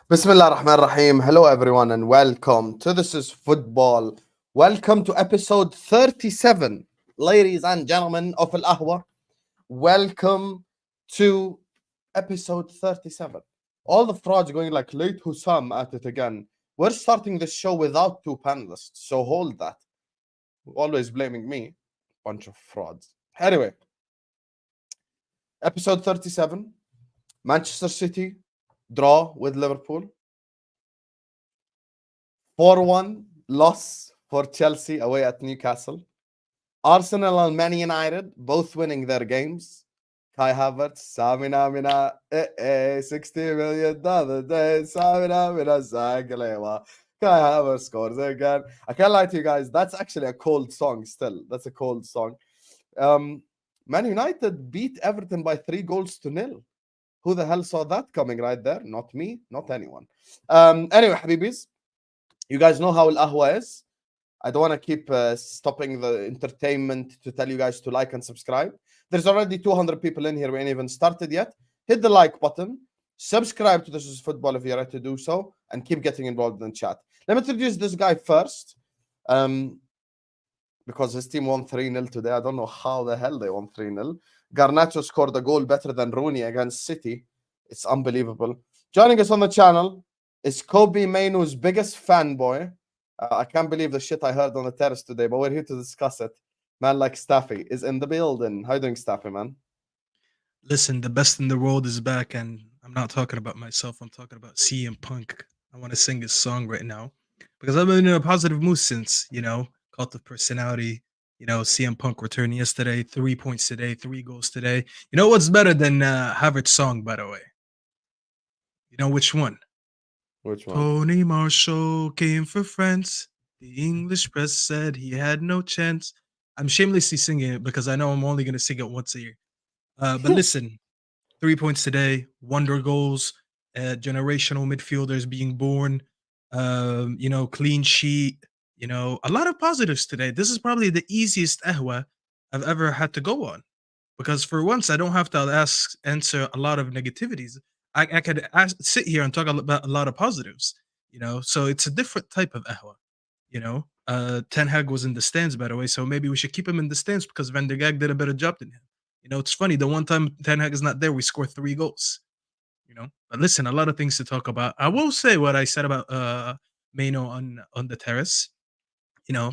Bismillah ar-Rahman ar-Rahim. Hello everyone and welcome to This is Football. Welcome to episode 37. Ladies and gentlemen of Ahwa, welcome to episode 37. All the frauds going like late Hussam at it again. We're starting this show without two panelists, so hold that. Always blaming me. Bunch of frauds. Anyway, episode 37. Manchester City draw with Liverpool. 4-1 loss for Chelsea away at Newcastle. Arsenal and Man United both winning their games. Kai Havertz, Samina Mina, $60 million day, Samina Mina, Zagalewa. Kai Havertz scores again. I can't lie to you guys, that's actually a cold song still. That's a cold song. Man United beat Everton by 3-0. Who the hell saw that coming right there? Not me, not anyone. Anyway, Habibis, you guys know how Ahwa is. I don't want to keep stopping the entertainment to tell you guys to like and subscribe. There's already 200 people in here. We ain't even started yet. Hit the like button. Subscribe to This is Football if you're ready to do so. And keep getting involved in chat. Let me introduce this guy first. Because his team won 3-0 today. I don't know how the hell they won 3-0. Garnacho scored a goal better than Rooney against City. It's unbelievable. Joining us on the channel is Kobe Mainoo's biggest fanboy. I can't believe the shit I heard on the terrace today, but we're here to discuss it. Man like Staffy is in the building. How you doing, Staffy, man? Listen, the best in the world is back, and I'm not talking about myself. I'm talking about CM Punk. I want to sing his song right now because I've been in a positive mood since, cult of personality. CM Punk returned yesterday, 3 points today, 3 goals today. You know what's better than Havertz's song, by the way? You know which one? Which one? Tony Marshall came for France. The English press said he had no chance. I'm shamelessly singing it because I know I'm only going to sing it once a year. But listen, 3 points today, wonder goals, generational midfielders being born, clean sheet, a lot of positives today. This is probably the easiest Ahwa I've ever had to go on because for once I don't have to answer a lot of negativities. I could sit here and talk about a lot of positives, so it's a different type of Ahwa, Ten Hag was in the stands, by the way, so maybe we should keep him in the stands because Van der Gag did a better job than him. It's funny. The one time Ten Hag is not there, we score 3 goals. But listen, a lot of things to talk about. I will say what I said about Maino on the terrace.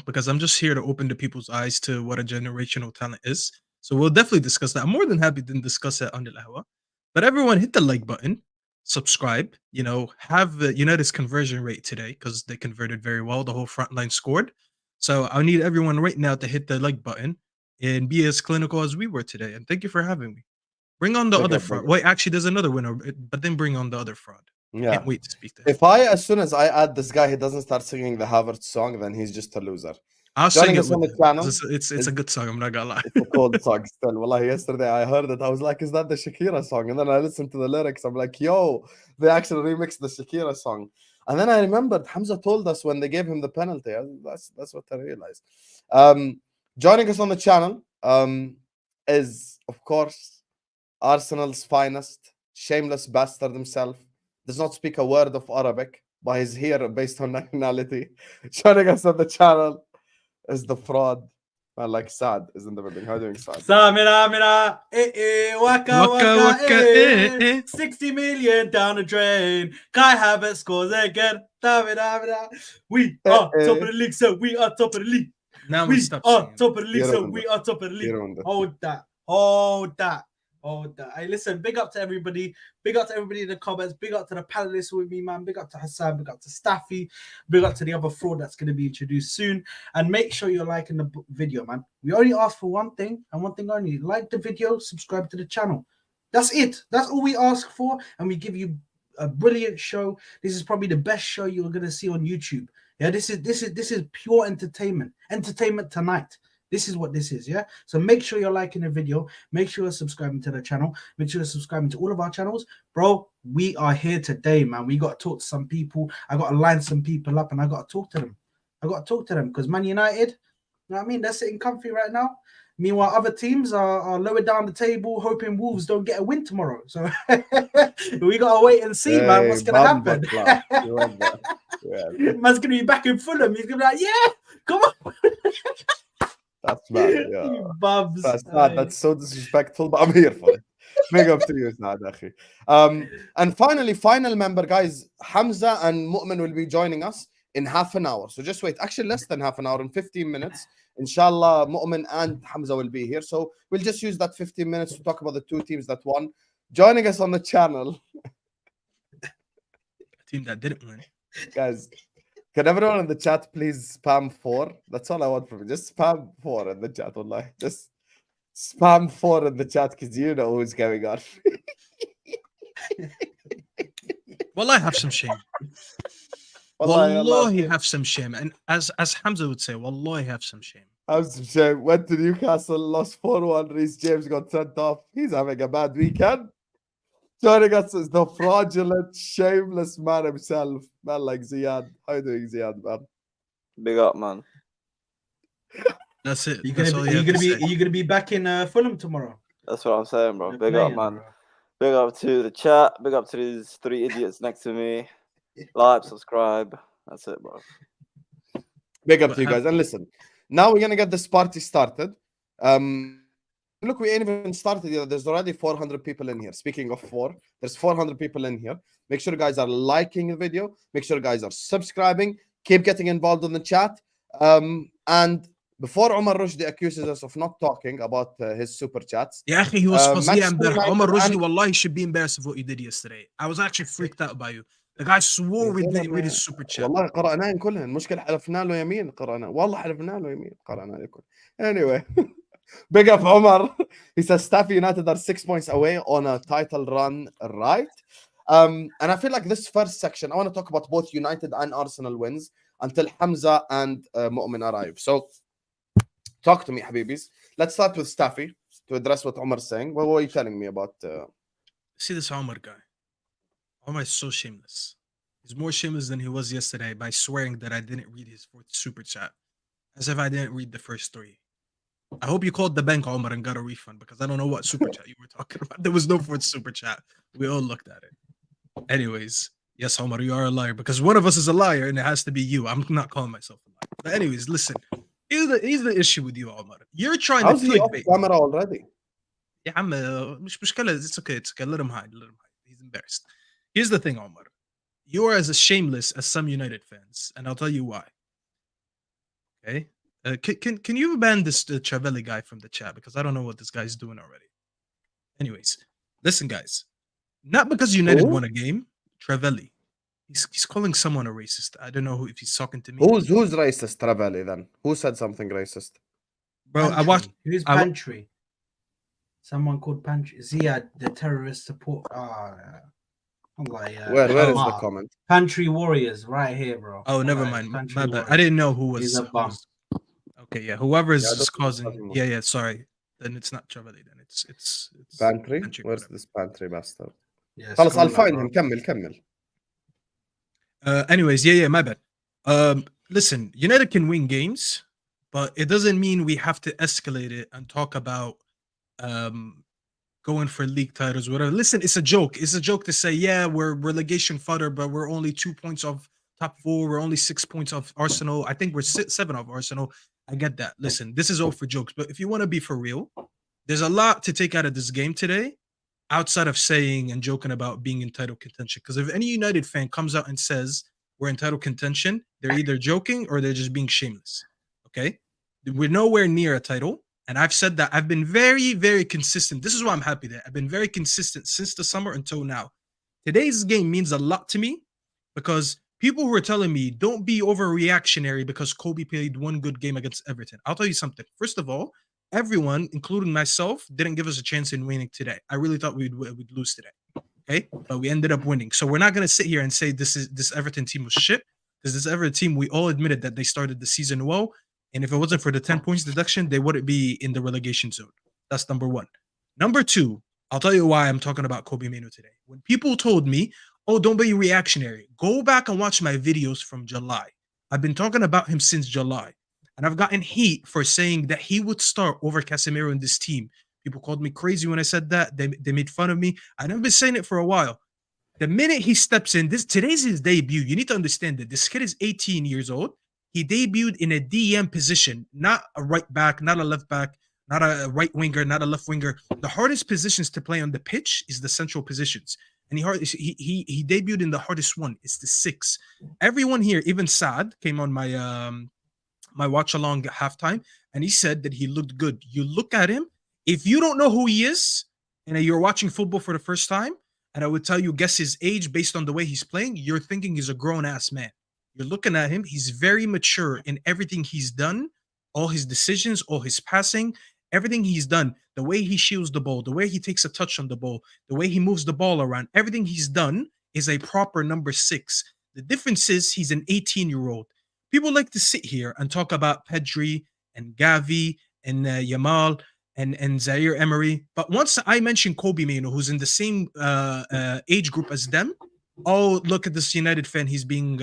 Because I'm just here to open the people's eyes to what a generational talent is. So we'll definitely discuss that. I'm more than happy to discuss it on the Lahwa. But everyone, hit the like button, subscribe. Have United's conversion rate today because they converted very well. The whole front line scored. So I need everyone right now to hit the like button and be as clinical as we were today. And thank you for having me. Bring on the other fraud. Wait, actually, there's another winner, but then bring on the other fraud. Yeah. Can't wait to speak to him. As soon as I add this guy, he doesn't start singing the Havertz song, then he's just a loser. I'll sing it with him. It's a good song. I'm not gonna lie. It's a cold song still. Wallahi, yesterday I heard it. I was like, is that the Shakira song? And then I listened to the lyrics. I'm like, yo, they actually remixed the Shakira song. And then I remembered Hamza told us when they gave him the penalty. That's what I realized. Joining us on the channel is, of course, Arsenal's finest, shameless bastard himself. Does not speak a word of Arabic, but he's here based on nationality. Joining us on the channel is the fraud. Man like Saad is in the building. How are you doing, Saad? Samina, waka, 60 million down the drain. Kai Havertz scores again. We are top of the league, so we are top of the league. Now we stop are singing. top of the league, so we are top of the league. Hold that. Hey, listen, big up to everybody. Big up to everybody in the comments. Big up to the panelists with me, man. Big up to Hassan. Big up to Staffy. Big up to the other fraud that's going to be introduced soon. And make sure you're liking the video, man. We only ask for one thing and one thing only. Like the video, subscribe to the channel. That's it. That's all we ask for. And we give you a brilliant show. This is probably the best show you're going to see on YouTube. Yeah, this is pure entertainment. Entertainment tonight. This is what this is, yeah? So make sure you're liking the video. Make sure you're subscribing to the channel. Make sure you're subscribing to all of our channels. Bro, we are here today, man. We got to talk to some people. I got to line some people up and I got to talk to them. Because Man United, you know what I mean? They're sitting comfy right now. Meanwhile, other teams are lower down the table, hoping Wolves don't get a win tomorrow. So we gotta wait and see, man. What's gonna happen? Man's gonna be back in Fulham. He's gonna be like, yeah, come on. That's bad. Yeah. You bubs. That's so disrespectful, but I'm here for it. Big up to you, Saad, akhi. And finally, final member, guys, Hamza and Moamen will be joining us in half an hour. So just wait. Actually, less than half an hour, in 15 minutes. Inshallah, Moamen and Hamza will be here. So we'll just use that 15 minutes to talk about the two teams that won. Joining us on the channel. A team that didn't win. Guys, can everyone in the chat please spam 4? That's all I want from you. Just spam 4 in the chat, wallahi. Just spam 4 in the chat because you know who's going on. Well, I have some shame. Wallahi, have some shame. And as Hamza would say, wallahi, have some shame. Have some shame. Went to Newcastle, lost 4-1. Reece James got sent off. He's having a bad weekend. Joining us is the fraudulent, shameless man himself. Man like Ziad. How you doing, Ziad, man? Big up, man. That's it. Are you gonna be back in Fulham tomorrow? That's what I'm saying, bro. Big up, man. Big up to the chat. Big up to these 3 idiots next to me. Like, subscribe. That's it, bro. Big up to you guys. And listen, now we're gonna get this party started. Look, we ain't even started yet. There's already 400 people in here. Speaking of 4, there's 400 people in here. Make sure you guys are liking the video. Make sure you guys are subscribing. Keep getting involved in the chat. And before Omar Rushdie accuses us of not talking about his super chats. Yeah, he was Omar Rushdie, wallahi, should be embarrassed of what you did yesterday. I was actually freaked out by you. The guy swore we didn't read his super chat. والله قرأناهم كلهم. المشكلة حلفنا له يمين قرأنا. والله حلفنا له يمين قرأنا لكم. Anyway. Big up Omar. He says Staffy United are 6 points away on a title run, right? And I feel like this first section, I want to talk about both United and Arsenal wins until Hamza and Moamen arrive. So, talk to me, Habibis. Let's start with Staffy to address what Omar's saying. What were you telling me about? See this Omar guy. Omar is so shameless. He's more shameless than he was yesterday by swearing that I didn't read his 4th super chat. As if I didn't read the first 3. I hope you called the bank, Omar, and got a refund because I don't know what super chat you were talking about. There was no 4th super chat. We all looked at it. Anyways, yes, Omar, you are a liar because one of us is a liar and it has to be you. I'm not calling myself a liar. But anyways, listen. Here's the issue with you, Omar. You're trying to clickbait. Camera already. Yeah, مش مشكلة. It's okay. It's okay. Let him hide. He's embarrassed. Here's the thing, Omar. You are as shameless as some United fans, and I'll tell you why. Okay? Can you ban this Travelli guy from the chat because I don't know what this guy's doing already. Anyways, listen, guys. Not because United won a game, Travelli. He's calling someone a racist. I don't know if he's talking to me. Who's racist, Travelli, then? Who said something racist? Bro, Pantry. I watched. Who's Pantry? Someone called Pantry. Ziad, the terrorist support. I'm like, where is the comment? Pantry Warriors, right here, bro. Oh, never mind. My bad. I didn't know who was. He's a bum. Okay, yeah. Whoever is causing. Yeah. Sorry. Then it's not Travelli. Then it's Pantry. Where's this Pantry bastard? Yes. خلاص, I'll find him. كمل. Anyways, yeah, my bad. Listen, United can win games, but it doesn't mean we have to escalate it and talk about going for league titles, whatever. Listen, it's a joke. It's a joke to say, yeah, we're relegation fodder, but we're only 2 points off top 4. We're only 6 points off Arsenal. I think we're 7 off Arsenal. I get that. Listen, this is all for jokes, but if you want to be for real, there's a lot to take out of this game today outside of saying and joking about being in title contention. Because if any United fan comes out and says we're in title contention, they're either joking or they're just being shameless. Okay? We're nowhere near a title. And I've said that. I've been very, very consistent. This is why I'm happy that I've been very consistent since the summer until now. Today's game means a lot to me because people who are telling me don't be overreactionary because Kobe played one good game against Everton. I'll tell you something. First of all, everyone, including myself, didn't give us a chance in winning today. I really thought we'd lose today. Okay, but we ended up winning. So we're not going to sit here and say this Everton team was shit because this Everton team, we all admitted that they started the season well. And if it wasn't for the 10 points deduction, they wouldn't be in the relegation zone. That's number 1. Number 2, I'll tell you why I'm talking about Kobe Mainoo today. When people told me, oh, don't be reactionary, go back and watch my videos from July. I've been talking about him since July. And I've gotten heat for saying that he would start over Casemiro in this team. People called me crazy when I said that. They made fun of me. I've been saying it for a while. The minute he steps in, today's his debut. You need to understand that this kid is 18 years old. He debuted in a DM position, not a right back, not a left back, not a right winger, not a left winger. The hardest positions to play on the pitch is the central positions. And he debuted in the hardest one. It's the 6. Everyone here, even Saad, came on my watch along at halftime, and he said that he looked good. You look at him, if you don't know who he is, and you're watching football for the first time, and I would tell you, guess his age based on the way he's playing, you're thinking he's a grown-ass man. You're looking at him, he's very mature in everything he's done, all his decisions, all his passing, everything he's done, the way he shields the ball, the way he takes a touch on the ball, the way he moves the ball around, everything he's done is a proper number 6. The difference is he's an 18-year-old. People like to sit here and talk about Pedri and Gavi and Yamal and Zaire Emery. But once I mention Kobe Mainoo, who's in the same age group as them, oh, look at this United fan, he's being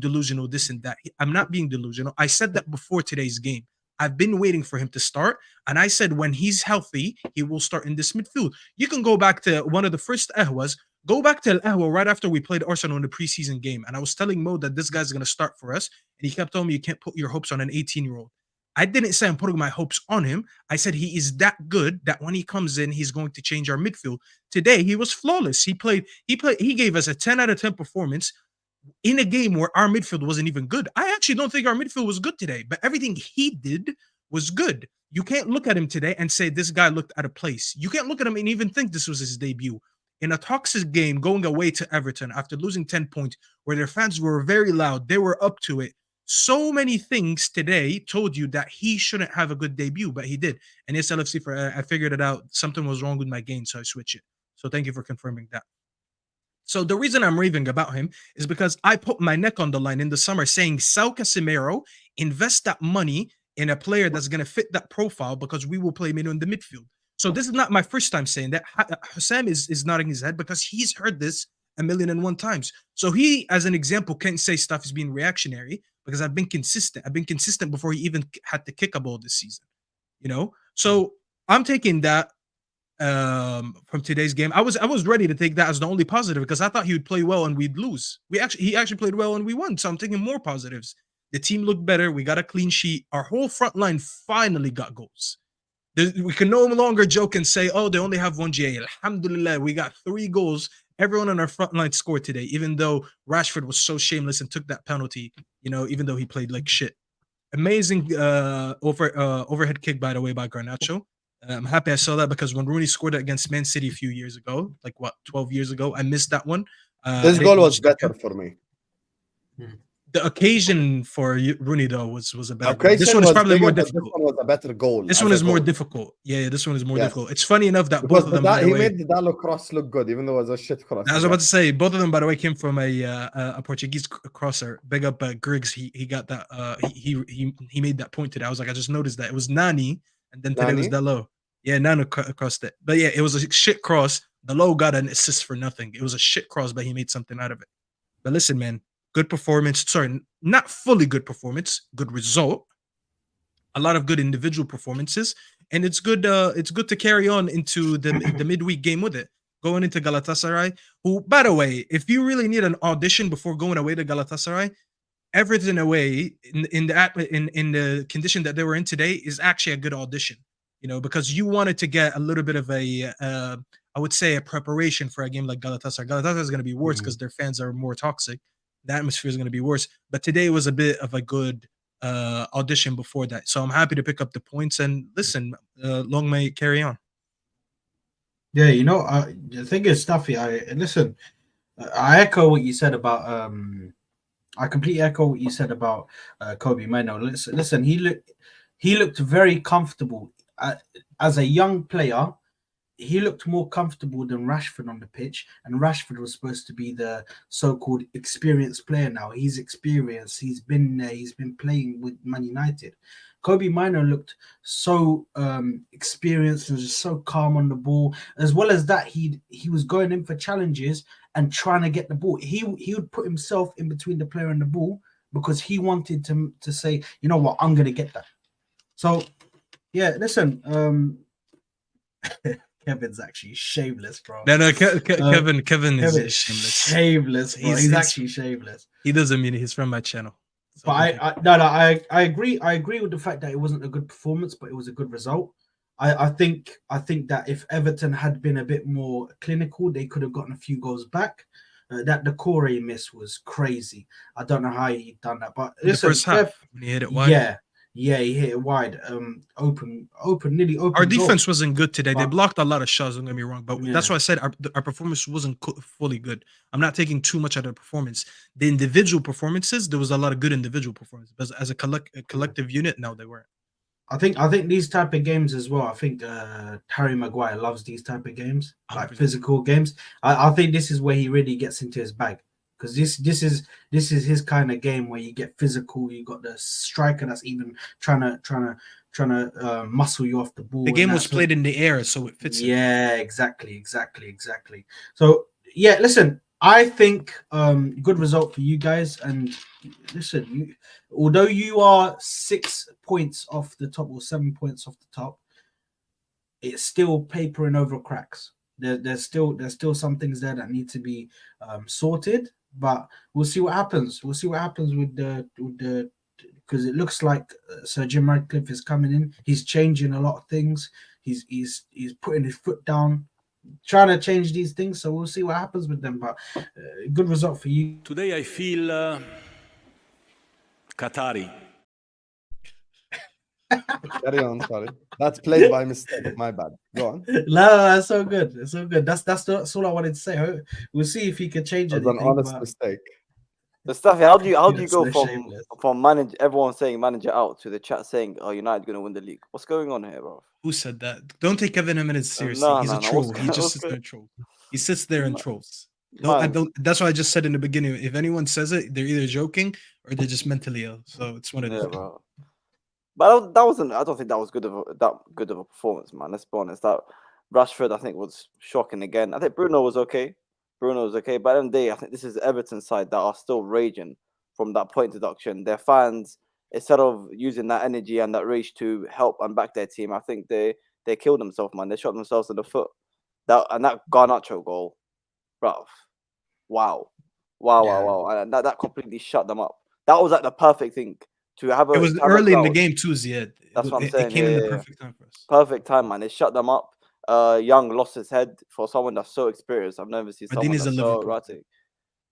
delusional, this and that. I'm not being delusional. I said that before today's game. I've been waiting for him to start, and I said when he's healthy, he will start in this midfield. You can go back to one of the first Ahwas. Go back to Ahwa right after we played Arsenal in the preseason game, and I was telling Mo that this guy's going to start for us, and he kept telling me you can't put your hopes on an 18-year-old. I didn't say I'm putting my hopes on him. I said he is that good that when he comes in, he's going to change our midfield. Today, he was flawless. He gave us a 10 out of 10 performance in a game where our midfield wasn't even good. I actually don't think our midfield was good today, but everything he did was good. You can't look at him today and say this guy looked out of place. You can't look at him and even think this was his debut. In a toxic game going away to Everton after losing 10 points, where their fans were very loud, they were up to it. So many things today told you that he shouldn't have a good debut, but he did. And yes, LFC, I figured it out. Something was wrong with my game, so I switched it. So thank you for confirming that. So the reason I'm raving about him is because I put my neck on the line in the summer saying, sell Casemiro, invest that money in a player that's going to fit that profile because we will play Mainoo in the midfield. So this is not my first time saying that. Hussam is nodding his head because he's heard this 1,000,001 times. So he, as an example, can't say stuff is being reactionary because I've been consistent. I've been consistent before he even had to kick a ball this season, you know? So I'm taking that from today's game. I was ready to take that as the only positive because I thought he would play well and we'd lose. He actually played well and we won. So I'm taking more positives. The team looked better. We got a clean sheet. Our whole front line finally got goals. We can no longer joke and say, oh, they only have 1 GA. Alhamdulillah, we got 3 goals. Everyone on our front line scored today, even though Rashford was so shameless and took that penalty, you know, even though he played like shit. Amazing overhead kick, by the way, by Garnacho. I'm happy I saw that because when Rooney scored it against Man City a few years ago, like 12 years ago, I missed that one. This goal was better for me. The occasion for Rooney, though, was a better goal. This one is probably more difficult. This one was a better goal. This one is more difficult. Yeah, this one is more difficult. It's funny enough that both of them, he made the Dalo cross look good, even though it was a shit cross. I was about to say, both of them, by the way, came from a Portuguese crosser. Big up Griggs. He got that. He made that point today. I was like, I just noticed that it was Nani, and then today was Dalo. Yeah, Nani crossed it. But yeah, it was a shit cross. Dalo got an assist for nothing. It was a shit cross, but he made something out of it. But listen, man. Good performance. Sorry, not fully good performance. Good result. A lot of good individual performances, and it's good. It's good to carry on into the midweek game with it. Going into Galatasaray, who, by the way, if you really need an audition before going away to Galatasaray, Everton away in the condition that they were in today is actually a good audition. You know, because you wanted to get a little bit of a, I would say, a preparation for a game like Galatasaray. Galatasaray is going to be worse because their fans are more toxic. The atmosphere is going to be worse. But today was a bit of a good audition before that. So I'm happy to pick up the points. And listen, long may it carry on. Yeah, you know, the thing is, Staffy, I echo what you said about, I completely echo what you said about Kobe Mainoo. Listen, he looked very comfortable. As a young player, he looked more comfortable than Rashford on the pitch, and Rashford was supposed to be the so-called experienced player now. He's experienced. He's been playing with Man United. Kobe Mainoo looked so experienced and just so calm on the ball. As well as that, he was going in for challenges and trying to get the ball. He would put himself in between the player and the ball because he wanted to say, you know what, I'm gonna get that. So yeah, listen, Kevin's actually shameless, bro. No, Kevin is Kevin shameless. Shameless, bro. He's actually shameless. He doesn't mean it. He's from my channel. So but I agree. I agree with the fact that it wasn't a good performance, but it was a good result. I think that if Everton had been a bit more clinical, they could have gotten a few goals back. That the Corey miss was crazy. I don't know how he done that, but listen, the first half when he hit it wide. Yeah, he hit it wide. Open, nearly open. Our defense wasn't good today. They But- blocked a lot of shots. Don't get me wrong, but Yeah. that's why I said our performance wasn't fully good. I'm not taking too much out of the performance. The individual performances, there was a lot of good individual performances, but as a collective unit, no, they weren't. I think these type of games as well. I think Harry Maguire loves these type of games, like 100%. physical games. I think this is where he really gets into his bag, because this is his kind of game where you get physical. You got the striker that's even trying to muscle you off the ball. The game was played in the air, so it fits. Yeah, exactly. So yeah, listen, I think good result for you guys. And listen, although you are 6 points off the top or 7 points off the top, it's still papering over cracks. There's still some things there that need to be sorted, but we'll see what happens. We'll see what happens with the because it looks like Sir Jim Ratcliffe is coming in. He's changing a lot of things. He's putting his foot down, trying to change these things. So we'll see what happens with them. But good result for you. Today I feel Qatari. Carry on, sorry. That's played by mistake. My bad. Go on. No, that's so good. It's so good. That's all I wanted to say. We'll see if he can change It was anything. an honest but- mistake. The Staffy, how do you Yes, go they're from shameless. manager, everyone saying manager out, to the chat saying, "Oh, United gonna win the league"? What's going on here, bro? Who said that? Don't take Kevin Jimenez seriously. no, He's no, a no. troll. What's He go- just what's sits go- there and trolls. He sits there and trolls. Man. That's why I just said in the beginning. If anyone says it, they're either joking or they're just mentally ill. So it's one of Yeah, the bro. But that wasn't. I don't think that was that good of a performance, man. Let's be honest. That Rashford, I think, was shocking again. I think Bruno was okay. But at the end of the day, I think this is Everton's side that are still raging from that point deduction. Their fans, instead of using that energy and that rage to help and back their team, I think they killed themselves, man. They shot themselves in the foot. That Garnacho goal, bro. Wow. And that completely shut them up. That was like the perfect thing to have. It was early in the game too, Ziad. That's what I'm It saying. came in the Yeah. perfect time for us. Perfect time, man. It shut them up. Young lost his head for someone that's so experienced. I've never seen someone Mardini's that's a so Liverpool erratic.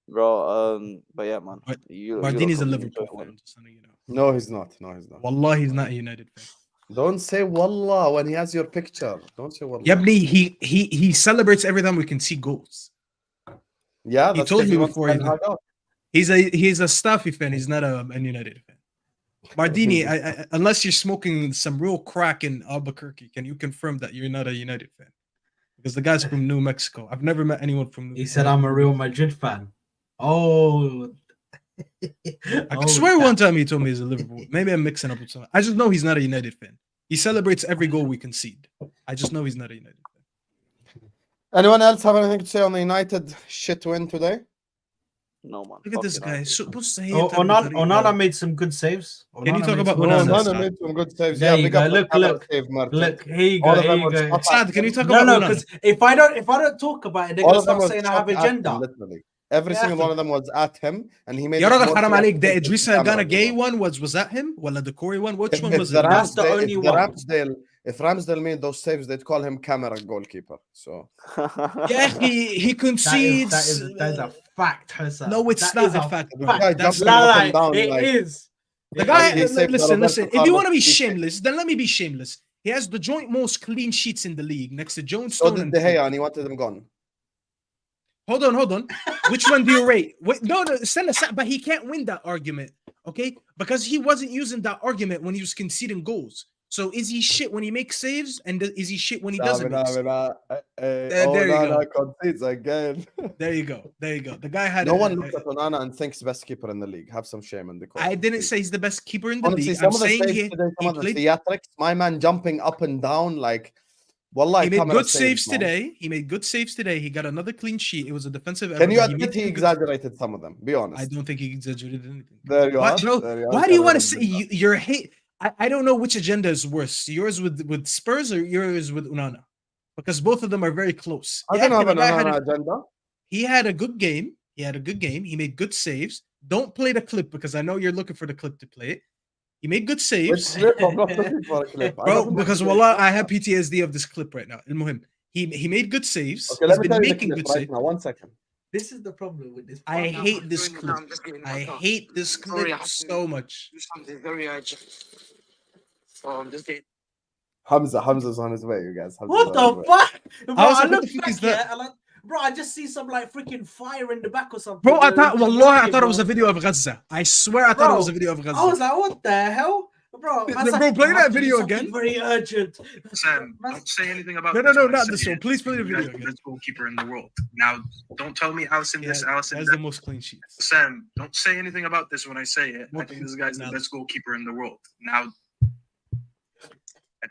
Bro, but yeah, man. Mardini's a Liverpool fan. Just so you know. No, he's not. No, he's not. Wallah, he's not a United fan. Don't say wallah when he has your picture. Don't say wallah. Yabni, he celebrates every time we can see goals. Yeah, He that's told 'cause me wants before Ten he- Hag out. He's a Staffy fan. He's not a Man United fan. Mardini, unless you're smoking some real crack in Albuquerque, can you confirm that you're not a United fan? Because the guy's from New Mexico. I've never met anyone from. He said, "I'm a Real Madrid fan." Oh, I swear one time he told me he's a Liverpool. Maybe I'm mixing up with someone. I just know he's not a United fan. He celebrates every goal we concede. I just know he's not a United fan. Anyone else have anything to say on the United shit win today? No, man. Look at this guy. Onana made some good saves. Can you Onana talk made about some good Onana? saves. Onana made some good saves. There Yeah, you big go. up Look, the look. save, Martin. Look, here you All go. of Here them you were go. spot Saad, can you talk No, about no, Onana? because if I don't talk about it, they're All gonna of them start was saying I have shot at him, agenda. literally. Every Yeah. single one of them was at him, and he made. Ya it Rada more Haram clear Alik, the that the Idrissa Gana camera Gay was one was that him? Well, the Corey one? Which one If was the it? That's the Ramsdale- only if one. If Ramsdale made those saves, they'd call him camera goalkeeper. So Yeah, he concedes. That is a fact, Hassan. No, it's That not is a fact. The bro. guy That's jumping not- up and down, It like- is. The guy, he saved listen. Roberto If you want to be Carlos free kick. shameless, then let me be shameless. He has the joint most clean sheets in the league next to Jones So Stone did and De Foden. Gea, and he wanted them gone. Hold on. Which one do you rate? Wait, no, send us. But he can't win that argument, okay? Because he wasn't using that argument when he was conceding goals. So is he shit when he makes saves, and is he shit when he doesn't make saves? There you go. concedes again. There you go. The guy had. No one looks at Onana and thinks best keeper in the league. Have some shame in the court. I didn't say he's the best keeper in the Honestly, league. some I'm of the saying saves he today, some of the played. theatrics, my man jumping up and down like Wallah, He made camera good saves, saves man. today. He got another clean sheet. It was a defensive error. Can you but admit he two good- exaggerated some of them? Be honest. I don't think he exaggerated anything. There you Why, are. bro? There you are. Why do you want to Can't say admit your hate? I don't know which agenda is worse, yours with Spurs or yours with Unana, because both of them are very close. that. I don't have the guy an agenda. he had a good game. He had a good game. He made good saves. Don't play the clip because I know you're looking for the clip to play it. He made good Which saves, clip? I'm not looking for a clip. I bro. haven't Because watched it. wallah, I have PTSD of this clip right now. المهم, he made good saves. Okay, He's let me been tell you the making clip good right saves. now. 1 second. This is the problem with this. I hate this clip. I hate this clip so much. Something very urgent. So I'm just getting. Hamza's on his way, you guys. Hamza's What on the his way. fuck? Bro, I was I like, what look the fuck back is that? here, and bro, I just see some like freaking fire in the back or something. Bro, I thought, Just wallah, I looking, thought it was a bro. video of Gaza. I swear I thought it was a Bro, video of I Gaza. was like, what the hell? Bro, Bro, man's like, play I that have to do video something again. Very urgent. Sam, Man's- don't say anything about No, this when I not say this one. it. Please play the You video guys are the again. best goalkeeper in the world. Now, don't tell me Allison this, Allison That's that. the most clean sheets. Sam, don't say anything about this when I say it. I What think the- this guy's the now- best goalkeeper in the world. Now,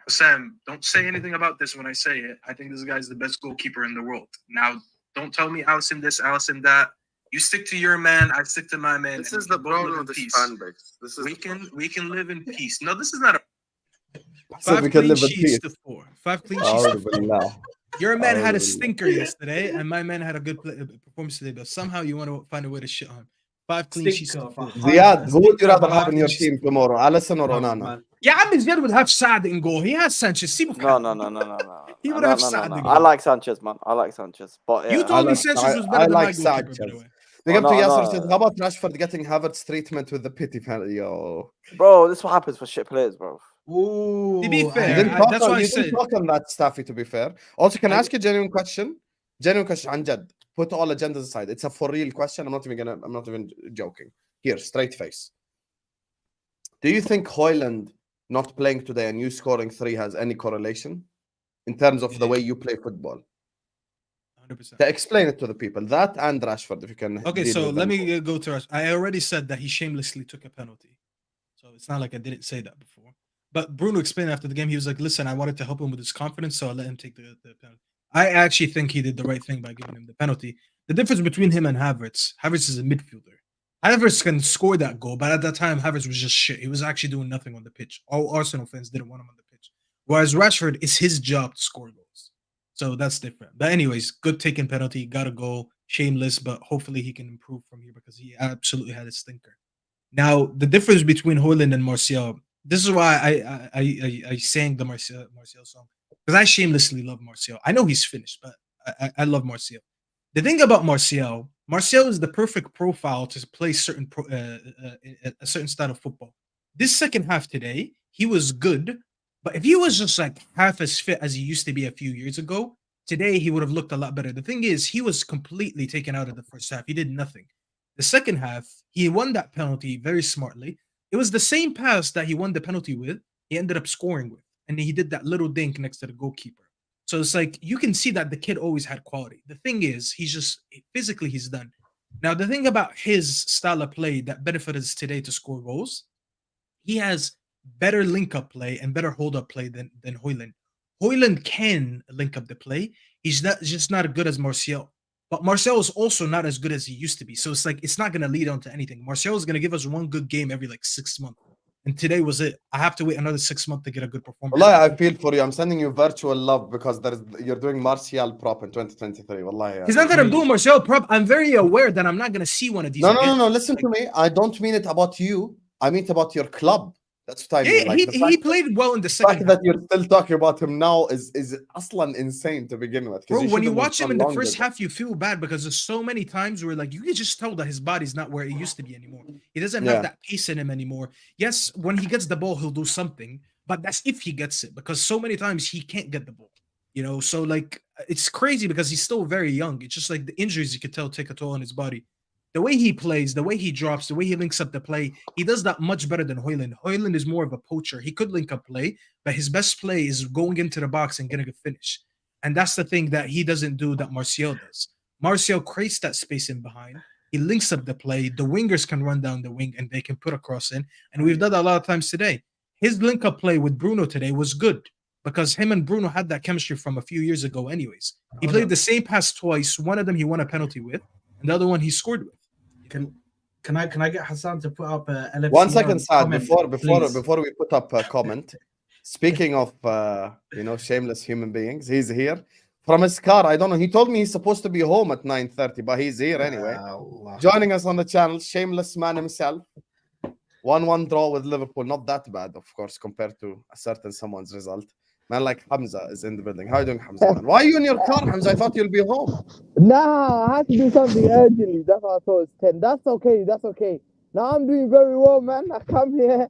Sam, don't say anything about this when I say it. I think this guy's the best goalkeeper in the world. Now, don't tell me Allison this, Allison that. You stick to your man, I stick to my man. This and is we the can both live problem in of this peace. fan base. This is We can live in peace. No, this is not a So Five we can clean live in sheets peace. to 4. 5 clean sheets to A'udhu 4. billah. Your man had a A'udhu billah. stinker yesterday, and my man had a good performance today. But somehow you want to find a way to shit on him. 5 clean sheets to Stinker, 4. Ziad, who would you rather have in your Stinker. team tomorrow? Allison or No, Onana? man. Yeah, I'm Ziad would have Saad in goal. He has Sanchez. See, No. He would No, have no, Saad no. in I goal. like Sanchez, man. I like Sanchez. But You yeah, told me like- Sanchez was I better than my like goalkeeper, by the Sanchez. way. Big Oh, up to no, Yasser no. says, how about Rashford getting Havertz treatment with the pity penalty? Yo. bro, this is what happens for shit players, bro. Ooh, To be You fair, didn't I- talk that's on, why I you didn't said- talk on that, Staffy, to be fair. Also, can I I- ask you a genuine question? Genuine question, Anjad. Put all agendas aside. It's a for real question. I'm not even joking. Here, straight face. Do you think Højlund not playing today and you scoring 3 has any correlation in terms of the way you play football? 100%. Explain it to the people. That and Rashford, if you can. Okay, deal so with let them. me go to Rush. I already said that he shamelessly took a penalty. So it's not like I didn't say that before. But Bruno explained after the game, he was like, listen, I wanted to help him with his confidence, so I let him take the penalty. I actually think he did the right thing by giving him the penalty. The difference between him and Havertz is a midfielder. Havertz can score that goal, but at that time, Havertz was just shit. He was actually doing nothing on the pitch. All Arsenal fans didn't want him on the pitch. Whereas Rashford, it's his job to score goals. So that's different. But anyways, good taken penalty, got a goal, shameless, but hopefully he can improve from here because he absolutely had a stinker. Now, the difference between Højlund and Martial, this is why I sang the Martial song. Because I shamelessly love Martial. I know he's finished, but I love Martial. The thing about Martial is the perfect profile to play a certain style of football. This second half today, he was good, but if he was just like half as fit as he used to be a few years ago, today he would have looked a lot better. The thing is, he was completely taken out of the first half. He did nothing. The second half, he won that penalty very smartly. It was the same pass that he won the penalty with, he ended up scoring with. And he did that little dink next to the goalkeeper. So it's like, you can see that the kid always had quality. The thing is, he's just, physically, he's done. Now, the thing about his style of play that benefited us today to score goals, he has better link-up play and better hold-up play than Højlund. Højlund can link up the play. He's just not as good as Martial. But Martial is also not as good as he used to be. So it's like, it's not going to lead on to anything. Martial is going to give us one good game every like 6 months. And today was it. I have to wait another 6 months to get a good performance. Wallahi, I feel for you. I'm sending you virtual love because you're doing Martial prop in 2023. Wallahi. It's not that I'm doing Martial prop. I'm very aware that I'm not going to see one of these. No. Listen to me. I don't mean it about you. I mean it about your club. That's what I mean. Yeah, Like, he played well in the the fact second that half. you're still talking about him now is aslan insane to begin with. 'cause Bro, he when you should've watch him won in the longer first than- half, you feel bad because there's so many times where like you can just tell that his body's not where it used to be anymore. He doesn't Yeah. have that pace in him anymore. Yes, when he gets the ball, he'll do something, but that's if he gets it because so many times he can't get the ball. You know, so like it's crazy because he's still very young. It's just like the injuries you could tell take a toll on his body. The way he plays, the way he drops, the way he links up the play, he does that much better than Højlund. Højlund is more of a poacher. He could link up play, but his best play is going into the box and getting a finish. And that's the thing that he doesn't do that Martial does. Martial creates that space in behind. He links up the play. The wingers can run down the wing and they can put a cross in. And we've done that a lot of times today. His link up play with Bruno today was good, because him and Bruno had that chemistry from a few years ago. Anyways, he played the same pass twice. One of them he won a penalty with, and the other one he scored with. Can I get Hassan to put up a LFC 1 second, Saad, comment, before please? we put up a comment. Speaking of shameless human beings, he's here from his car. I don't know. He told me he's supposed to be home at 9:30, but he's here anyway. Joining us on the channel, shameless man himself. 1-1 draw with Liverpool. Not that bad, of course, compared to a certain someone's result. Man like Hamza is in the building. How are you doing, Hamza? Man? Why are you in your car, Hamza? I thought you'll be home. Nah, I had to do something urgently. That's why I thought it's 10. That's okay. That's okay. Now I'm doing very well, man. I come here.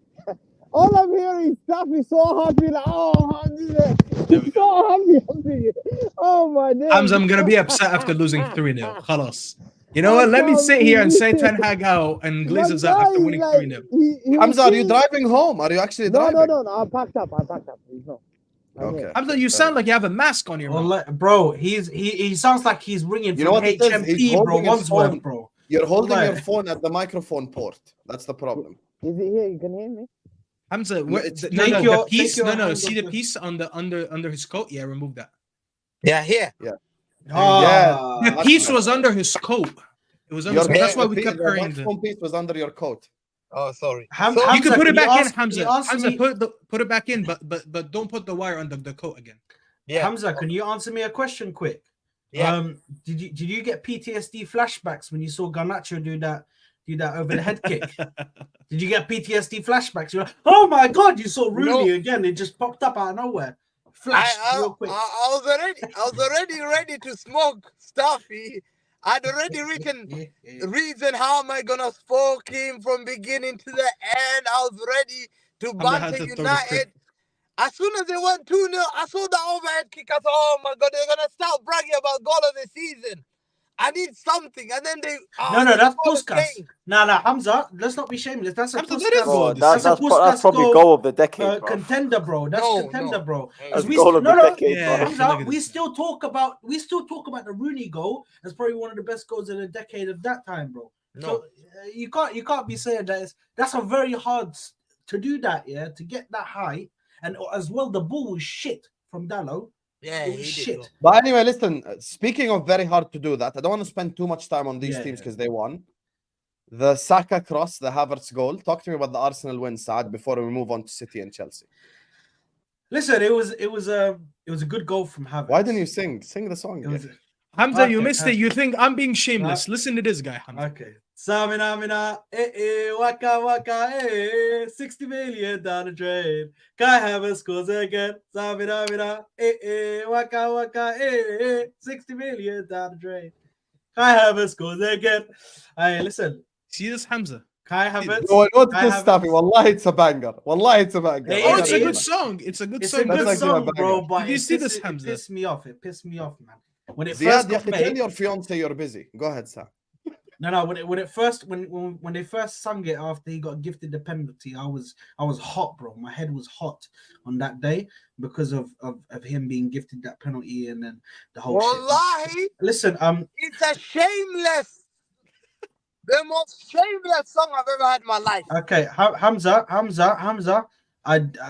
All I'm hearing is Staffy so happy. Like, oh, I'm so happy. Oh, my days. Hamza, I'm going to be upset after losing 3-0. Khalas. You know what? Let me sit here and say Ten Hag out and Glazers out after winning 3-0. Hamza, are you driving home? Are you actually driving? No. I packed up. No. Okay. Hamza, you sound like you have a mask on your mouth. Bro, he sounds like he's ringing from HMP, bro. Wandsworth, bro. You're holding your phone at the microphone port. That's the problem. Is it here? You can hear me? Hamza, the piece. See the piece on the under his coat? Yeah, remove that. Yeah, here. Yeah. The piece was under his coat. It was under. That's why we kept hearing the microphone piece was under your coat. Oh, sorry. You can put it back in, Hamza. Hamza, put it back in, but don't put the wire on the coat again. Yeah. Hamza, can you answer me a question quick? Yeah. Did you get PTSD flashbacks when you saw Garnacho do that over the head kick? Did you get PTSD flashbacks? You're like, oh my god, you saw Rooney again. It just popped up out of nowhere. Flash real quick. I was already ready to smoke Staffy. I'd already written reason how am I gonna smoke him from beginning to the end. I was ready to banter United. As soon as they went 2-0, I saw the overhead kick. I thought, oh my god, they're gonna start bragging about goal of the season. I need something, and then they. No, that's Puskas. No, Hamza, let's not be shameless. That's a Puskas goal. That's probably goal of the decade, bro. Contender, bro. That's contender, bro. Hamza, we still talk about the Rooney goal as probably one of the best goals of the decade of that time, bro. No. So you can't be saying that. That's a very hard to do that, yeah, to get that high, and as well the ball was shit from Dallo. Yeah, he shit. did. But anyway, listen, speaking of very hard to do that, I don't want to spend too much time on these teams because they won. The Saka cross, the Havertz goal. Talk to me about the Arsenal win, Saad, before we move on to City and Chelsea. Listen, it was a good goal from Havertz. Why didn't you sing the song? Hamza, you missed it. You think I'm being shameless. Listen to this guy, Hamza. Okay. Samina, waka, 60 million down the drain. Kai Havertz scores again. Samina, waka, 60 million down the drain. Kai Havertz scores again. Hey, listen. See this, Hamza? Kai Havertz. What's this stuff? Wallahi, it's a banger. Wallahi, it's a banger. It's a good song. It's a good song. It's a good song, bro. But you see this, Hamza? It pissed me off. Man. When it Ziad, first got made, tell your fiance you're busy. Go ahead, Sam. No. When they first sung it after he got gifted the penalty, I was hot, bro. My head was hot on that day because of him being gifted that penalty and then the whole shit. Listen, it's a shameless, the most shameless song I've ever had in my life. Okay, Hamza.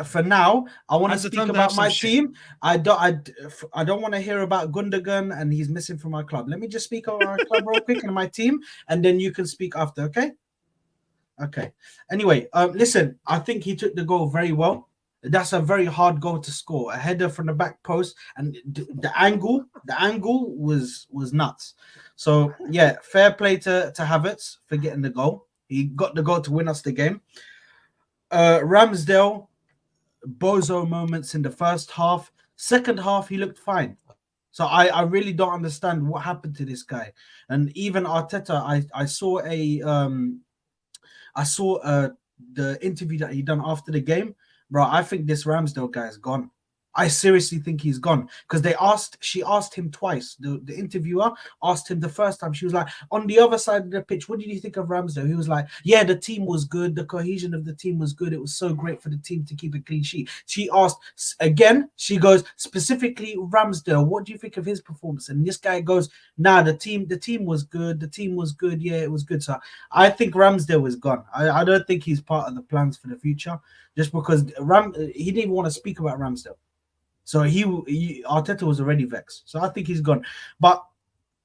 For now, I want to speak about my team. I don't want to hear about Gundogan and he's missing from my club. Let me just speak about my club real quick and my team, and then you can speak after. Okay. Anyway, listen. I think he took the goal very well. That's a very hard goal to score. A header from the back post, and the angle was nuts. So yeah, fair play to Havertz for getting the goal. He got the goal to win us the game. Ramsdale, bozo moments in the first half. Second half, he looked fine. So I really don't understand what happened to this guy. And even Arteta, I saw the interview that he done after the game, bro. I think this Ramsdale guy is gone. I seriously think he's gone because she asked him twice. The interviewer asked him the first time. She was like, on the other side of the pitch, what did you think of Ramsdale? He was like, yeah, the team was good. The cohesion of the team was good. It was so great for the team to keep a clean sheet. She asked again, she goes, specifically Ramsdale, what do you think of his performance? And this guy goes, nah, the team was good. The team was good. Yeah, it was good. So I think Ramsdale is gone. I don't think he's part of the plans for the future just because he didn't even want to speak about Ramsdale. So Arteta was already vexed. So I think he's gone. But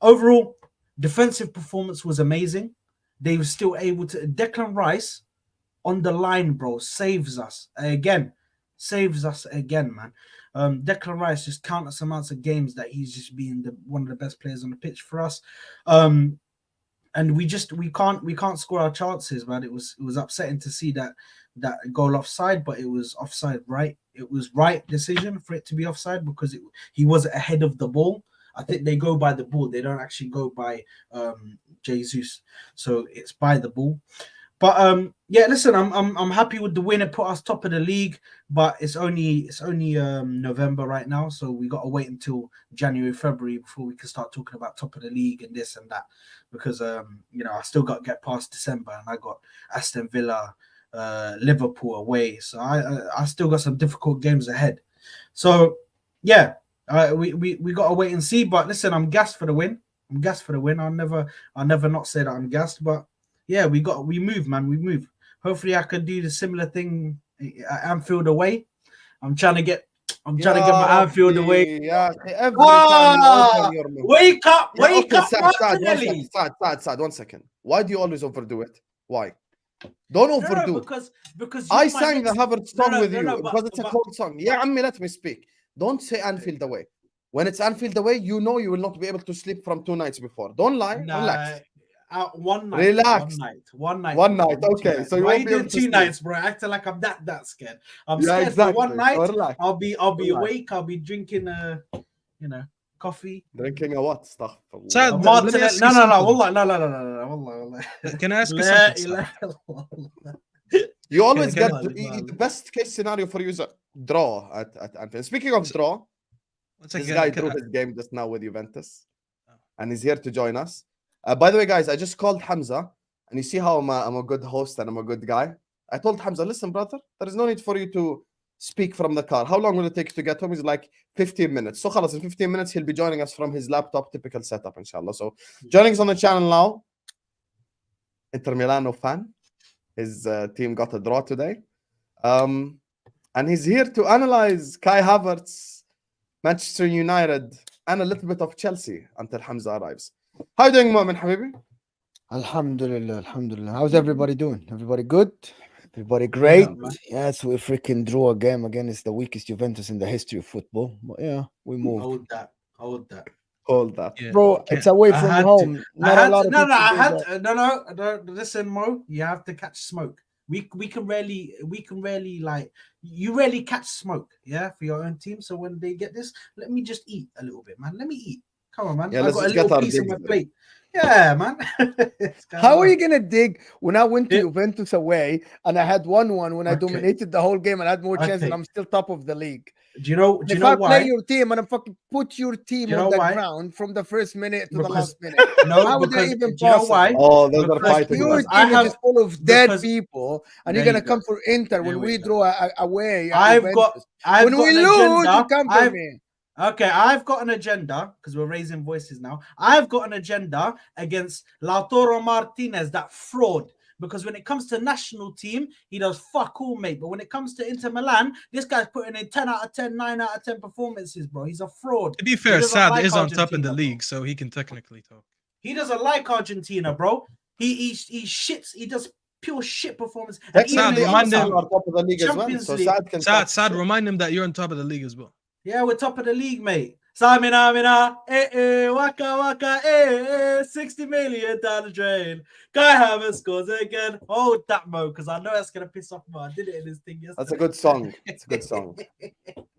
overall, defensive performance was amazing. They were still able to. Declan Rice on the line, bro, saves us again. Man. Declan Rice just countless amounts of games that he's just being one of the best players on the pitch for us. And we can't score our chances, man. It was upsetting to see that goal offside, but it was offside right. It was right decision for it to be offside because he was ahead of the ball. I think they go by the ball. They don't actually go by Jesus. So it's by the ball. But yeah, listen, I'm happy with the win. It put us top of the league, but it's only November right now, so we got to wait until January, February before we can start talking about top of the league and this and that, because I still got to get past December, and I got Aston Villa, Liverpool away, so I still got some difficult games ahead. So yeah, we got to wait and see. But listen, I'm gassed for the win. I'll never not say that I'm gassed, but. Yeah, we move, man. We move. Hopefully, I can do the similar thing at Anfield away. I'm trying to get my Anfield away. Yeah, every time you open your mouth. Wake up, Saad, 1 second. Why do you always overdo it? Why? Don't overdo. Because I sang the Havertz song with you because it's a cold song. Yeah, Ammi, let me speak. Don't say Anfield away. When it's Anfield away, you know you will not be able to sleep from 2 nights before. Don't lie. Relax. One night. Relax. One night. Okay. So why you doing 2 nights, bro? Acting like I'm that scared. I'm scared exactly. for 1 night. Relax. I'll be awake. I'll be drinking coffee. Drinking a what stuff? Saad, No. Can I ask you something? You always get the best case scenario for you is a draw at Anfield. Speaking of draw, this guy drew his game just now with Juventus, and he's here to join us. By the way, guys, I just called Hamza, and you see how I'm a good host and I'm a good guy. I told Hamza, listen, brother, there is no need for you to speak from the car. How long will it take to get home? He's like 15 minutes. So khalas, in 15 minutes, he'll be joining us from his laptop, typical setup, inshallah. So joining us on the channel now, Inter Milano fan. His team got a draw today. And he's here to analyze Kai Havertz, Manchester United, and a little bit of Chelsea until Hamza arrives. How are you doing, Moamen, Habibi? Alhamdulillah. How's everybody doing? Everybody good? Everybody great? Yes, we freaking drew a game against the weakest Juventus in the history of football. But yeah, we moved. Hold that. Yeah. Bro, it's away from home. Listen, Mo, you have to catch smoke. We can rarely like, you rarely catch smoke, yeah, for your own team. So when they get this, let me just eat a little bit, man. Let me eat. Come on, man. Yeah, I got a little piece on my plate. Yeah, man. How are you gonna dig when I went to Juventus away and I had 1-1 when I dominated the whole game and I had more chance and I'm still top of the league? Do you know if I play your team and I fucking put your team on the ground from the first minute to the last minute? No, how would I even do you know why? Oh, those are fighting. Your team is full of dead people, and you're gonna come for Inter when we draw away. When we lose, you come for me. Okay, I've got an agenda because we're raising voices now. I've got an agenda against Lautaro Martinez, that fraud. Because when it comes to national team, he does fuck all, mate. But when it comes to Inter Milan, this guy's putting in 10 out of 10, 9 out of 10 performances, bro. He's a fraud. To be fair, Saad is on top in the league, so he can technically talk. He doesn't like Argentina, bro. He shits. He does pure shit performance. Saad, remind him. Saad, remind him that you're on top of the league as well. Yeah, we're top of the league, mate. Samina, waka, 60 million down the drain. Kai Havertz scores again. Hold that, Mo, because I know that's going to piss off Mo. I did it in this thing yesterday. That's a good song. It's a good song.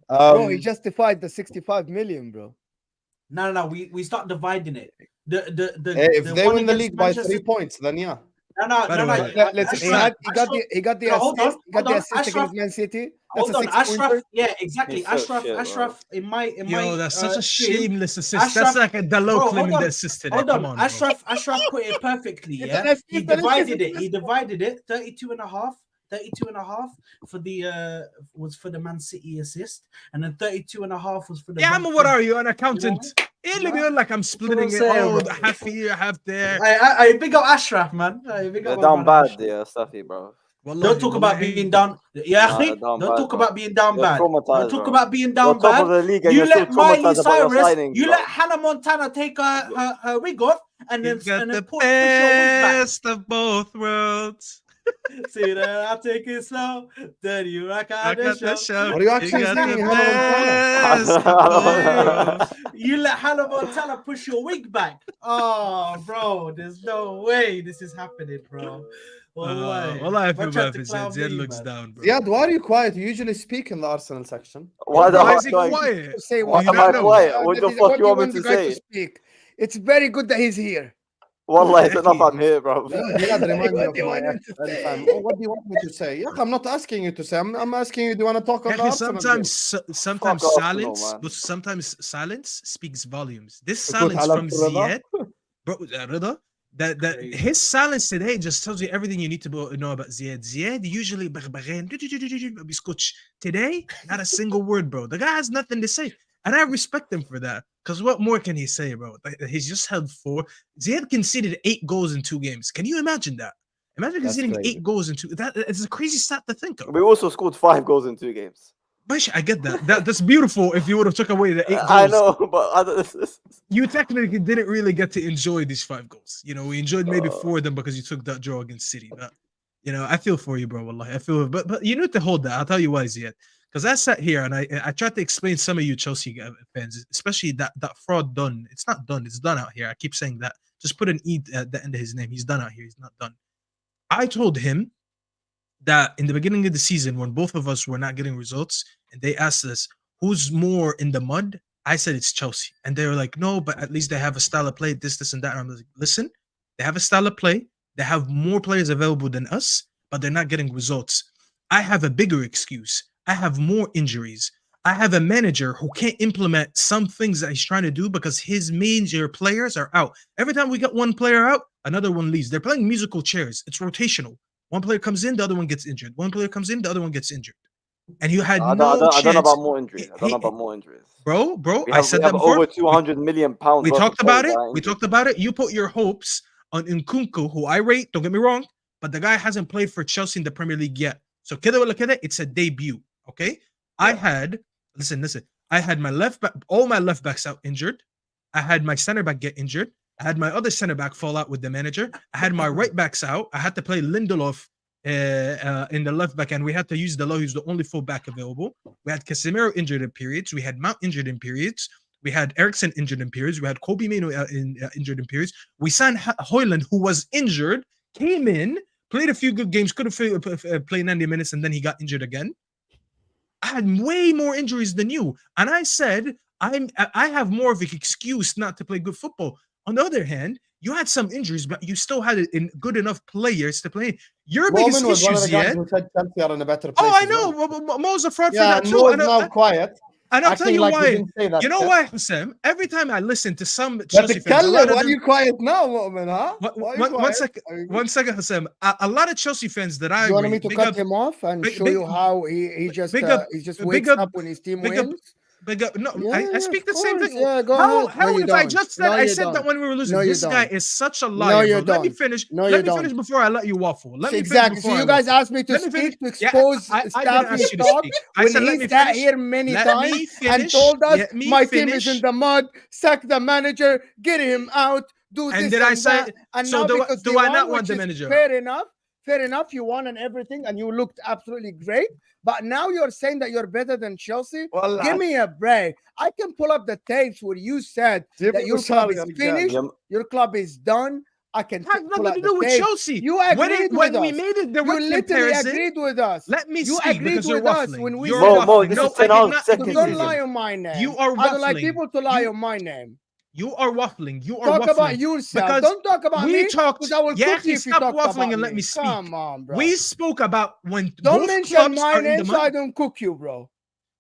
Bro, he justified the 65 million, bro. No. We start dividing it. If they win the league by 3 points, then yeah. No. Listen, he got the assist against Man City. That's hold on, Ashraf. Yeah, exactly. Ashraf. In my. That's such a shameless assist. Ashraf, that's like a Dalot claiming the assist. Hold on, Ashraf put it perfectly. Yeah, he divided it. 32 and a half for the was for the Man City assist, and then 32 and a half was for the. Yeah, what are you, an accountant? Like I'm splitting it. Oh, half here, half there. I big up Ashraf, man. They're down bad, Staffy, bro. Don't talk about being down. Yeah, don't talk about being down bad. Don't talk about being down bad. Top of the league and You you're still let Miley traumatized about your Cyrus, signings, you bro. let Hannah Montana take her wig off and then You've got the push your wig back. best of both worlds. See that I take it slow, then you rock out the show. Are you actually got singing the Hannah Montana? best of both worlds. You let Hannah Montana push your wig back. Oh, bro, there's no way this is happening, bro. Well, I feel bad for Ziad looks down, bro. Ziad, why are you quiet? You usually speak in the Arsenal section. Why is he quiet? Say Why what? am I quiet? What the fuck you want me the to guy say? speak? It's very good that he's here. Wallah, it's enough I'm here, bro. Ziad, remind me What of do you my want him to every say? time. Oh, what do you want me to say? Yeah, I'm not asking you to say. I'm asking you, do you want to talk on the Arsenal game? Sometimes Fuck silence, Arsenal, man. but sometimes silence speaks volumes. This Because silence Halab from Rida? Ziad, bro, Rida, that his silence today just tells you everything you need to know about Ziad. Ziad usually biscuch. Today, not a single word, bro. The guy has nothing to say, and I respect him for that. Because what more can he say, bro? He's just held 4. Ziad conceded 8 goals in 2 games. Can you imagine that? Imagine conceding 8 goals in 2. It's a crazy stat to think of. We also scored 5 goals in 2 games. I get that. That's beautiful if you would have took away the 8 goals. I know, but you technically didn't really get to enjoy these 5 goals. You know, we enjoyed maybe 4 of them because you took that draw against City. But, you know, I feel for you, bro. Wallahi. I feel, but you need to hold that. I'll tell you why, Ziad. Because I sat here and I tried to explain some of you Chelsea fans, especially that fraud done. It's not done. It's done out here. I keep saying that. Just put an E at the end of his name. He's done out here. He's not done. I told him that in the beginning of the season, when both of us were not getting results, and they asked us who's more in the mud, I said it's Chelsea, and they were like, no, but at least they have a style of play, this, and that. And I'm like, listen, they have a style of play. They have more players available than us, but they're not getting results. I have a bigger excuse. I have more injuries. I have a manager who can't implement some things that he's trying to do because his major players are out. Every time we get one player out, another one leaves. They're playing musical chairs. It's rotational. One player comes in, the other one gets injured. One player comes in, the other one gets injured. And you had I no chance. I don't know about more injuries. I don't know about more injuries. Bro, I said that before. Over 200 million pounds. We talked about it. We talked about it. You put your hopes on Nkunku, who I rate, don't get me wrong, but the guy hasn't played for Chelsea in the Premier League yet. So kida wala kida, it's a debut. Okay? I had listen. I had my left back, all my left backs out injured. I had my center back get injured. I had my other center back fall out with the manager. I had my right backs out. I had to play Lindelof in the left back, and we had to use Delo, who's the only full back available. We had Casemiro injured in periods. We had Mount injured in periods. We had Eriksen injured in periods. We had Kobe Mino injured in periods. We signed Højlund, who was injured, came in, played a few good games, could have played 90 minutes, and then he got injured again. I had way more injuries than you. And I said, I have more of an excuse not to play good football. On the other hand, you had some injuries, but you still had good enough players to play. Your biggest was one of the issues guys who said Chelsea are in a better place. Oh, I know. Mo's a fraud for yeah, that too. Mo's now quiet. And I'll tell you like why. You know why, Sam? Every time I listen to some Chelsea fans, why are you quiet now, Moamen, huh? One second, Sam. A lot of Chelsea fans that I you want me to cut him off and show you how he just wakes up when his team wins? I speak the same thing. Yeah, go how ahead. If I just said I said that when we were losing, this guy is such a liar. No, you don't. Let me finish. Let me finish before I let you waffle. Exactly. So you guys asked me to speak to expose Staffy's talk when he sat here many times and told us my team is in the mud. Sack the manager. Get him out. Do this. And did I say? And so now do I not want the manager? Fair enough. You won and everything, and you looked absolutely great. But now you're saying that you're better than Chelsea? Well, give me a break. I can pull up the tapes where you said that your club is finished, your club is done. I can have nothing to do with Chelsea. You agreed with us. We made it, you literally agreed with us. Let me you speak agreed with us when we said don't lie on my name. You are waffling. I don't like people to lie on my name. You are waffling. You are talk waffling. About yourself. Don't talk about me. Talked. I will cook you if you talk waffling about and let me. me speak. Come on, bro. We spoke about when don't mention my name, so I don't cook you, bro.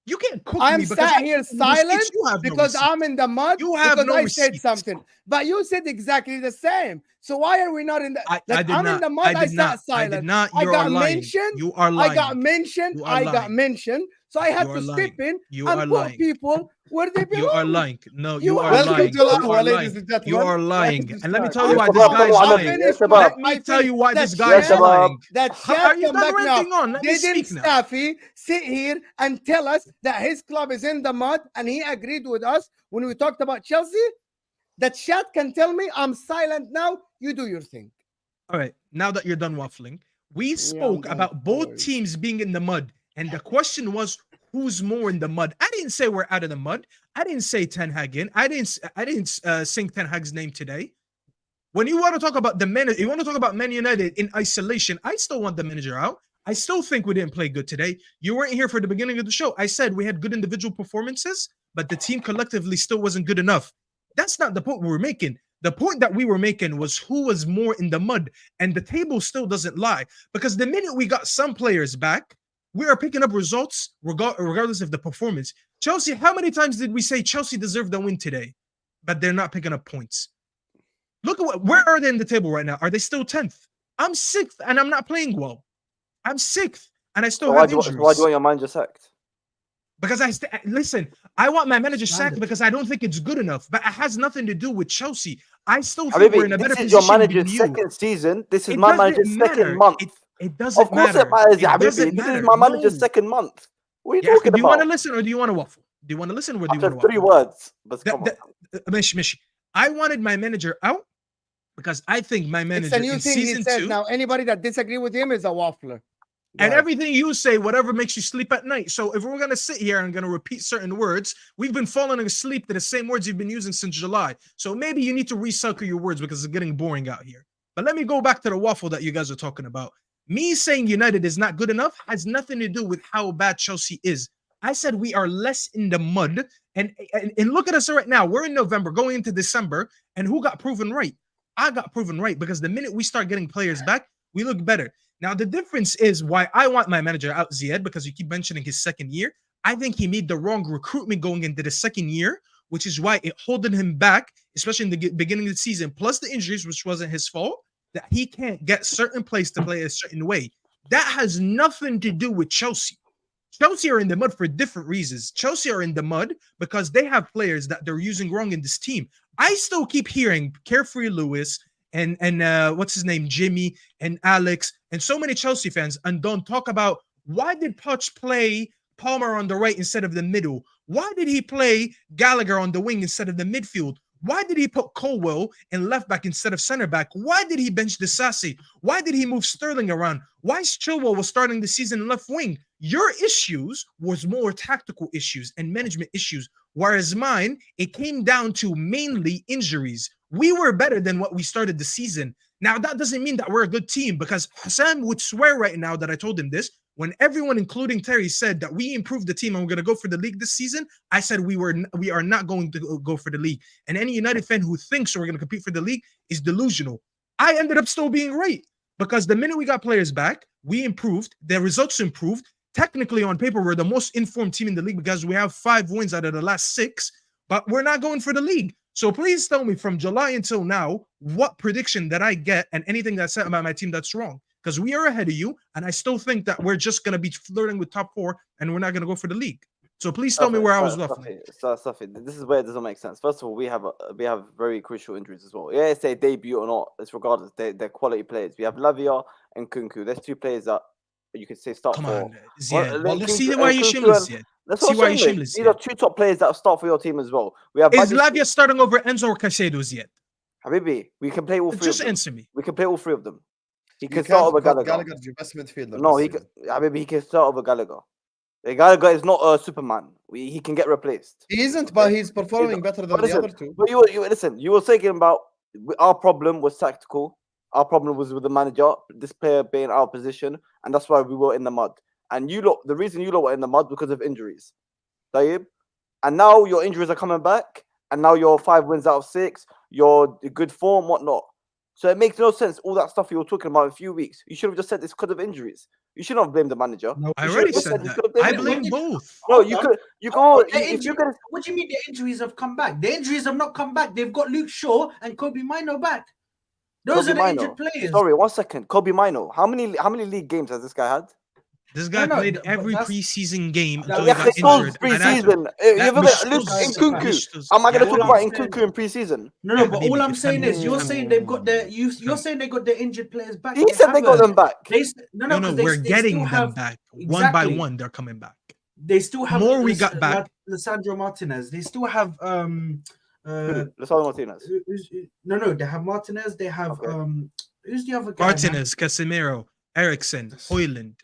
You can't cook I'm me because sat here silent because I'm in the mud. You have because no I said something, but you said exactly the same. So why are we not in the? I'm in the mud. I sat silent. I did not. I got mentioned. You are lying. I got mentioned. So I had You to are step lying. in You and are put lying. people where they belong. You are lying. No, You you are Welcome lying. to You Ahwa, are ladies lying. and gentlemen. You are Let lying. us And let me start. tell you why Yes, this Shabab, guy is come on, lying. finished, Shabab. bro. Let me I tell you finished. why That this guy is Yes, Shabab. lying. That How, Shad are you come done back now. ranting on? Let me Didn't speak now. Staffy sit here and tell us that his club is in the mud and he agreed with us when we talked about Chelsea? That Shad can tell me I'm silent now. You do your thing. All right, now that you're done waffling, we spoke done, about both boys. teams being in the mud, and the question was who's more in the mud. I didn't say we're out of the mud. I didn't say Ten Hag in. I didn't sing Ten Hag's name today. When you want to talk about the manager, you want to talk about Man United in isolation. I still want the manager out. I still think we didn't play good today. You weren't here for the beginning of the show. I said we had good individual performances, but the team collectively still wasn't good enough. That's not the point we were making. The point that we were making was who was more in the mud, and the table still doesn't lie, because the minute we got some players back, we are picking up results regardless of the performance. Chelsea, how many times did we say Chelsea deserved the win today, but they're not picking up points? Look at where are they in the table right now? Are they still 10th? I'm 6th and I'm not playing well. I'm 6th and I still So have why do injuries. you want your manager sacked? Because listen, I want my manager sacked Standard. because I don't think it's good enough. But it has nothing to do with Chelsea. I still think Habibi, we're in a better this is your position than manager's you. second season. This is It my doesn't manager's matter. second month. It doesn't Of course matter. it matters, It Habibi. doesn't This matter. is my manager's No. second month. What are you Yeah, talking do you want to about? listen or do you want to waffle? Do you want to listen or do you After want to 3 waffle? words, but come on. Mishi, I wanted my manager out because I think my It's manager a new in thing he season says 2. now. Anybody that disagree with him is a waffler. Go And ahead. everything you say, whatever makes you sleep at night. So if we're going to sit here and going to repeat certain words, we've been falling asleep to the same words you've been using since July. So maybe you need to recycle your words because it's getting boring out here. But let me go back to the waffle that you guys are talking about. Me saying United is not good enough has nothing to do with how bad Chelsea is. I said we are less in the mud. And look at us right now. We're in November, going into December. And who got proven right? I got proven right because the minute we start getting players back, we look better. Now, the difference is why I want my manager out, Ziad, because you keep mentioning his second year. I think he made the wrong recruitment going into the second year, which is why it holding him back, especially in the beginning of the season, plus the injuries, which wasn't his fault, that he can't get certain players to play a certain way. That has nothing to do with Chelsea. Chelsea are in the mud for different reasons. Chelsea are in the mud because they have players that they're using wrong in this team. I still keep hearing Carefree Lewis and what's his name, Jimmy and Alex and so many Chelsea fans, and don't talk about why did Poch play Palmer on the right instead of the middle? Why did he play Gallagher on the wing instead of the midfield? Why did he put Colwell in left back instead of center back? Why did he bench Disasi? Why did he move Sterling around? Why Chilwell was starting the season in left wing? Your issues was more tactical issues and management issues, whereas mine, it came down to mainly injuries. We were better than what we started the season. Now, that doesn't mean that we're a good team because Hassan would swear right now that I told him this. When everyone, including Terry, said that we improved the team and we're going to go for the league this season, I said we are not going to go for the league. And any United fan who thinks we're going to compete for the league is delusional. I ended up still being right because the minute we got players back, we improved. The results improved. Technically, on paper, we're the most informed team in the league because we have 5 wins out of the last 6, but we're not going for the league. So please tell me from July until now, what prediction that I get and anything that's said about my team that's wrong. Because we are ahead of you, and I still think that we're just going to be flirting with top 4, and we're not going to go for the league. So please tell me where I was waffling. Staffy, this is where it doesn't make sense. First of all, we have very crucial injuries as well. Yeah, it's their debut or not, it's regardless. They're quality players. We have Lavia and Kunku. There's 2 players that you could say start Come for. on, Ziad. Well, Let's see why you're shameless, Ziad. See why you're shameless. These are 2 top players that start for your team as well. We have Is Lavia starting over Enzo or Caicedo, Ziad? Habibi, we can play all 3 Just of them. answer me. We can play all 3 of them. He You can start over can't put Gallagher. Gallagher's your best midfielder. No, this he can, season. Habibi, he can start over Gallagher. Gallagher is not a Superman. He can get replaced. He isn't, but he's performing better than But the other 2. But you listen. You were saying about our problem was tactical. Our problem was with the manager, this player being out of position, and that's why we were in the mud. And the reason you lot were in the mud because of injuries, Tayyib. And now your injuries are coming back, and now you're 5 wins out of 6. You're in good form, whatnot. So it makes no sense. All that stuff you were talking about in a few weeks. You should have just said this because of injuries. You shouldn't have blamed the manager. No, I already said that. I blame both. No, you could. You go. If you're gonna. What do you mean the injuries have come back? The injuries have not come back. They've got Luke Shaw and Kobe Mino back. Those are the injured players. Sorry, 1 second. Kobe Mino. How many league games has this guy had? This guy No, played but every that's- preseason game that- until he Yeah, got it's all injured. and I- pre-season. that Look, مش- Nkunku. Am I going to Yeah, talk all about I'm saying- Nkunku in pre-season? No, Yeah, but Habibi, all I'm it's saying is you're Habibi. saying they've got their you're Habibi. saying they got their injured players back. He said they got them back. No, we're getting them back one by one. They're coming back. They still have more we got back. Lissandro Martinez. They still have Lisandro Martinez. No, they have Martinez. They have Okay. who's the other guy? Martinez, Casemiro, Ericsson, Højlund.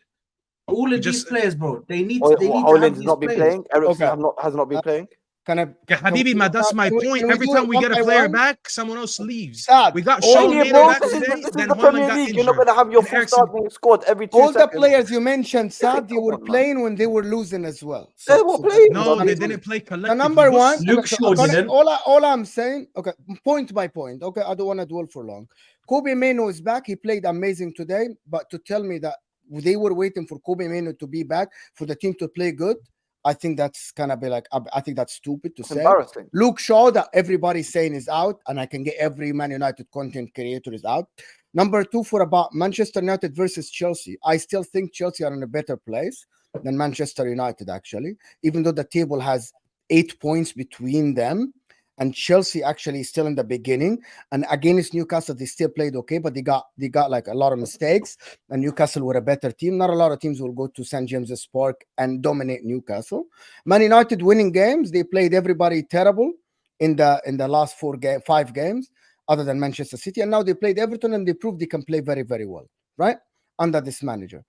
All of just- these players, bro. They need Højlund to has have not these been players. playing. Ericsson Okay. has not been playing. Can I? Yeah, Habibi, man, that's my point. Every time we get a player back, someone else leaves. Saad, We got all Shaw the Mane players- back This is today, this is then the Højlund Premier got League. injured. You're not going to have your And full Ericsson- start being squad every 2 All the seconds. players you mentioned, Saad, they Come were on, man. playing when they were losing as well. They were playing. No, Sorry. they didn't play The collectively. number one, Luke Shaw didn't. all I'm saying, okay, point by point. Okay, I don't want to dwell for long. Kobe Mainoo is back. He played amazing today, but to tell me that they were waiting for Kobe Mainoo to be back for the team to play good, I think that's kind of be like, I think that's stupid to It's say. embarrassing. Luke Shaw, that everybody's saying is out, and I can get every Man United content creator is out. Number two, for about Manchester United versus Chelsea, I still think Chelsea are in a better place than Manchester United, actually, even though the table has 8 points between them. And Chelsea actually is still in the beginning. And against Newcastle, they still played okay, but they got like a lot of mistakes. And Newcastle were a better team. Not a lot of teams will go to St. James's Park and dominate Newcastle. Man United winning games. They played everybody terrible in the last 5 games, other than Manchester City. And now they played Everton and they proved they can play very, very well, right? Under this manager.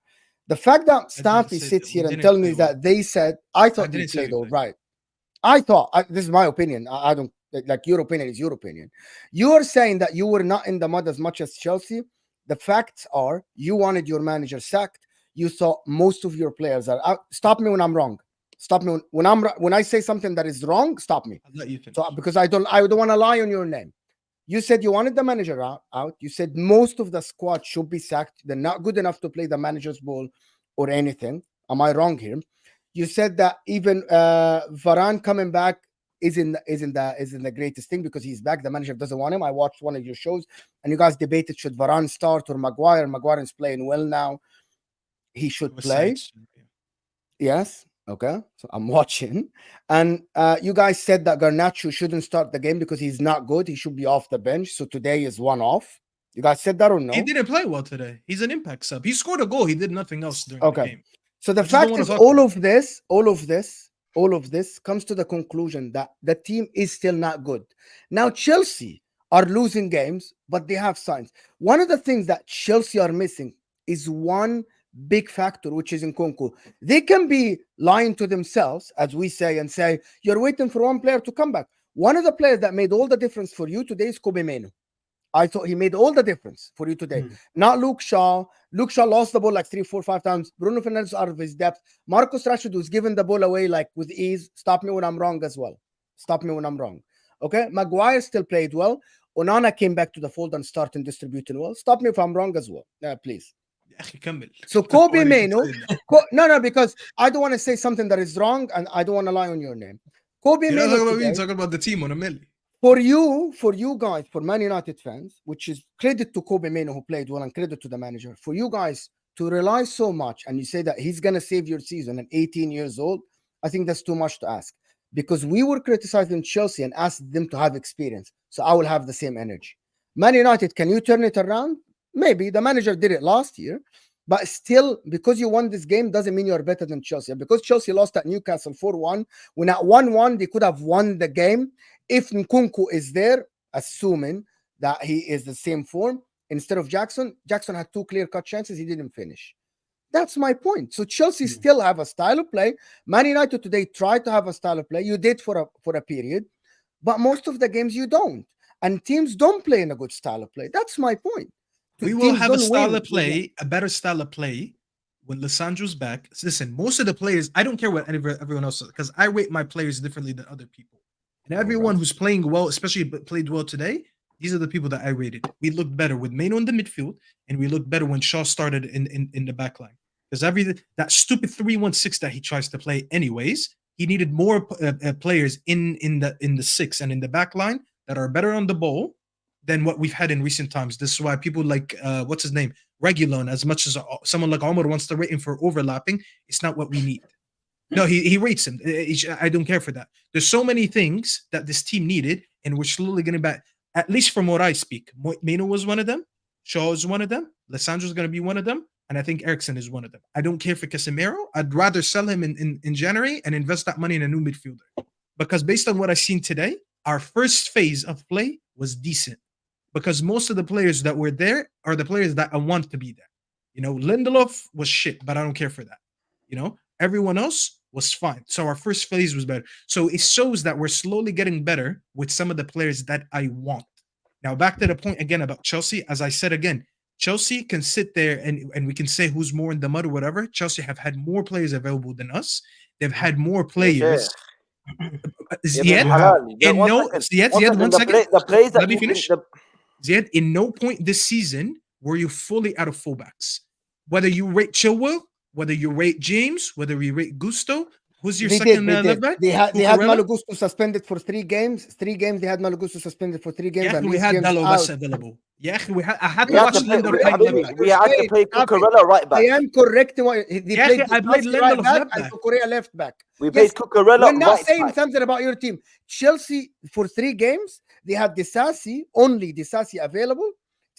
The fact that Staffy sits here and tells me that they said, I thought they played all right. I thought, this is my opinion. I don't, like, your opinion is your opinion. You are saying that you were not in the mud as much as Chelsea. The facts are you wanted your manager sacked. You thought most of your players are out. Stop me when I'm wrong. Stop me when I say something that is wrong. Stop me. I'll let you finish. So, because I don't want to lie on your name. You said you wanted the manager out. You said most of the squad should be sacked. They're not good enough to play the manager's ball or anything. Am I wrong here? You said that even Varane coming back isn't the greatest thing because he's back. The manager doesn't want him. I watched one of your shows and you guys debated should Varane start or Maguire. Maguire is playing well now. He should play. Yes. Okay. So I'm watching. And you guys said that Garnacho shouldn't start the game because he's not good. He should be off the bench. So today is one off. You guys said that or no? He didn't play well today. He's an impact sub. He scored a goal. He did nothing else during the game. So the fact is all of this comes to the conclusion that the team is still not good. Now, Chelsea are losing games, but they have signs. One of the things that Chelsea are missing is one big factor, which is Nkunku. They can be lying to themselves, as we say, and say, you're waiting for one player to come back. One of the players that made all the difference for you today is Kobe Mainoo. I thought he made all the difference for you today. Not Luke Shaw. Luke Shaw lost the ball like 3, 4, 5 times. Bruno Fernandes out of his depth. Marcus Rashford was giving the ball away like with ease. Stop me when I'm wrong as well. Stop me when I'm wrong. Okay? Maguire still played well. Onana came back to the fold and started distributing well. Stop me if I'm wrong as well. Please. So Kobe Mainoo. No, because I don't want to say something that is wrong and I don't want to lie on your name. Kobe Mainoo. You're talking about the team on a milli. For you guys, for Man United fans, which is credit to Kobe Mainoo who played well and credit to the manager, for you guys to rely so much and you say that he's going to save your season at 18 years old, I think that's too much to ask. Because we were criticizing Chelsea and asked them to have experience. So I will have the same energy. Man United, can you turn it around? Maybe. The manager did it last year. But still, because you won this game doesn't mean you're better than Chelsea. Because Chelsea lost at Newcastle 4-1, when at 1-1, they could have won the game. If Nkunku is there, assuming that he is the same form, instead of Jackson had 2 clear-cut chances. He didn't finish. That's my point. So Chelsea still have a style of play. Man United today tried to have a style of play. You did for a period. But most of the games you don't. And teams don't play in a good style of play. That's my point. We will have a style of play, a better style of play when Lissandro's back. Listen, most of the players, I don't care what everyone else says, because I rate my players differently than other people. And everyone who's playing well, especially played well today, these are the people that I rated. We looked better with Mainoo in the midfield, and we looked better when Shaw started in the back line. Because that stupid 3-1-6 that he tries to play anyways, he needed more players in the 6 and in the back line that are better on the ball than what we've had in recent times. This is why people like what's his name, Regulon, as much as someone like Omar wants to rate him for overlapping, it's not what we need. No, he rates him. I don't care for that. There's so many things that this team needed, and we're slowly getting back. At least from what I speak, Meno was one of them. Shaw is one of them. Lissandro's going to be one of them. And I think Eriksen is one of them. I don't care for Casemiro. I'd rather sell him in January and invest that money in a new midfielder. Because based on what I've seen today, our first phase of play was decent. Because most of the players that were there are the players that I want to be there. You know, Lindelof was shit, but I don't care for that. You know, everyone else was fine. So our first phase was better. So it shows that we're slowly getting better with some of the players that I want. Now, back to the point again about Chelsea. As I said again, Chelsea can sit there and we can say who's more in the mud or whatever. Chelsea have had more players available than us. They've had more players. Ziad, let me finish. Ziad, in no point this season were you fully out of fullbacks. Whether you rate Chilwell, whether you rate James, whether you rate Gusto, who's your second left back? They had Malo Gusto suspended for 3 games. 3 games they had Malo Gusto suspended for 3 games. Yeah, and we had Dalot available. Yeah, I had to We had watch to play, Lindelof. we had to play Cucurella right back. I am correct. I played Lindelof right left back back. and Cucurella left back. We played Cucurella We're not right saying back. something about your team. Chelsea for 3 games they had only Disasi available,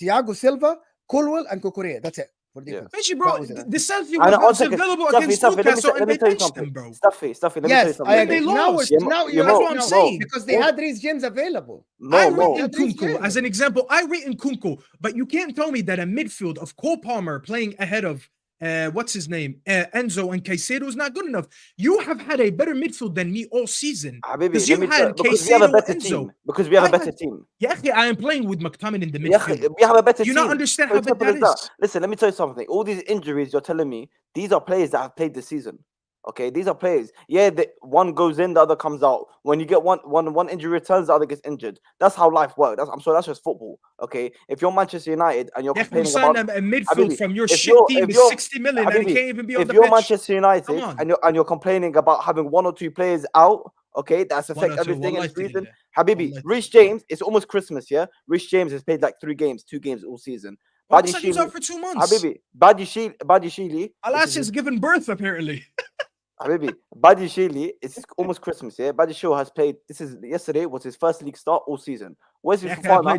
Thiago Silva, Colwell, and Cucurella. That's it. Actually, bro, the Staffy And was also, available Staffy, against Staffy, Newcastle let and me they tell you benched something. them, bro. Staffy, let me tell you Yes, something. I agree. They Now, lost. now That's what I'm saying. because they had Reece James available. I rate Nkunku as an example. I rate Nkunku, but you can't tell me that a midfield of Cole Palmer playing ahead of what's his name, Enzo and Caicedo is not good enough. You have had a better midfield than me all season. Because you had we have a better Enzo. team. Because we have a better team. Yeah, I am playing with McTominay in the midfield. We have a better team. You not understand how bad that is? Listen, let me tell you something. All these injuries you're telling me, these are players that have played this season. Okay, these are players. Yeah, one goes in, the other comes out. When you get one injury returns, the other gets injured. That's how life works. I'm sorry, that's just football. Okay, if you're Manchester United and you're complaining about a midfield from your shit team is 60 million and he can't even be on the pitch. If you're Manchester United and you're complaining about having 1 or 2 players out, okay, that's affect everything in this season. Habibi, Reece James, it's almost Christmas, yeah. Reece James has played like 3 games, 2 games all season. He's out for 2 months. Habibi, Badishili. Alas has given birth apparently. Habibi, Badishili, it's almost Christmas, yeah. Badishili has played. Yesterday was his first league start all season. Wesley Fofana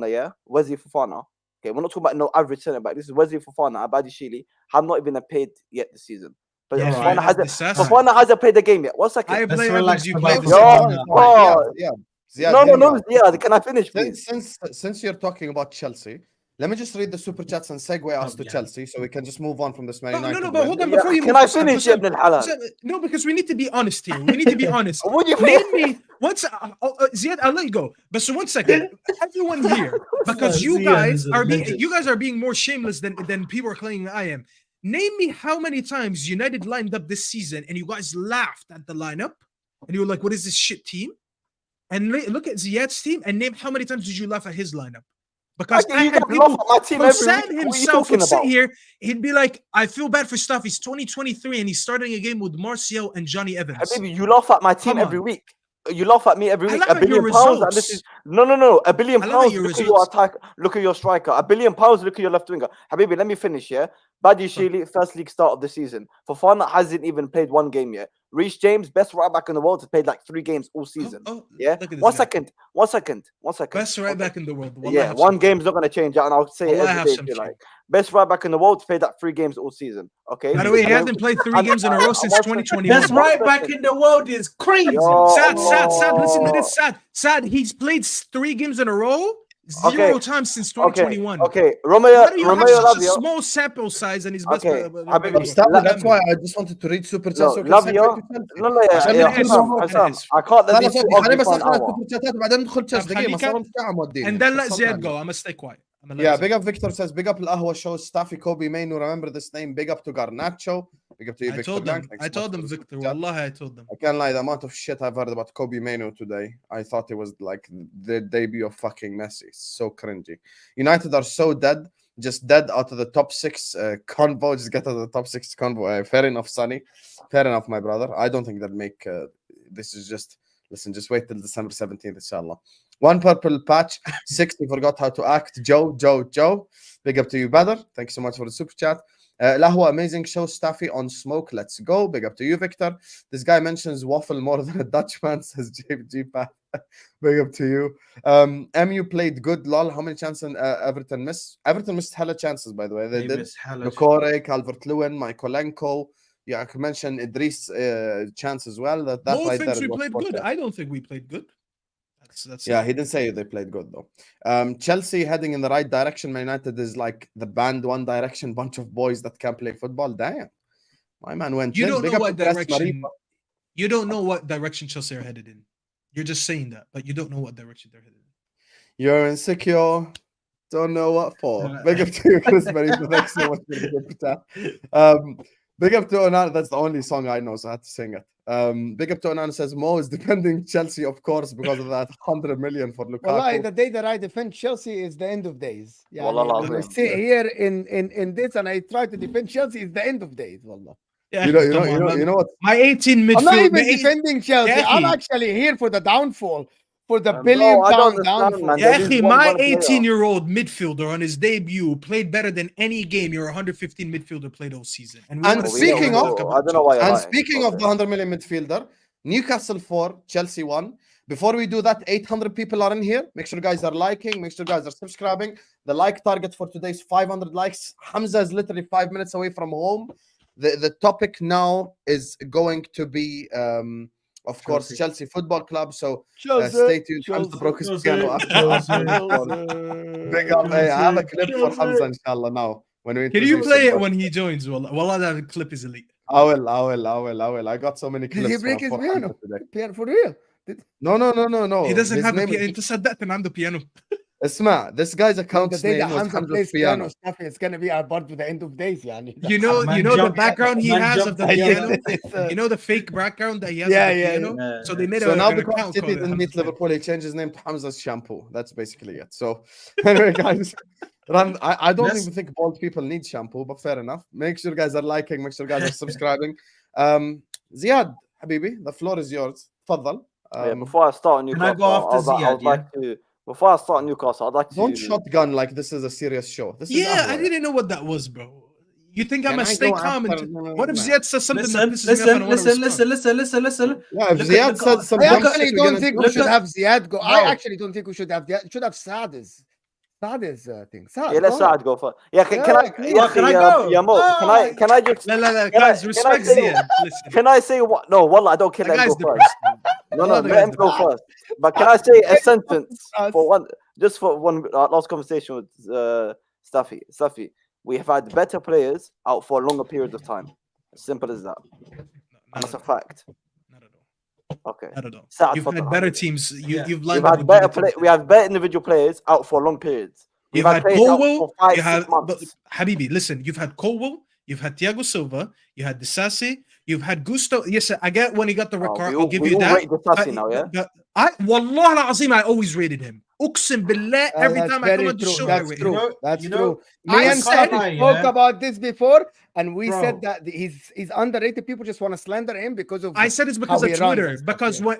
yeah. Wesley Fofana. Okay, we're not talking about no average centre back. This is Wesley Fofana. Badishili have not even paid yet this season. But Fofana hasn't played the game yet. 1 second. I play Evans, you play Yeah. Can I finish, please? Since you're talking about Chelsea, let me just read the super chats and segue us to Chelsea, so we can just move on from this Man United. No, but hold on before you. Can I finish, Ibn al-Halal? No, because we need to be honest here. We need to be honest. Name me once. Ziad, I'll let you go. But so 1 second, everyone here, because you guys are being more shameless than people are claiming I am. Name me how many times United lined up this season and you guys laughed at the lineup and you were like, "What is this shit team?" And look at Ziad's team and name how many times did you laugh at his lineup? Because I had people, Saad himself would sit here, he'd be like, I feel bad for stuff. He's 2023 and he's starting a game with Martial and Johnny Evans. Maybe you laugh at my team every week. You laugh at me every week. £1 billion. And this is no. £1 billion. Look at your attack. Look at your striker. £1 billion. Look at your left winger. Habibi, let me finish. Yeah, Badishili, first league start of the season. Fofana hasn't even played 1 game yet. Reece James, best right back in the world, has played like 3 games all season. Yeah. 1 second. Best right back in the world. Yeah, 1 game's not going to change that, and I'll say it every day. Like best right back in the world, has played like 3 games all season. Okay. By the way, he hasn't played 3 games in a row since 2021. Best right back in the world is crazy. Sad. Listen to this. Sad. He's played 3 games in a row. 0 times since 2021. Okay. Romeo have such a small sample size and his best. That's why I just wanted to read super chats. I can't and then let Ziad go. I'm gonna stay quiet. Yeah, big up Victor says, big up Ahwa show, Staffy, Kobe, Mainu, remember this name, big up to Garnacho, big up to you, Victor. I told them, Victor, wallahi, I told them. I can't lie, the amount of shit I've heard about Kobe Mainu today, I thought it was like the debut of fucking Messi. So cringy. United are so dead, just dead out of the top 6 convo, just get out of the top 6 convo. Fair enough, Sonny. Fair enough, my brother. I don't think that make, this is just Listen, just wait till December 17th, inshallah. One purple patch. 60 forgot how to act. Joe. Big up to you, brother. Thank you so much for the super chat. Ahwa, amazing show. Staffy on smoke. Let's go. Big up to you, Victor. This guy mentions waffle more than a Dutchman, says JG Pat. Big up to you. MU played good, lol. How many chances Everton missed? Everton missed hella chances, by the way. They did. missed hella Lucore, Calvert-Lewin, Mykolenko. Yeah, I could mention Idris' chance as well. That Mo right thinks there we was played spot good. there. I don't think we played good. That's Yeah, he didn't say they played good though. Chelsea heading in the right direction. Man United is like the band One Direction bunch of boys that can play football. Damn, my man went. You in. don't Big know up what to Press direction. Maripa. You don't know what direction Chelsea are headed in. You're just saying that, but you don't know what direction they're headed in. You're insecure. Don't know what for. Big up to you, Chris Maripa. Thanks so much for the super chat. Big up to Onan. That's the only song I know, so I had to sing it. Big up to Onan says Mo is defending Chelsea, of course, because of that 100 million for Lukaku. Wallahi, the day that I defend Chelsea is the end of days. Wallah When I Azim. sit here in this and I try to defend Chelsea, it's the end of days. Wallah. Yeah, you come on, man. know what? My 18 midfield. I'm not even my eight- defending Chelsea. Yeah, I'm he- actually here for the downfall, for the Bro, billion I don't pound understand, downfall. man. Yeah, There is he, one my player. 18-year-old midfielder on his debut played better than any game your 115 midfielder played all season. we And wanna speaking sit here of- talk about I don't know why you're And lying. speaking of Okay. the 100 million midfielder, Newcastle 4, Chelsea 1. Before we do that, 800 people are in here. Make sure you guys are liking. Make sure you guys are subscribing. The like target for today is 500 likes. Hamza is literally 5 minutes away from home. The topic now is going to be, of course, Chelsea Football Club. So stay tuned. Hamza broke his piano after Big up. Hey, I have a clip for Hamza, inshallah, now. When we Can you introduce play him, it but when he joins? Wallah, that clip is elite. I will. I got so many clips. Did he break his for Hamza piano? today. Piano for real? No. He doesn't His have a name piano. is- انت صدقت انه عنده piano. اسمع, this guy's The account's day name that was Hamza Hamza's plays piano. piano stuff, it's gonna be our part to the end of days. Yani. You know Man the jumped- background he man has of jumped the the piano. piano. You know the fake background that he has Yeah, of the yeah, piano. yeah. So they made So now an because account City called didn't meet Hamza's piano. Liverpool, he changed his name to Hamza's shampoo. That's basically it. So anyway, guys, I don't Yes. even think bald people need shampoo, but fair enough. Make sure you guys are liking. Make sure you guys are subscribing. Ziad, Habibi, the floor is yours. Tfaddal. Yeah, before I start on Can I Newcastle, go after I Ziad, would like to. Before I start on Newcastle, I'd like to. Don't shotgun like this is a serious show. This is Yeah, I Ahwa. didn't know what that was, bro. You think I'm Can gonna I stay go calm? after- What if Ziad says something that pisses Listen, me off and I want to respond? listen. Yeah, if Look Ziad at- said some I dumb actually shit, we're don't gonna think do we it. should have Ziad go. No. I actually don't think we should have Ziad. Should have Saad's thing. Saad, Yeah, let go Saad go first. Yeah, can Yeah, I? please. Yeah, Can I go? Yeah, Mo, can I just? La, Can I- guys, can I respect say- Ziad. Listen, Can I say what? No, wallah, I don't care. that Let him guy's go first. depressed. No, Wallah, the let guy's him go depressed. first. But can I say a sentence Us. for one? Just for one last conversation with Staffy. We have had better players out for longer periods of time. As simple as that. And that's a fact. Not at all. Okay. Not at all. Saad, You've fuck had off. better teams. You've We've lined up had with better teams. we have better individual players out for long periods. We've You've had players out Colwell. for 5, You 6 have, but months. Habibi, listen. You've had Colwell. You've had Thiago Silva. You had Disasi. You've had Gusto. Yes, I get when he got the red card. I'll give you that. Rate Disasi now, yeah. But Wallah al-Azim, I always rated him. Uqsim billah, every That's time I come very on the true. show, I That's rate true. him. That's you true. know, Me I and said- Saad spoke yeah. about this before, and we Bro. said that he's underrated. People just want to slander him because of I said it's because how of he runs Twitter. and stuff, Because yeah.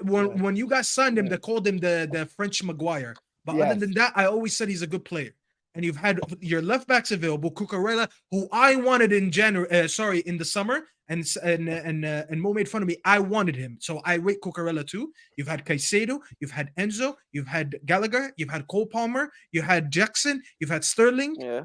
when you guys signed him, Yeah. they called him the French Maguire. But Yes. other than that, I always said he's a good player. And you've had your left backs available, Cucurella, who I wanted in in the summer, and Mo made fun of me. I wanted him, so I rate Cucurella too. You've had Caicedo, you've had Enzo, you've had Gallagher, you've had Cole Palmer, you had Jackson, you've had Sterling. Yeah.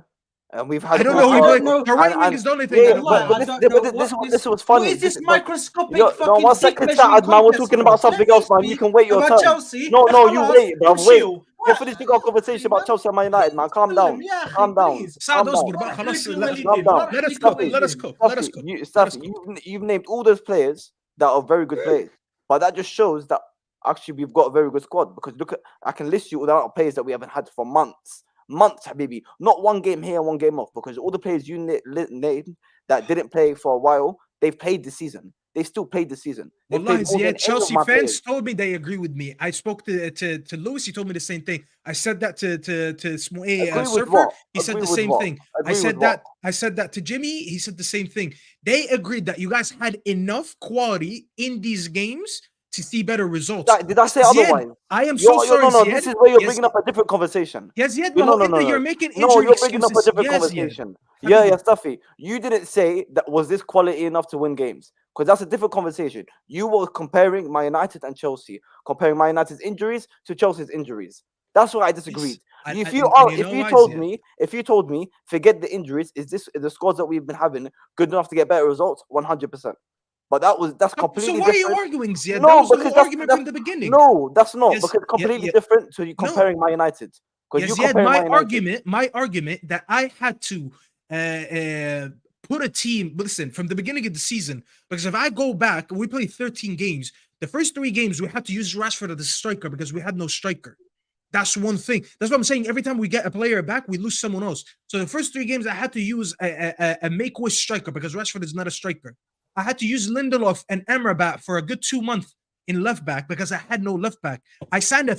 And we've had. I don't know who he I played. don't know. Right And- wing is the only thing. Yeah, I don't Wallahi, know. I but don't this- know but what this was funny. What is this But- microscopic No, fucking one dick second, measuring Saad, man. We're contest, talking bro? about something Let me else, man. You speak can wait your about turn. Chelsea. No, you Khalas, wait, bro. Wait. chill. We're finishing our conversation about Chelsea and Man United, man. Calm down. Yeah, Calm down. please. Saad Calm Osborne, down. but خلاص, Let let- me calm lead down. in. let us Let go. me Let us lead go. in. Let us go. Let us Staffy, go. you've named all those players that are very good players, but that just shows that actually we've got a very good squad. Because look at, I can list you all the amount of players that we haven't had for months, Habibi. Not one game here and one game off. Because all the players you named that didn't play for a while, they've played this season. They still played this season. They Wallahi, played more than any Ziad, of Chelsea my fans players. told me they agree with me. I spoke to Lewis. He told me the same thing. I said that to Smoe Agree with Surfer. what? He said Agree the with same what? thing. Agree I with said what? that. I said that to Jimmy. He said the same thing. They agreed that you guys had enough quality in these games to see better results. Did I say Ziad, otherwise? I am so sorry, No, Ziad. this is where you're Yes, bringing up a different conversation. yes, Ziad, No. you're making No, injury you're bringing up a excuses. different Yes, Ziad. conversation. Yeah, Staffy. You didn't say that was this quality enough to win games, because that's a different conversation. You were comparing Man United and Chelsea, comparing Man United's injuries to Chelsea's injuries. That's why I disagreed. If you told me, forget the injuries, is the scores that we've been having good enough to get better results? 100%. But that's completely So why different. are you arguing, Ziad? No, That was the because whole argument from the beginning. No, that's not, Yes, because completely yeah. different to you comparing Man United. Because Yes, you Ziad, compare my Man United. argument that I had to put a team, listen, from the beginning of the season, because if I go back, we played 13 games. The first 3 games, we had to use Rashford as a striker because we had no striker. That's one thing. That's what I'm saying. Every time we get a player back, we lose someone else. So the first 3 games, I had to use a make-wish striker because Rashford is not a striker. I had to use Lindelof and Amrabat for a good 2 months in left back because I had no left back. I signed a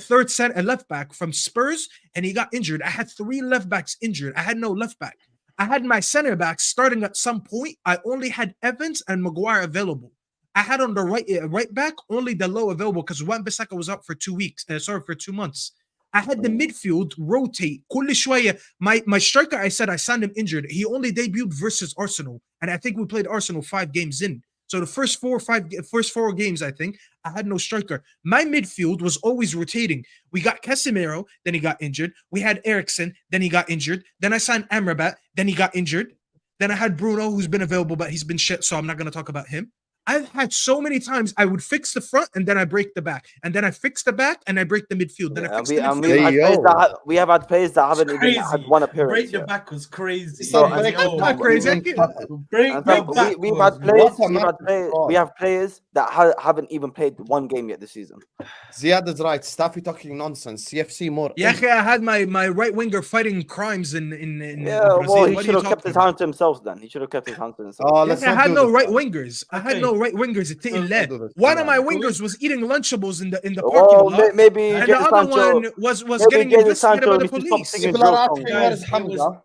left back from Spurs and he got injured. I had 3 left backs injured. I had no left back. I had my center backs starting at some point. I only had Evans and Maguire available. I had on the right back only the low available because Wan-Bissaka was out for 2 weeks. For 2 months. I had the midfield rotate. كل شوية. My striker, I said I signed him injured. He only debuted versus Arsenal, and I think we played Arsenal 5 games in. So the first 4 games, I think I had no striker. My midfield was always rotating. We got Casemiro, then he got injured. We had Eriksen, then he got injured. Then I signed Amrabat, then he got injured. Then I had Bruno, who's been available, but he's been shit, so I'm not going to talk about him. I've had so many times I would fix the front and then I break the back, and then I fix the back and I break the midfield. Then I fix the midfield. We have had players that haven't even had one appearance. Break the back was crazy. Not crazy. We have players that haven't even played one game yet this season. Ziad is right. Staffy talking nonsense. CFC more. Yeah, I had my right winger fighting crimes in Well, Brazil. he should have kept his hand to himself then. He should have kept his hand to himself. Oh, I had no right wingers. I had no right wingers. One of my wingers was eating Lunchables in the parking lot. Maybe and the other one was getting investigated by the police. People are asking where is Hamza.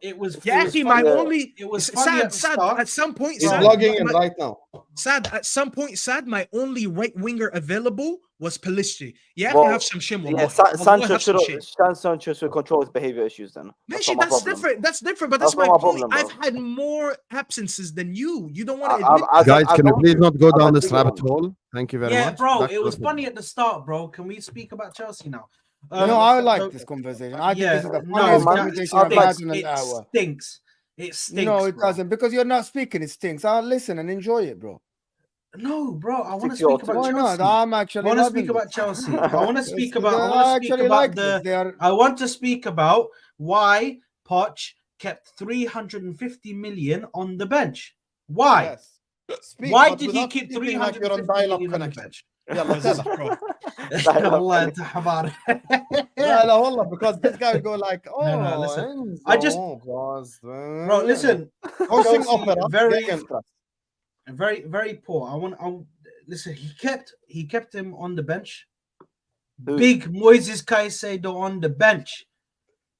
Sad. At some point, he's logging in right now. Sad. At some point, Sad. My only right winger available was Pellistri. Yeah, have some shim. Yeah, Sancho should control his behavior issues then. That's different. That's different. But that's my point. I've had more absences than you. You don't want to admit. Guys, can you please not go down this rabbit hole? Thank you very much. Yeah, bro. It was funny at the start, bro. Can we speak about Chelsea now? I like this conversation. I think this is the funniest conversation I've had in an hour. It stinks. No, it doesn't, because you're not speaking. It stinks. I'll listen and enjoy it, bro. No, bro. I want to speak about Chelsea. Not? I'm actually. I want to speak about Chelsea. I want to speak about. I want to speak about why Poch kept 350 million on the bench. Why? Yes. Why did he keep 350 million on the bench? يلا تلا والله انت حمار. لا والله, because this guy would go like, no, listen. I just bro, listen. Very poor. I listen. He kept him on the bench. Big Moises Caicedo on the bench.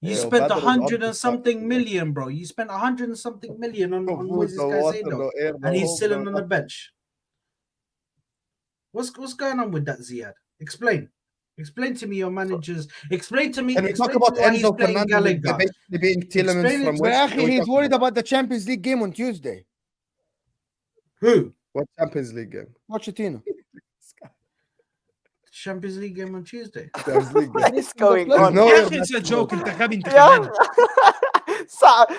You spent 100 and something million, bro. You spent 100 and something million on Moises Caicedo, and he's sitting on the bench. What's going on with that, Ziad? Explain to me your managers. Explain to me. Can we talk about Enzo Fernandez basically being Tielemans from West? He's worried about the Champions League game on Tuesday. Who? What Champions League game? Pochettino. Champions League game on Tuesday. What is going on? It's a joke.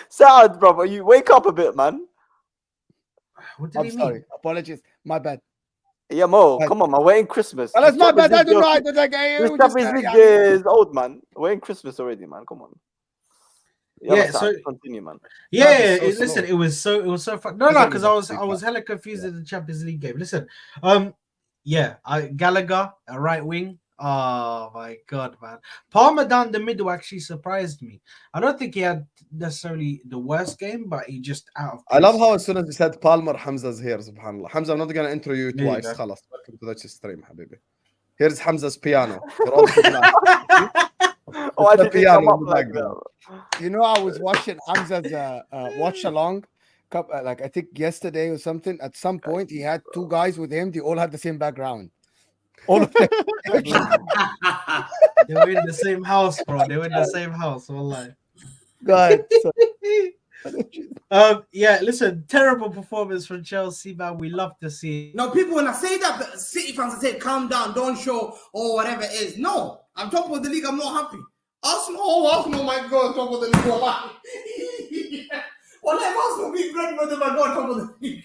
Saad, brother, you wake up a bit, man. What did he mean? Sorry. Apologies. My bad. Yeah, Mo, come on, man. We're in Christmas. That's my bad. I don't know. This Champions League is old, man. We're in Christmas already, man. Come on. Yeah, so continue, man. Yeah, listen, it was so fun. No, because I was hella confused in the Champions League game. Listen, Gallagher, a right wing. Oh my god, man. Palmer down the middle actually surprised me. I don't think he had necessarily the worst game, but he just out of place. I love how as soon as you said Palmer, Hamza's here, subhanallah. Hamza, I'm not gonna intro you twice. Khalas, welcome to the stream, habibi. Here's Hamza's piano. I did piano in the background. You know, I was watching Hamza's watch along, I think yesterday or something. At some point, he had 2 guys with him. They all had the same background. All of them. They were in the same house, bro. They were in the same house. Wallahi. God. Yeah, listen, terrible performance from Chelsea, man. We love to see it. No, people when I say that, but City fans say, "Calm down, don't show," or whatever it is. No, I'm top of the league. I'm not happy. Arsenal might go on top of the league. Well, if Arsenal beat Brentford, they might go on top of the league.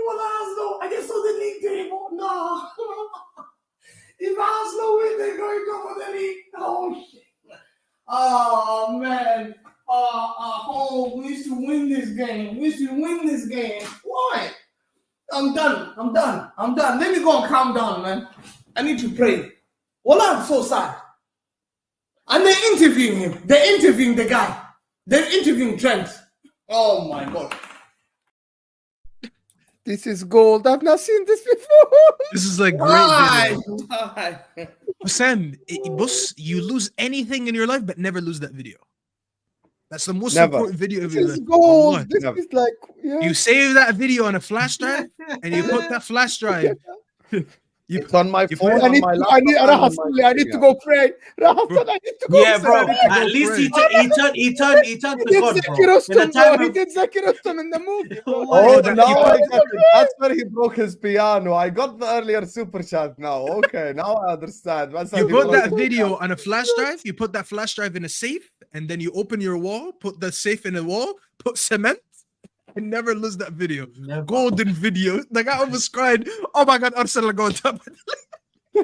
Well, Arsenal, I just saw the league table. No. If Arsenal win, they're going top of the league. Oh, shit. Oh, man. We used to win this game. Why? I'm done. Let me go and calm down, man. I need to pray. Well, I'm so sad. And they're interviewing him. They're interviewing the guy. They're interviewing Trent. Oh, my God. This is gold. I've not seen this before. This is like great Why? video. Why? Sam, boss, you lose anything in your life, but never lose that video. That's the most Never. important video of This your is life. gold. Wallahi. This is like, yeah. You save that video on a flash drive, and you put that flash drive. It's on my you phone. put it I on need, my to, I need, laptop and on Rahasuli, I need to go pray. Rahasuli, I need to go Yeah, bro. pray. At least he turned to He God, did bro. Zaki In the Rustam, time bro. He of- did Zaki Rustam in the movie. Oh, Oh, that- now you I put- got it. That's where he broke his piano. I got the earlier super chat now. Okay, now I understand. That's how You he put broke that his video piano. on a flash drive, you put that flash drive in a safe, and then you open your wall, put the safe in a wall, put cement, and never lose that video. Never. Golden video. The guy almost cried. Oh my God, Arsenal go on top. I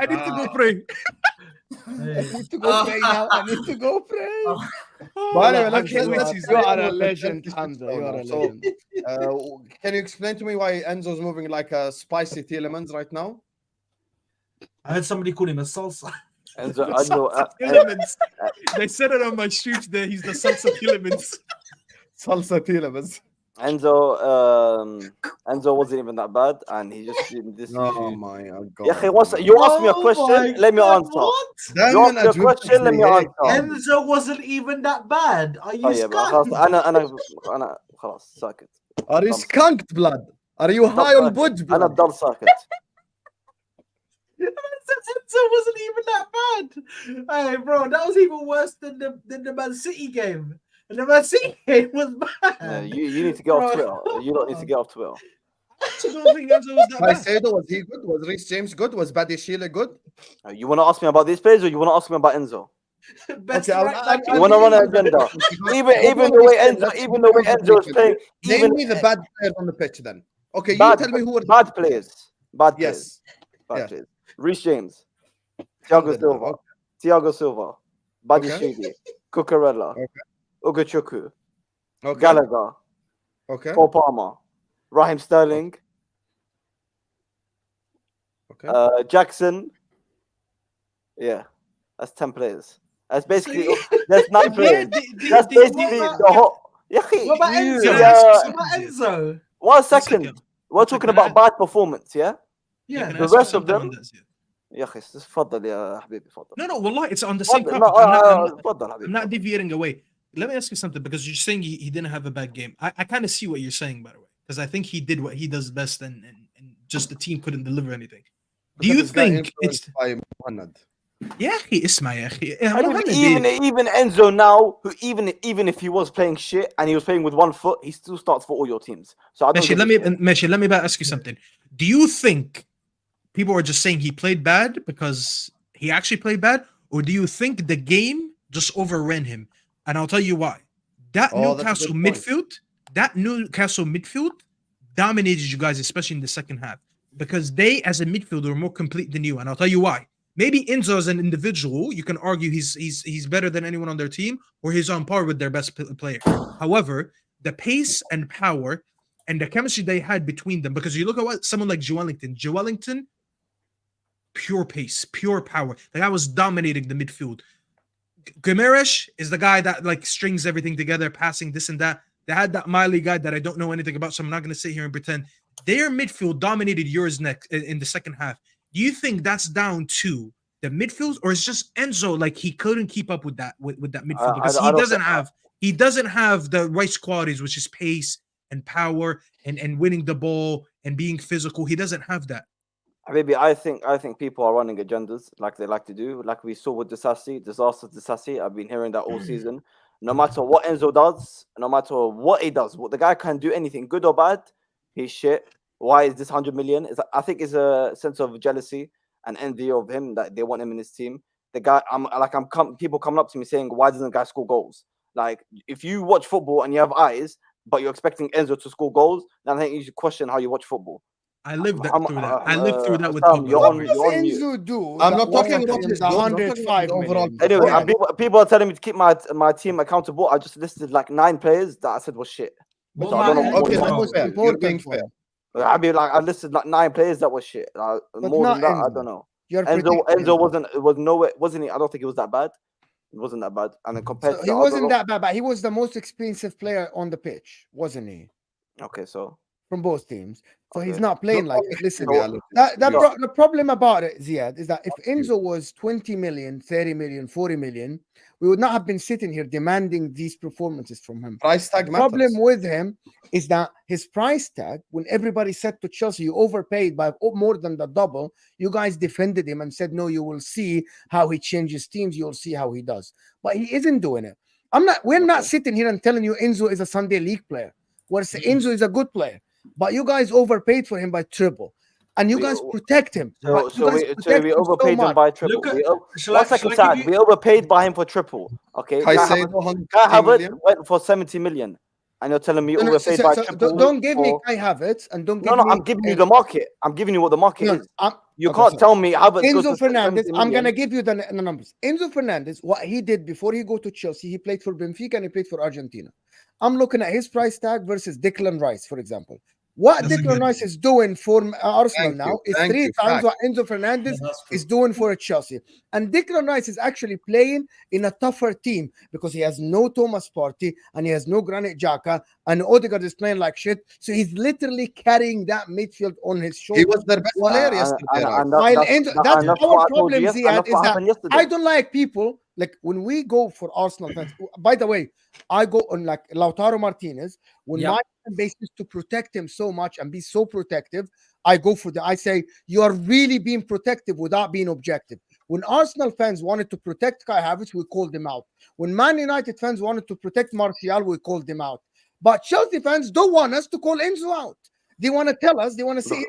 need to go pray. I need to go pray now. I need to go pray. But anyway, You you are a legend, Hamza. You are a So, legend. can you explain to me why Enzo's moving like a spicy Tielemans right now? I heard somebody call him a salsa. Enzo, I know. Elements. They said it on my stream today. He's the salsa elements. Salsa Tielemans. Enzo wasn't even that bad, and he just did this. Oh my God. Yeah, you asked me a question. Let me answer. What? You asked me a question. Let me answer. Enzo wasn't even that bad. Are you Oh yeah, but scared? أنا خلاص ساكت. Are you skunked blood? Are you high on budge أنا blood? بضل ساكت. Enzo wasn't even that bad. Hey, bro, that was even worse than the Man City game. And the Man City game was bad. Yeah, you need to get off Twitter. You don't need to get off Twitter. I don't think Enzo was that bad. Caicedo, was he good? Was Reece James good? Was Buddy Sheila good? You want to ask me about these players, or you want to ask me about Enzo? Best Okay, right back You in want to the run an league. agenda? Even the way Enzo is playing, Name me the bad players on the pitch then. Okay, you bad, tell me who were bad players. Bad players. Yes. Bad Yeah. players. Reece James, Thiago Silva, Buddy Okay. Sheedy, Cucurella, Okay. Ugochukwu, Okay. Gallagher, Okay. Cole Palmer, Raheem Sterling, Okay. Jackson. Yeah, that's 10 players. That's basically that's 9 players. That's basically the whole. What about You, Enzo? yeah. What about Enzo? 1 second. We're talking about bad performance, yeah? Yeah. Can I The ask you rest of something them- on this? يا أخي تفضل يا حبيبي تفضل. No, wallah, it's on the same تفضل. topic. تفضل I'm حبيبي. not deviating away. Let me ask you something, because you're saying he didn't have a bad game. I kind of see what you're saying, by the way, because I think he did what he does best, and just the team couldn't deliver anything. Do you think it's by Muhammad? yeah, اسمع يا أخي. Even Enzo now, who even if he was playing shit and he was playing with 1 foot, he still starts for all your teams. So I don't. Meshi, let me ask you something. Do you think people are just saying he played bad because he actually played bad, or do you think the game just overran him? And I'll tell you why. That Newcastle midfield dominated you guys, especially in the second half, because they, as a midfield, are more complete than you. And I'll tell you why. Maybe Enzo as an individual, you can argue he's better than anyone on their team, or he's on par with their best player. However, the pace and power and the chemistry they had between them, because you look at what someone like Joelinton, pure pace, pure power. The guy was dominating the midfield. Guimaraes is the guy that like strings everything together, passing this and that. They had that Miley guy that I don't know anything about, so I'm not going to sit here and pretend. Their midfield dominated yours next in the second half. Do you think that's down to the midfield, or it's just Enzo, like he couldn't keep up with that with that midfield, because he doesn't have the right qualities, which is pace and power and winning the ball and being physical. He doesn't have that. Maybe I think people are running agendas like they like to do, like we saw with disaster Disassi. I've been hearing that all season. No matter what Enzo does, no matter what he does, what the guy can do anything, good or bad, he's shit. Why is this 100 million? I think it's a sense of jealousy and envy of him that they want him in his team. The guy, people coming up to me saying, why doesn't the guy score goals? Like, if you watch football and you have eyes, but you're expecting Enzo to score goals, then I think you should question how you watch football. I lived through that. I lived through that with Sam, you're on What does mute. Enzo do? I'm that not talking warrants about him his the goals, I'm talking about 105 the overall million? Anyway, Yeah. and people are telling me to keep my team accountable. I just listed like 9 players that I said was shit. What So I don't know man- what Okay, more that's you want. fair. You're important being for fair. him. I mean, like I listed like 9 players that was shit. More not than that, I Enzo. don't know. You're Enzo predicting. wasn't he? I don't think it was that bad. It wasn't that bad. And then compared So to he the wasn't other that bad, but he was the most expensive player on the pitch, wasn't he? Okay, so From both teams. So he's Okay. not playing Not like only it. Listen, reality. the problem about it, Ziad, is that if Enzo was 20 million, 30 million, 40 million, we would not have been sitting here demanding these performances from him. Price tag The matters. problem with him is that his price tag, when everybody said to Chelsea, you overpaid by more than the double, you guys defended him and said, no, you will see how he changes teams, you'll see how he does. But he isn't doing it. We're not sitting here and telling you Enzo is a Sunday league player. We're saying Enzo is a good player, but you guys overpaid for him by triple. And you guys protect him. we overpaid him by triple. Look at- shall One I second, give Saad. you- We overpaid by him for triple. Okay, Kai Caicedo, Havertz 150 million. went for 70 million, and you're telling me No, no, overpaid so- by so triple. don't give me for- Kai Havertz and don't give No, me. I'm giving you the market. I'm giving you what the market No, is. I'm- You okay, can't so tell me Havertz goes Enzo for Fernandez, 70 I'm million. gonna give you the numbers. Enzo Fernandez, what he did before he go to Chelsea, he played for Benfica and he played for Argentina. I'm looking at his price tag versus Declan Rice, for example. What That's Declan good. Rice is doing for Arsenal Thank now you, is thank 3 you, times fact. what Enzo Fernandez Yeah, that's true. is doing for Chelsea. And Declan Rice is actually playing in a tougher team because he has no Thomas Partey and he has no Granit Xhaka and Odegaard is playing like shit. So he's literally carrying that midfield on his He shoulders. was their best player yesterday. right? While that's what our I told problem, you, and Ziad, that's is what that happened yesterday. I don't like people like when we go for Arsenal fans. By the way, I go on like Lautaro Martinez. When Yeah. my fan base is to protect him so much and be so protective, I go for I say you are really being protective without being objective. When Arsenal fans wanted to protect Kai Havertz, we called them out. When Man United fans wanted to protect Martial, we called them out. But Chelsea fans don't want us to call Enzo out. They want to tell us, they want to see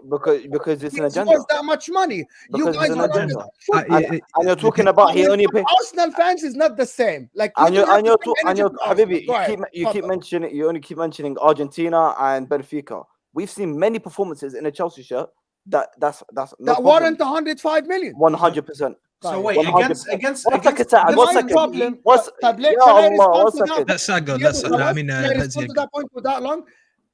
because it's an he agenda. scores that much money. You Because guys it's an are running agenda. football. And you're talking about he only paid. Arsenal fans is not the same. Like And you're Habibi, you keep mentioning, you only keep mentioning Argentina and Benfica. We've seen many performances in a Chelsea shirt that's no that warrant 105 million. 100%. So wait, 100%. against One second, Saad, one second. Problem. What's Can Ya I Allah, respond one to that? second. That's Saad go. Yeah, That's but I mean, can I let's respond to that point for that long?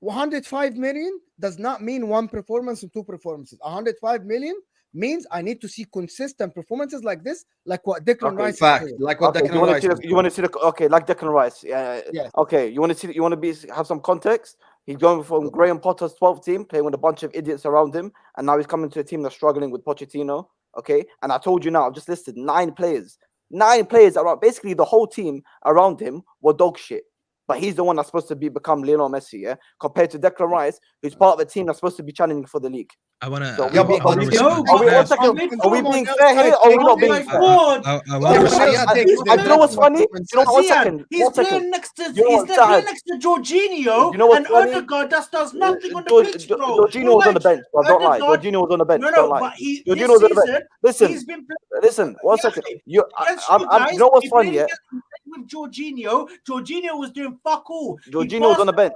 105 million does not mean one performance and two performances. 105 million means I need to see consistent performances like this, like what Declan Rice Fact, is doing. like what Okay, Declan Rice is you want to see the okay, like Declan Rice. Yeah. Yes. Okay, you want to have some context. He's going from Graham Potter's 12th team, playing with a bunch of idiots around him, and now he's coming to a team that's struggling with Pochettino. Okay, and I told you now, I've just listed 9 players. 9 players around. Basically, the whole team around him were dog shit. But he's the one that's supposed to become Lionel Messi, yeah? Compared to Declan Rice, who's part of a team that's supposed to be challenging for the league. I wanna. So Yeah, but are we being fair here, or are we not being fair? I wanna I know what's funny. You know what? 1 second. He's 1 second. playing next to You know what, he's playing Saad? next to Jorginho You know what's and funny? Odegaard that does nothing on the pitch, bro. Jorginho was on the bench. Bro. Don't lie. Odegaard- Jorginho was on the bench. No, Don't lie. but he Jorginho this was on the bench. season Listen, he's been playing. listen. 1 second. You You know what's funny? Yeah, with Jorginho. Jorginho was doing fuck all. He Jorginho was on the bench.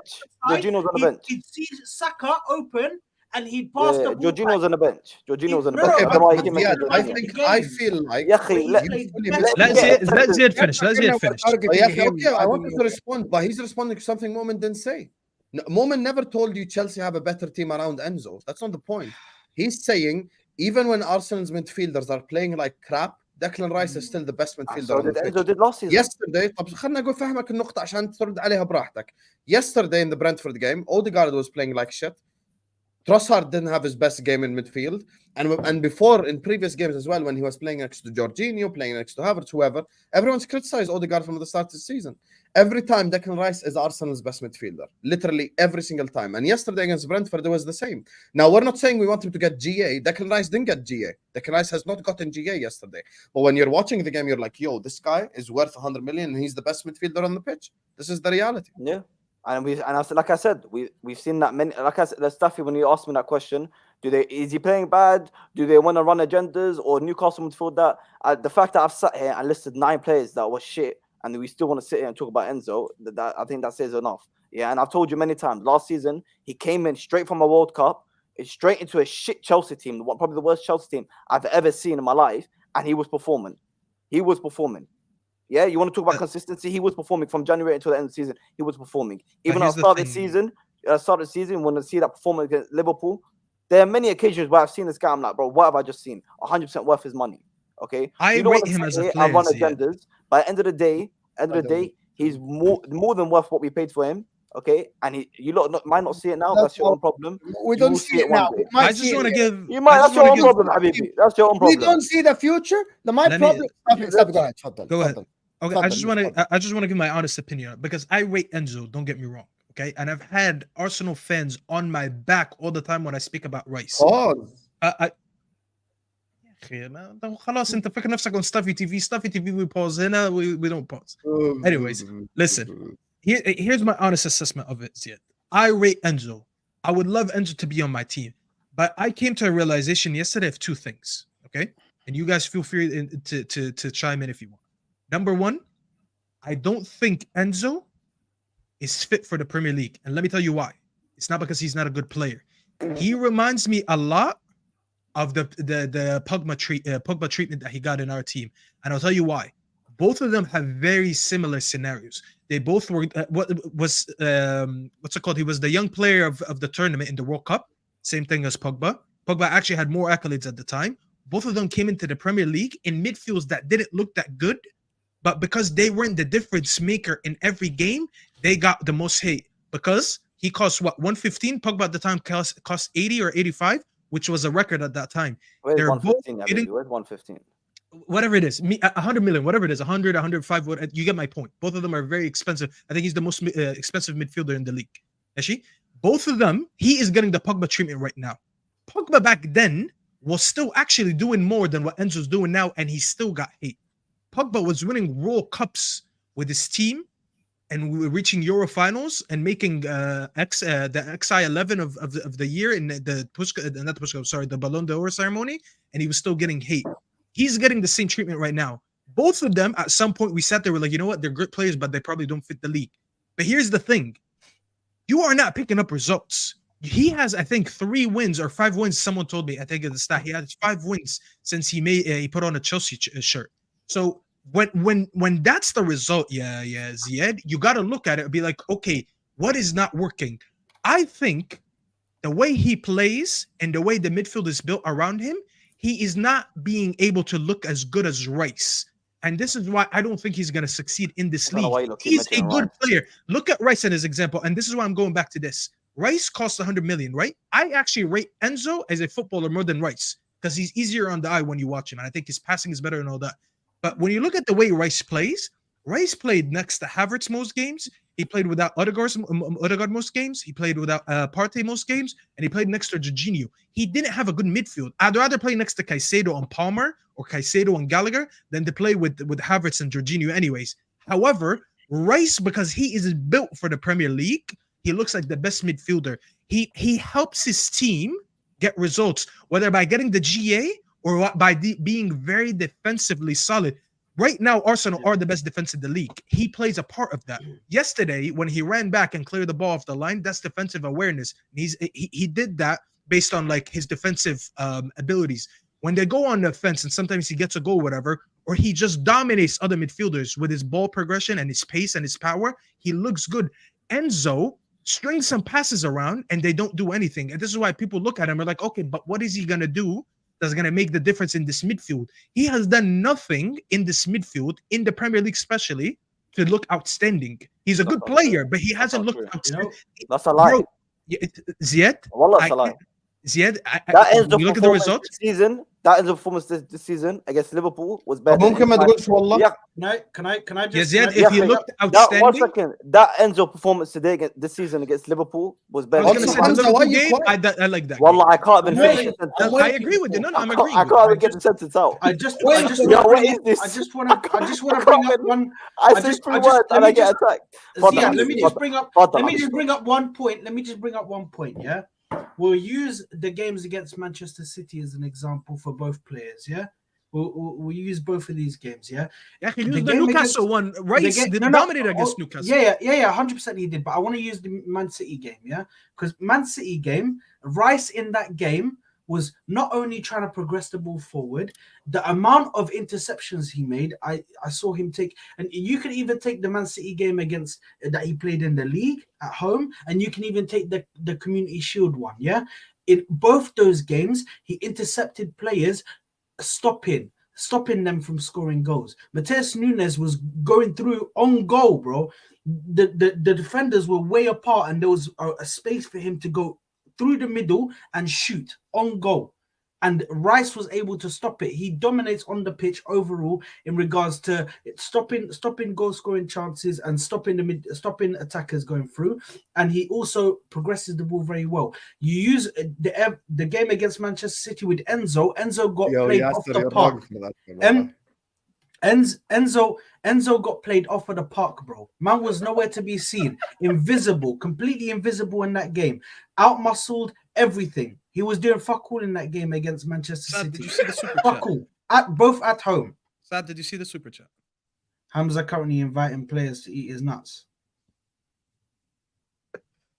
passed Jorginho was on the he- bench. He'd see Saka open and he'd pass the ball. Jorginho was on the bench. Jorginho was on the No, bench. Okay, no, I don't know why he but came yeah, into the I game. think I feel like Yeah, akhi, let- Let Ziad finish. Let Ziad finish. okay, I wanted to respond, but he's responding to something Moamen didn't say. Moamen never told you Chelsea have a better team around Enzo. That's not the point. He's saying even when Arsenal's midfielders are playing like crap, Declan Rice is still the best midfielder So on the did pitch. Enzo did last season. Yesterday, طب خلنا اقول فهمك النقطة عشان ترد عليها براحتك. Yesterday in the Brentford game, Odegaard was playing like shit. Trossard didn't have his best game in midfield. And before, in previous games as well, when he was playing next to Jorginho, playing next to Havertz, whoever, everyone's criticized Odegaard from the start of the season. Every time Declan Rice is Arsenal's best midfielder. Literally every single time. And yesterday against Brentford, it was the same. Now, we're not saying we want him to get GA. Declan Rice didn't get GA. Declan Rice has not gotten GA yesterday. But when you're watching the game, you're like, yo, this guy is worth 100 million and he's the best midfielder on the pitch. This is the reality. Yeah. Like I said, we've seen that many. Like I said, Staffy, when you asked me that question, is he playing bad? Do they want to run agendas, or Newcastle midfield that? The fact that I've sat here and listed 9 players that were shit, and we still want to sit here and talk about Enzo, that I think that says enough. Yeah, and I've told you many times. Last season, he came in straight from a World Cup, straight into a shit Chelsea team, probably the worst Chelsea team I've ever seen in my life, and he was performing. Yeah, you want to talk about consistency? He was performing from January until the end of the season. He was performing. Even at the start of the season, when I see that performance against Liverpool, there are many occasions where I've seen this guy. I'm like, bro, what have I just seen? 100% worth his money. Okay, I rate him as a player. I run agendas. By the end of the day, he's more than worth what we paid for him. Okay, and you might not see it now. That's your own problem. We don't see it now. I just want to give. You might. That's your own problem, Habibi. That's your own problem. We don't see the future. My problem. Go ahead. Go ahead. Okay, I just want to give my honest opinion because I rate Enzo. Don't get me wrong. Okay, and I've had Arsenal fans on my back all the time when I speak about Rice. خلاص انت فاكر نفسك on Staffy TV we pause هنا we don't pause. Anyways, listen. Here's my honest assessment of it, Ziad. I rate Enzo. I would love Enzo to be on my team, but I came to a realization yesterday of 2 things. Okay, and you guys feel free to chime in if you want. Number 1, I don't think Enzo is fit for the Premier League, and let me tell you why. It's not because he's not a good player. He reminds me a lot of the Pogba treatment that he got in our team, and I'll tell you why. Both of them have very similar scenarios. They both were what's it called? He was the young player of the tournament in the World Cup. Same thing as Pogba. Pogba actually had more accolades at the time. Both of them came into the Premier League in midfields that didn't look that good, but because they weren't the difference maker in every game, they got the most hate. Because he cost 115. Pogba at the time cost 80 or 85, which was a record at that time. They're both getting 115. Whatever it is, 100 million, whatever it is, 100, 105, you get my point. Both of them are very expensive. I think he's the most expensive midfielder in the league. Actually, both of them, he is getting the Pogba treatment right now. Pogba back then was still actually doing more than what Enzo's doing now, and he still got hate. Pogba was winning World Cups with his team, and we were reaching Euro finals and making the XI11 of the year in the Ballon d'Or ceremony, and he was still getting hate. He's getting the same treatment right now. Both of them, at some point, we sat there, we're like, you know what? They're good players, but they probably don't fit the league. But here's the thing. You are not picking up results. He has, I think, 3 wins or 5 wins. Someone told me, I think at the start, he has 5 wins since he put on a Chelsea shirt. So when that's the result, Ziad, you got to look at it and be like, okay, what is not working? I think the way he plays and the way the midfield is built around him, he is not being able to look as good as Rice. And this is why I don't think he's going to succeed in this league. He's a good player. Look at Rice as his example. And this is why I'm going back to this. Rice costs 100 million, right? I actually rate Enzo as a footballer more than Rice because he's easier on the eye when you watch him. And I think his passing is better and all that. But when you look at the way Rice plays, Rice played next to Havertz most games. He played without Odegaard most games. He played without Partey most games. And he played next to Jorginho. He didn't have a good midfield. I'd rather play next to Caicedo and Palmer or Caicedo and Gallagher than to play with Havertz and Jorginho anyways. However, Rice, because he is built for the Premier League, he looks like the best midfielder. He helps his team get results, whether by getting the GA or by being very defensively solid. Right now, Arsenal are the best defense in the league. He plays a part of that. Yesterday, when he ran back and cleared the ball off the line, that's defensive awareness. He did that based on like his defensive abilities. When they go on the offense and sometimes he gets a goal, whatever, or he just dominates other midfielders with his ball progression and his pace and his power, he looks good. Enzo strings some passes around and they don't do anything. And this is why people look at him and are like, okay, but what is he going to do that's going to make the difference in this midfield? He has done nothing in this midfield, in the Premier League especially, to look outstanding. He's a good player, but he hasn't looked outstanding. That's a lie. Ziad, Wallah, that's a lie. Ziad, That ends when you look at the results. That ends the performance this season against Liverpool was better. ممكن ما تقولش والله. Yeah, Can I Yeah, just Ziad, can I if you bring looked up- that 1 outstanding, second. That Enzo performance today this season against Liverpool was I better. was gonna say the Hamza, why Liverpool you game. quiet? I like that. Wallah, game. I can't even Wait, finish the sentence. I'm I waiting agree with you. for- No, I'm I agreeing. can't with you. even get the sentence out. I just Wait, want yeah, to what bring is up, this? I just want to bring up one. I say just- 3 I just- words let and me I get just- attacked. Ziad, let me just bring up. Fadda, Let me Hamza. just bring up one point. Let me just bring up one point. Yeah, we'll use the games against Manchester City as an example for both players. Yeah, we'll use both of these games. Yeah. Yeah, he The used the game Newcastle one. Rice game- did no, no, dominate against oh, Newcastle. Yeah, 100% he did. But I want to use the Man City game, yeah, because Man City game, Rice in that game was not only trying to progress the ball forward, the amount of interceptions he made, I saw him take, and you can even take the Man City game against that he played in the league at home, and you can even take the Community Shield one, yeah. In both those games, he intercepted players, stopping them from scoring goals. Mateus Nunes was going through on goal, bro. The defenders were way apart, and there was a space for him to go through the middle and shoot on goal. And Rice was able to stop it. He dominates on the pitch overall in regards to stopping goal scoring chances and stopping attackers going through. And he also progresses the ball very well. You use the game against Manchester City with Enzo. Enzo got played off the park. Enzo got played off of the park, bro. Man was nowhere to be seen. Invisible, completely invisible in that game. Out-muscled, everything. He was doing fuck all in that game against Manchester Saad, City. did you see the super Fuck chat? all. Both at home. Saad, did you see the super chat? Hamza currently inviting players to eat his nuts.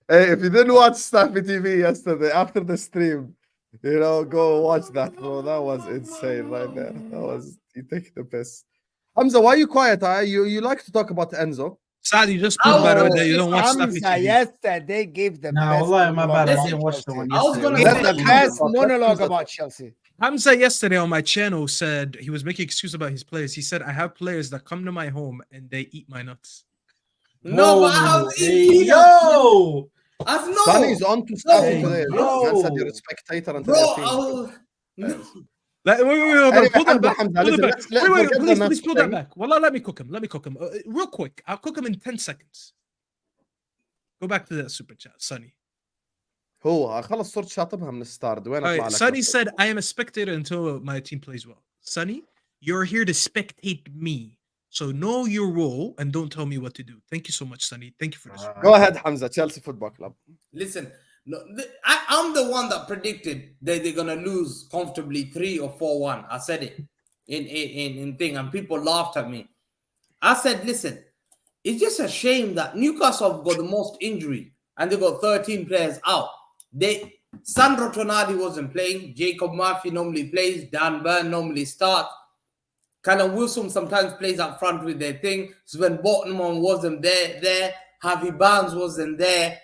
Hey, if you didn't watch Staffy TV yesterday after the stream, go watch that, bro. That was insane right there. You take the piss. Hamza, why are you quiet? You like to talk about Enzo? Saad, you just proved, by the way, that you don't watch Staffy Hamza TV. yesterday gave the Nah, best wallahi, my bad. I monologue didn't about watch the one Chelsea. I was gonna yesterday. That's say, the best monologue about Chelsea. Hamza yesterday on my channel said he was making excuse about his players. He said, I have players that come to my home and they eat my nuts. no, but I Whoa, was hey, yo! I've no. Sonny's on to Staffy Hey, today. yo. Man said you're a spectator until Bro, you're I team. was. Wait, Anyway, pull that Hamza, back. Hamza, Pull it listen, back. let's Wait, forget the please nuts pull that thing. back. Wallah, let me cook him. Real quick. I'll cook him in 10 seconds. Go back to that super chat, Sonny. هو خلص صرت شاطبها من الستارد وين All اطلع right, لك Sonny بس؟ said, I am a spectator until my team plays well. Sonny, you're here to spectate me. So know your role and don't tell me what to do. Thank you so much, Sonny. Thank you for this. Go ahead, Hamza. Chelsea Football Club. Listen, no, I'm the one that predicted that they're gonna lose comfortably 3 or 4-1. I said it in thing, and people laughed at me. I said, listen, it's just a shame that Newcastle have got the most injury and they got 13 players out. Sandro Tonali wasn't playing. Jacob Murphy normally plays. Dan Burn normally starts. Callum Wilson sometimes plays up front with their thing. Sven Botman wasn't there. Harvey Barnes wasn't there.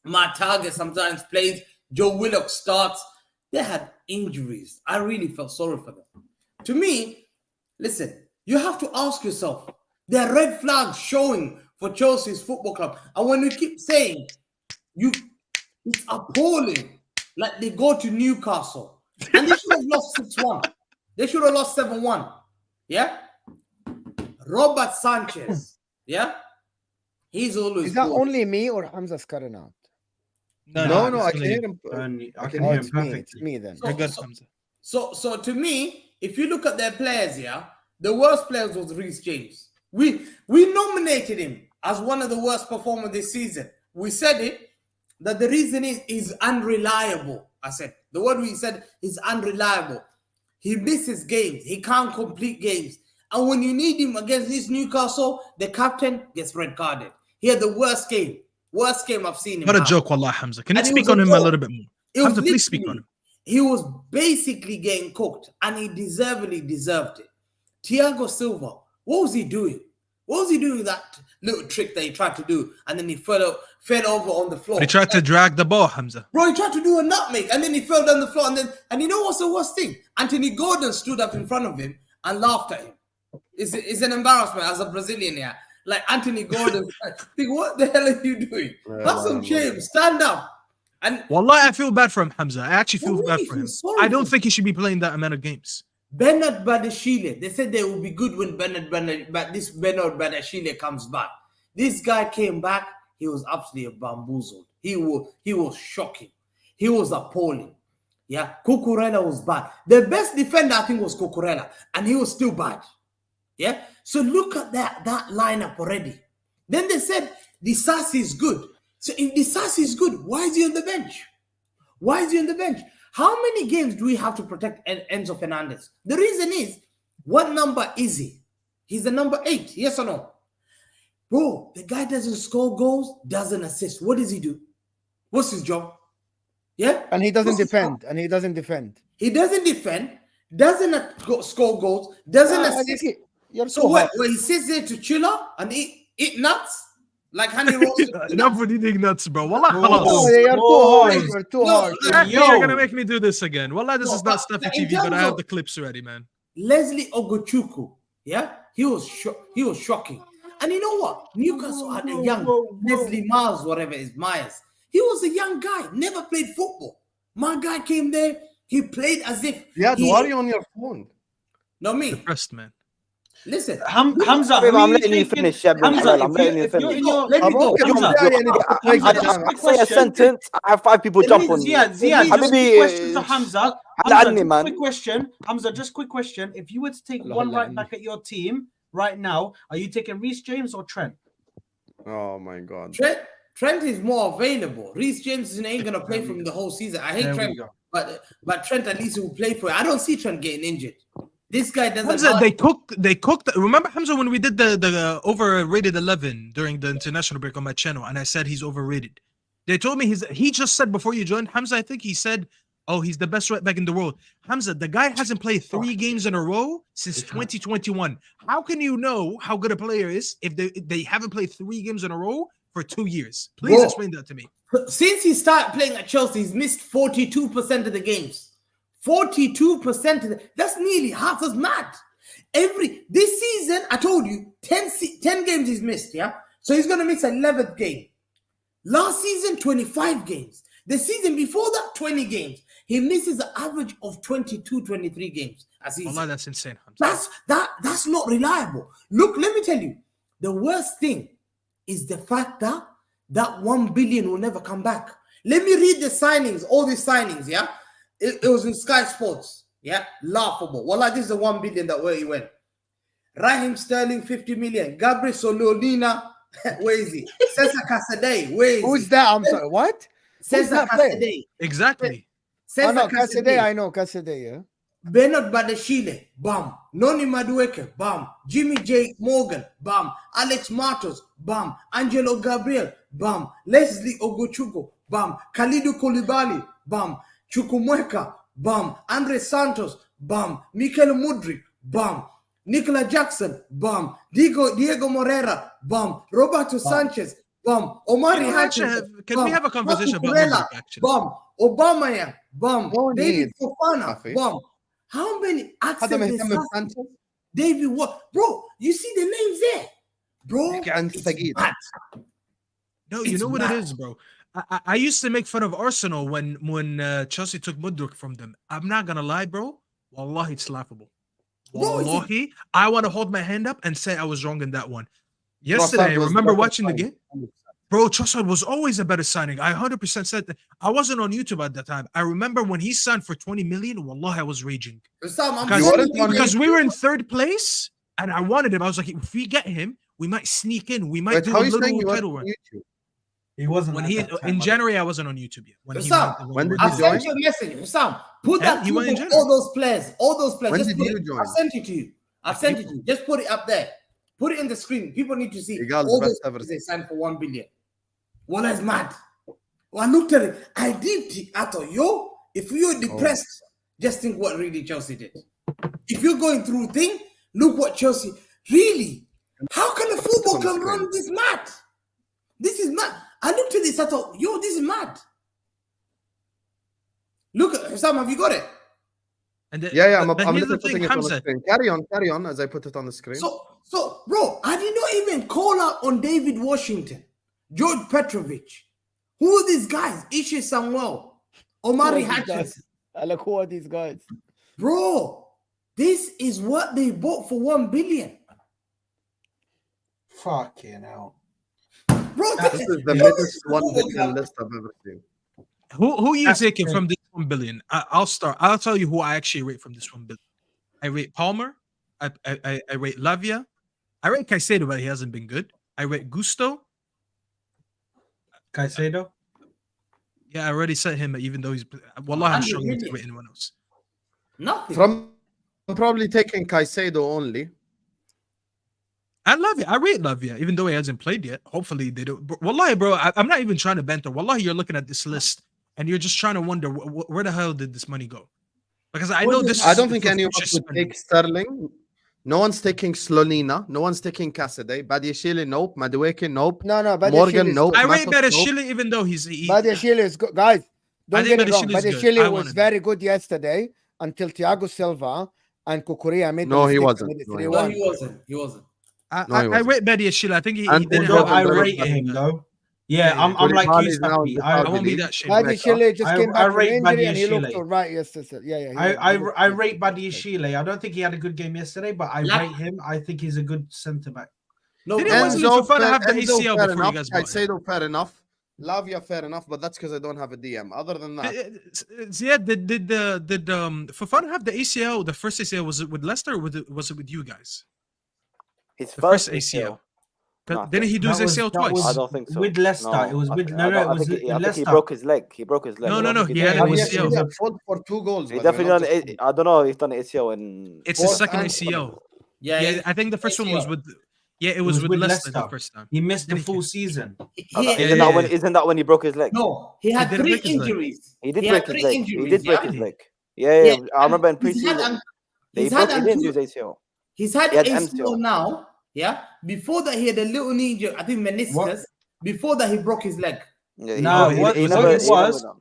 Matt Target sometimes plays. Joe Willock starts. They had injuries. I really felt sorry for them. To me, listen, you have to ask yourself, there are red flags showing for Chelsea's football club. And when you keep saying, it's appalling. Like they go to Newcastle and they should have lost 6-1. They should have lost 7-1. Yeah? Robert Sanchez. Yeah? He's always Is that good. only me or Hamza's cutting out? No, I can hear him. I can hear him It's me. perfectly. It's me then. You're good, Hamza. So to me, if you look at their players here, the worst players was Reece James. We nominated him as one of the worst performers this season. We said it, that the reason is he's unreliable. I said, the word we said is unreliable. He misses games. He can't complete games. And when you need him against this Newcastle, the captain gets red carded. He had the worst game. Worst game I've seen him What a have. joke, Wallah, Hamza. Can you And it speak was on a him a joke. little bit more? It was Hamza, please speak on literally- him. He was basically getting cooked, and he deservedly deserved it. Thiago Silva, what was he doing? What was he doing with that little trick that he tried to do, and then he fell over on the floor? But he tried to drag the ball, Hamza. Bro, he tried to do a nutmeg, and then he fell down the floor, and you know what's the worst thing? Anthony Gordon stood up in front of him and laughed at him. It's an embarrassment as a Brazilian here. Like Anthony Gordon, think, what the hell are you doing? Have some shame. Stand up. And Wallahi, I feel bad for him, Hamza. I actually I feel bad really for feel him. sorry I for don't him. think he should be playing that amount of games. Bernard Badashile, they said they will be good when but this Bernard Badashile comes back. This guy came back, he was absolutely bamboozled. He was shocking. He was appalling. Yeah, Cucurella was bad. The best defender, I think, was Cucurella, and he was still bad. Yeah, so look at that lineup already. Then they said Disasi is good. So if Disasi is good, why is he on the bench? Why is he on the bench? How many games do we have to protect Enzo Fernandez? The reason is, what number is he? He's the number 8, yes or no? Bro, the guy doesn't score goals, doesn't assist. What does he do? What's his job? Yeah? And he doesn't What's his job? defend. And he doesn't defend. He doesn't defend, doesn't score goals, doesn't assist. You're So so what? hard. Where he sits there to chill out and eat nuts? Like honey roasted Enough with eating nuts, bro. Wallah, Oh, khalas. you're too Boy. hard. You're too No, hard. You're gonna make me do this again. Wallah, this No, is not but Staffy in TV, but I terms have of- the clips already, man. Leslie Ogochukwu, yeah, he was shocking. And you know what? Newcastle had a young Leslie Myers, whatever it is, Myers. He was a young guy, never played football. My guy came there, he played as if Yeah, why are you on your phone? No me. Depressed, man. Listen, Hamza, Babe, who I'm are letting you taking- finish, yeah, bro. Hamza, I'm letting you if you're finish. in your, let me go. Hamza, I say a sentence, I have 5 people jump on you. Ziad, just Habibi, quick question to Hamza. Hamza, Just man. quick question. Hamza, just quick question. If you were to take one right back at your team right now, are you taking Reece James or Trent? Oh my god. Trent is more available. Reece James ain't gonna play for him the whole season. I hate There we Trent, go. but Trent at least will play for it. I don't see Trent getting injured. This guy doesn't. Hamza, they cooked. Remember, Hamza, when we did the overrated 11 during the international break on my channel, and I said he's overrated. They told me he just said before you joined, Hamza, I think he said, oh, he's the best right back in the world. Hamza, the guy hasn't played 3 games in a row since 2021. How can you know how good a player is if they haven't played 3 games in a row for 2 years? Please Bro, explain that to me. Since he started playing at Chelsea, he's missed 42% of the games. 42% that's nearly half as mad. This season, I told you, 10 games he's missed, yeah? So he's gonna miss 11th game. Last season, 25 games. The season before that, 20 games. He misses an average of 22, 23 games a season. Allah, that's insane, Hamza. That's not reliable. Look, let me tell you, the worst thing is the fact that 1 billion will never come back. Let me read the signings, all these signings, yeah? It was in Sky Sports, yeah? Laughable. Well, like this is the 1 billion that where he went. Raheem Sterling, 50 million. Gabriel Sololina, where is he? Cesar Casadei, where is Who's he? that? I'm sorry. What? Cesar that player? Casadei. Exactly. Oh, no, Cesar Cassidy. I know Cassidy. Yeah. Bernard Badashile, bam. Noni Madueke, bam. Jimmy J. Morgan, bam. Alex Matos, bam. Angelo Gabriel, bam. Leslie Ogochukwu, bam. Khalidou Koulibaly, bam. Chukwuemeka, bam. Andre Santos, bam. Mikel Mudryk, bam. Nicola Jackson, bam. Diego Moreira, bam. Roberto Sanchez, bam. Omari Hutchinson, Can we have a conversation about Cucurella, Mudryk, actually? bam. Obama, bam. No David need. Fofana, Staffy. bam. How many هذا accent مهتم بسانشيز David what? Bro, you see the names there? Bro, يحكي عن it's ثقيل. mad. No, you It's know what it mad. is, bro. I used to make fun of Arsenal when Chelsea took Mudryk from them. I'm not gonna lie, bro. Wallahi, it's laughable. Bro, it's a- Wallahi, I want to hold my hand up and say I was wrong in that one. Yesterday, I Trossard was remember better watching the signing. game. Bro, Trossard was always a better signing. I 100% said that. I wasn't on YouTube at that time. I remember when he signed for 20 million, wallahi, I was raging. Sam, I'm Because, telling you, because we were in 3rd place and I wanted him. I was like, if we get him, we might sneak in. We might Wait, do how a are you saying little you were title on run. YouTube? He wasn't When at he that time, in but- January, I wasn't on YouTube yet. When Sam, when did I've you sent join? you a message. Sam, put Yeah, that he clip went in of January. all those players. All those players. When Just did put you it. join? I've sent it to you. I've sent it to you. Just put it up there. Put it in the screen. People need to see Egal, all the those best ever. players they signed for 1 billion. Well, that's mad. Well, I looked at it. I did. I thought, yo, if you're depressed, just think what really Chelsea did. If you're going through thing, look what Chelsea really. How can a football on the club screen. run this mad? This is mad. I looked at this. I thought, yo, this is mad. Look at Sam. Have you got it? And Yeah, I'm but here's literally the putting thing, it on the Hamza. screen. Carry on as I put it on the screen. So, bro, I did not even call out on David Washington, George Petrovic, Who are these guys? Ishe Samuel, Omari Hatches. Like, who are these guys? Bro, this is what they bought for 1 billion. Fucking hell. Bro, This is the biggest 1 billion list I've ever seen. Who are you That's taking crazy. from this 1 billion? I'll start. I'll tell you who I actually rate from this 1 billion. I rate Palmer. I rate Lavia. I rate Caicedo, but he hasn't been good. I rate Gusto. Caicedo? Yeah, I already said him, even though he's. Wallah, I'm struggling to rate anyone else. Nothing. I'm probably taking Caicedo only. I love it. I rate Lavia, even though he hasn't played yet. Hopefully they don't. Wallahi, bro, I'm not even trying to banter. Wallahi, you're looking at this list and you're just trying to wonder where the hell did this money go? Because I know this. I don't think anyone future would spending. take Sterling. No one's taking Slonina. No one's taking Cassidy. Badiashile, nope. Madueke, nope. No, Morgan, nope. I rate Matos, nope. Badiashile, even though he's. Badiashile is good. Guys, don't think get it wrong. Badiashile is good. I Badiashile was wanted very good yesterday until Thiago Silva and Kukurea made the No, he mistake wasn't. and made it No, he 3-1. No, he wasn't. He wasn't. No, he I wasn't. rate Badiashile. I think he And didn't Although have I a Koulibaly rate great him game. though. Yeah, Yeah, I'm like you, Koulibaly is now Staffy. the I I won't be that shit. Badiashile just I- came I back from rate injury and he Badiashile. looked all right yesterday. Yeah. I rate Badiashile. I don't think he had a good game yesterday, but I Like- rate him. I think he's a good centre back. No, Didn't bro. Wesley Fofana have the ACL fair before you enough. guys bought him? Caicedo, fair enough. Lavia, fair enough, but that's because I don't have a DM. Other than that, Yeah, did Fofana have the ACL? The first ACL, was it with Leicester or was it with you guys? His The first first ACL. No, I Didn't he do his That was- ACL that twice? was- I don't think so. With Leicester, it was I with think- no, I no, don't- it I was think he- I think Leicester. he broke his leg. He broke his leg. No, I no, don't no, think he had did an it. ACL. Badiashile at fault for 2 goals. He by the way, definitely not done. just I don't know if he's done an ACL in. It's his Fourth second and ACL. Yeah, Yeah, I think the first one was ACL. with. Yeah, it was with Leicester the first time. He missed the Didn't he? full season. Isn't that when he broke his leg? No, he had didn't 3 break his leg. injuries. He did had break his 3 leg. He injuries, did break yeah? his leg. Yeah. I remember in He's had preseason. an- He he's had didn't an- do his ACL. He's had He had ACL MCL. now. Yeah. Before that, he had a little knee injury. I think meniscus. What? Before that, he broke his leg. Yeah, No, he what- never- what it he never was- done.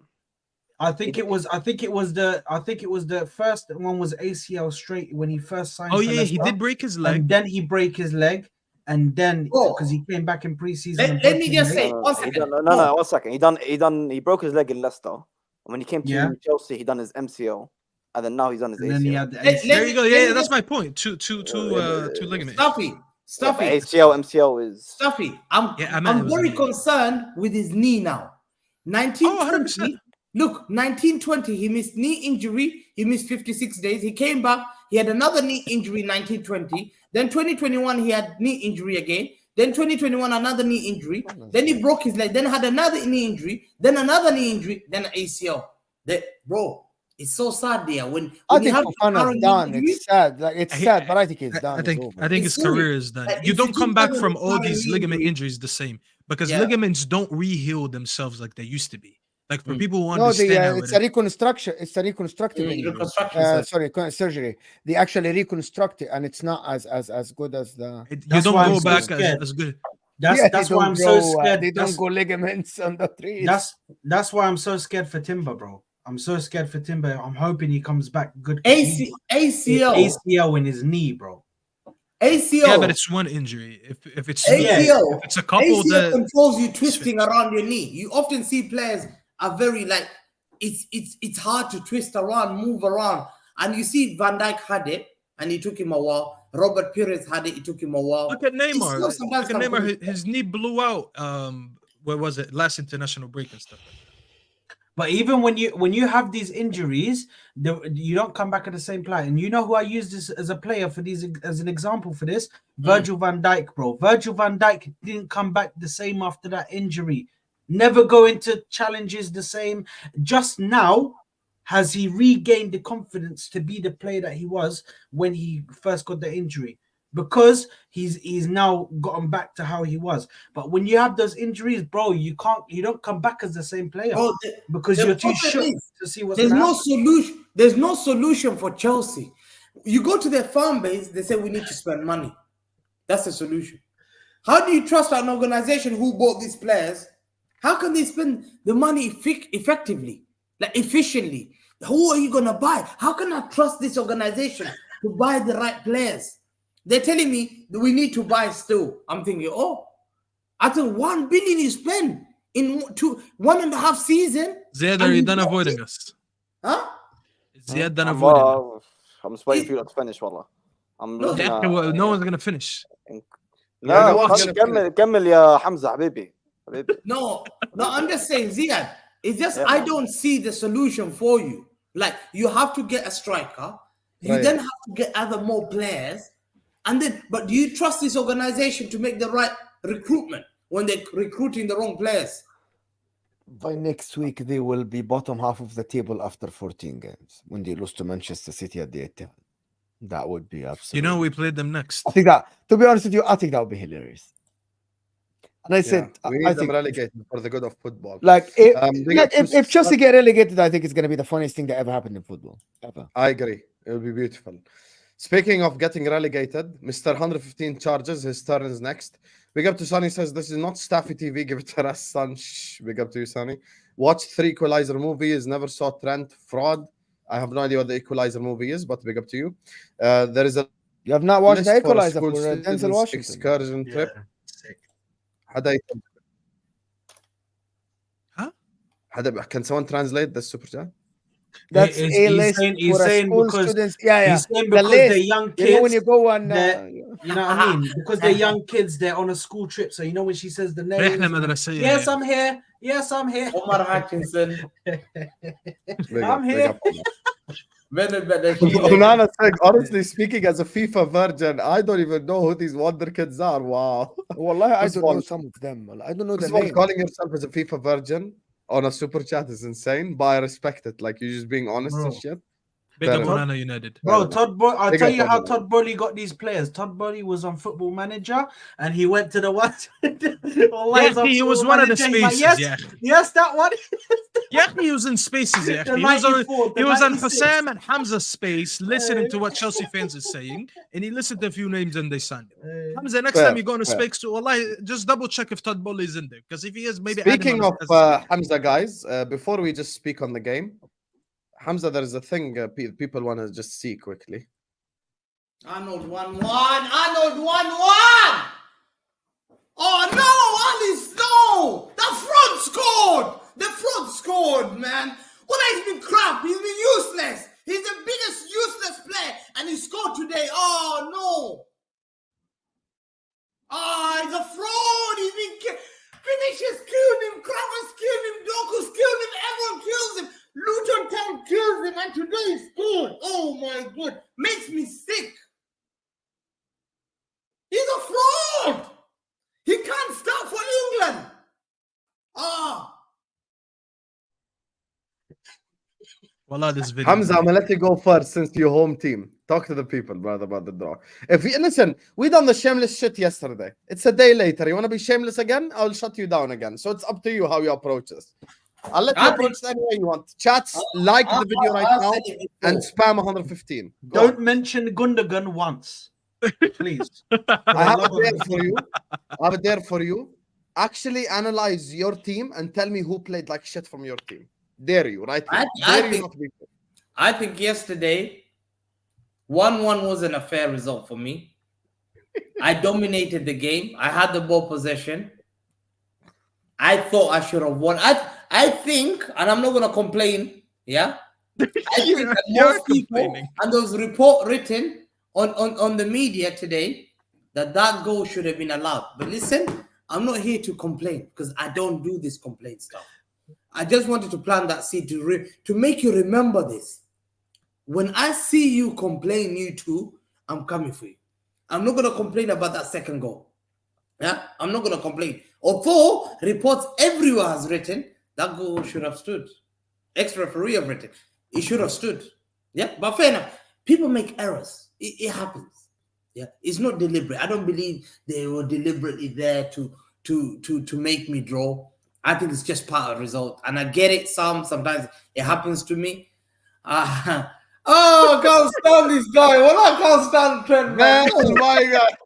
I think it was the first one was ACL straight when he first signed. Oh for yeah, he Leicester, did break his leg. and then he break his leg, and then Oh. because he came back in preseason. Let- and let broke me his just leg. say- No, one he second. done, no, 1 second. He broke his leg in Leicester. And when he came to Yeah. Chelsea, he done his MCL, and then now he's done his and then he ACL. had the Let- ACL. There you go. let Yeah, me that's just- my point. Two ligament. Stuffy. Yeah, Stuffy. but ACL, MCL is. Stuffy. I'm Yeah, I meant it was very a knee. concerned with his knee now. 1920. 100%. Look, 1920, he missed knee injury. He missed 56 days. He came back. He had another knee injury in 1920. Then 2021, he had knee injury again. Then 2021, another knee injury. Then he broke his leg. Then had another knee injury. Then another knee injury. Then ACL. Bro, it's so sad there. When I you think have Fofana's current done. injury- It's sad. Like it's I- sad, but I think he's done. I think It's over. I think It's his silly. career is done. Like, You if don't you come keep back having from all recurring these ligament injuries- injuries the same because Yeah. ligaments don't re-heal themselves like they used to be. Like for people who No, understand how it's it a reconstruction. It's a reconstructive injury. reconstruction surgery. Sorry, surgery. They actually reconstruct it, and it's not as good as the. you That's don't why go I'm so back scared. as good. That's they that's why don't I'm grow, so scared. They don't go ligaments on the trees. That's why I'm so scared for Timber, bro. I'm so scared for Timber. I'm hoping he comes back good. 'cause he- ACL. ACL in his knee, bro. ACL. Yeah, but it's one injury. If it's ACL. if it's a couple ACL that controls you twisting around your knee. You often see players are very like it's hard to twist around, move around, and you see Van Dijk had it, and it took him a while. Robert Pires had it; it took him a while. look at Neymar. It's sometimes Look at can Neymar. put- His knee blew out. Where was it? Last international break and stuff. But even when you have these injuries, you don't come back at the same player. And you know who I use this as a player for these as an example for this? Virgil van Dijk, bro. Virgil van Dijk didn't come back the same after that injury. Never go into challenges the same. Just now has he regained the confidence to be the player that he was when he first got the injury. Because he's now gotten back to how he was. But when you have those injuries, bro, you don't come back as the same player. Bro, Because the you're too problem shook is, to see what's there's going to no happen. solution. There's no solution for Chelsea. You go to their fan base, they say we need to spend money. That's the solution. How do you trust an organization who bought these players? How can they spend the money effectively, like efficiently? Who are you gonna buy? How can I trust this organization to buy the right players? They're telling me that we need to buy still. I'm thinking, I think 1 billion you spend. in 1.5 seasons. Ziad, are you done avoiding us? Huh? Is Ziad done avoiding us? I'm just waiting for you lot to finish, wallah. I'm No, looking at... Well, no one's gonna finish. لا no one's خلي gonna كمل يا حمزة حبيبي. No, I'm just saying, Ziad. It's just Yeah, I man. don't see the solution for you. Like you have to get a striker, you Right. then have to get other more players, and then. But do you trust this organization to make the right recruitment when they're recruiting the wrong players? By next week, they will be bottom half of the table after 14 games when they lose to Manchester City at the Etihad. That would be absolutely. You know, we played them next. I think that, to be honest with you, I think that would be hilarious. And I said, we I need them think, relegated for the good of football. like, they got if Chelsea get relegated, I think it's going to be the funniest thing that ever happened in football. Ever. I agree. It will be beautiful. Speaking of getting relegated, Mr. 115 charges. His turn is next. Big up to Sonny. Says this is not Staffy TV. Give it to us, son. Shh. Big up to you, Sonny. Watched 3 Equalizer movies. Never saw Trent. Fraud. I have no idea what the Equalizer movie is, but big up to you. There is a You have not watched list the for a Equalizer school for Denzel students Washington. excursion trip. Sick. حدا Huh? Can someone translate this super chat? That's He's a list saying- he's for a saying school because- students. Yeah. He's saying The because list, they're young you know when kids. you go on. You know what I mean? Because they're young kids, they're on a school trip. So you know when she says the name. رحلة مدرسية. Yes, I'm here. Yes, I'm here. Omar Hutchinson. Big I'm up, big here. up, Omar. better. Onana said, honestly speaking, as a FIFA virgin, I don't even know who these wonder kids are. Wow. Wallahi, I First don't of all- know some of them. I don't know the First of all, name. calling yourself as a FIFA virgin on a super chat is insane, but I respect it. Like, you're just being honest and Bro. shit. Big Fair up enough. Onana United. Bro, Todd Boy, I'll Big tell up you how Omar. Todd Boehly got these players. Todd Boehly was on Football Manager and he went to the one. Yeah, he was one of the spaces. Yes, Yeah, yes, that one. yeah, he was in spaces. Yeah, The he was on. 94, the He was on 96. Hussam and Hamza's space, listening to what Chelsea fans are saying, and he listened to a few names and they signed it. Hamza, next Fair, time you go on a fair. space, so wallahi, just double check if Todd Boehly is in there, because if he is, maybe. add him Speaking on of as- Hamza, guys, before we just speak on the game, Hamza, there is a thing people want to just see quickly. Arnold 1-1. Arnold 1-1. Oh no, Alice, no! The front scored! The front scored, man. Well, he's been crap. He's been useless. He's the biggest useless player, and he scored today. Oh no! Ah, he's a fraud. He's been Vinicius killed him. Kravas killed him. Doku's killed him. Everyone kills him. Luton Town kills him, and today he scored. Oh my god, makes me sick. He's a fraud. He can't start for England. Ah. Wallah, this video. Hamza, I'm gonna let you go first since you're home team. Talk to the people, brother, about the draw. If you listen, we done the shameless shit yesterday. It's a day later. You want to be shameless again? I'll shut you down again. So it's up to you how you approach this. I'll let you approach it any way you want. Chats, like the video right now and spam 115. Go Don't mention Gundogan once, please. I have it there for you. I have it there for you. Actually analyze your team and tell me who played like shit from your team. Dare you, right? I Dare you think- not to be fair. I think yesterday 1-1 wasn't a fair result for me. I dominated the game. I had the ball possession. I thought I should have won. I think, and I'm not gonna complain, yeah. I think that You're most people, complaining. and there was report written on the media today that goal should have been allowed. But listen, I'm not here to complain because I don't do this complaint stuff. I just wanted to plant that seed to make you remember this. When I see you complain, you two, I'm coming for you. I'm not gonna complain about that second goal. Yeah, I'm not gonna complain. Although reports everywhere has written that goal should have stood. Ex-referee have written it should have stood. Yeah, but fair enough. People make errors. It happens. Yeah, it's not deliberate. I don't believe they were deliberately there to make me draw. I think it's just part of the result, and I get it. Sometimes it happens to me. Oh, I can't stand this guy. Well, I can't stand Trent, man. Oh my god.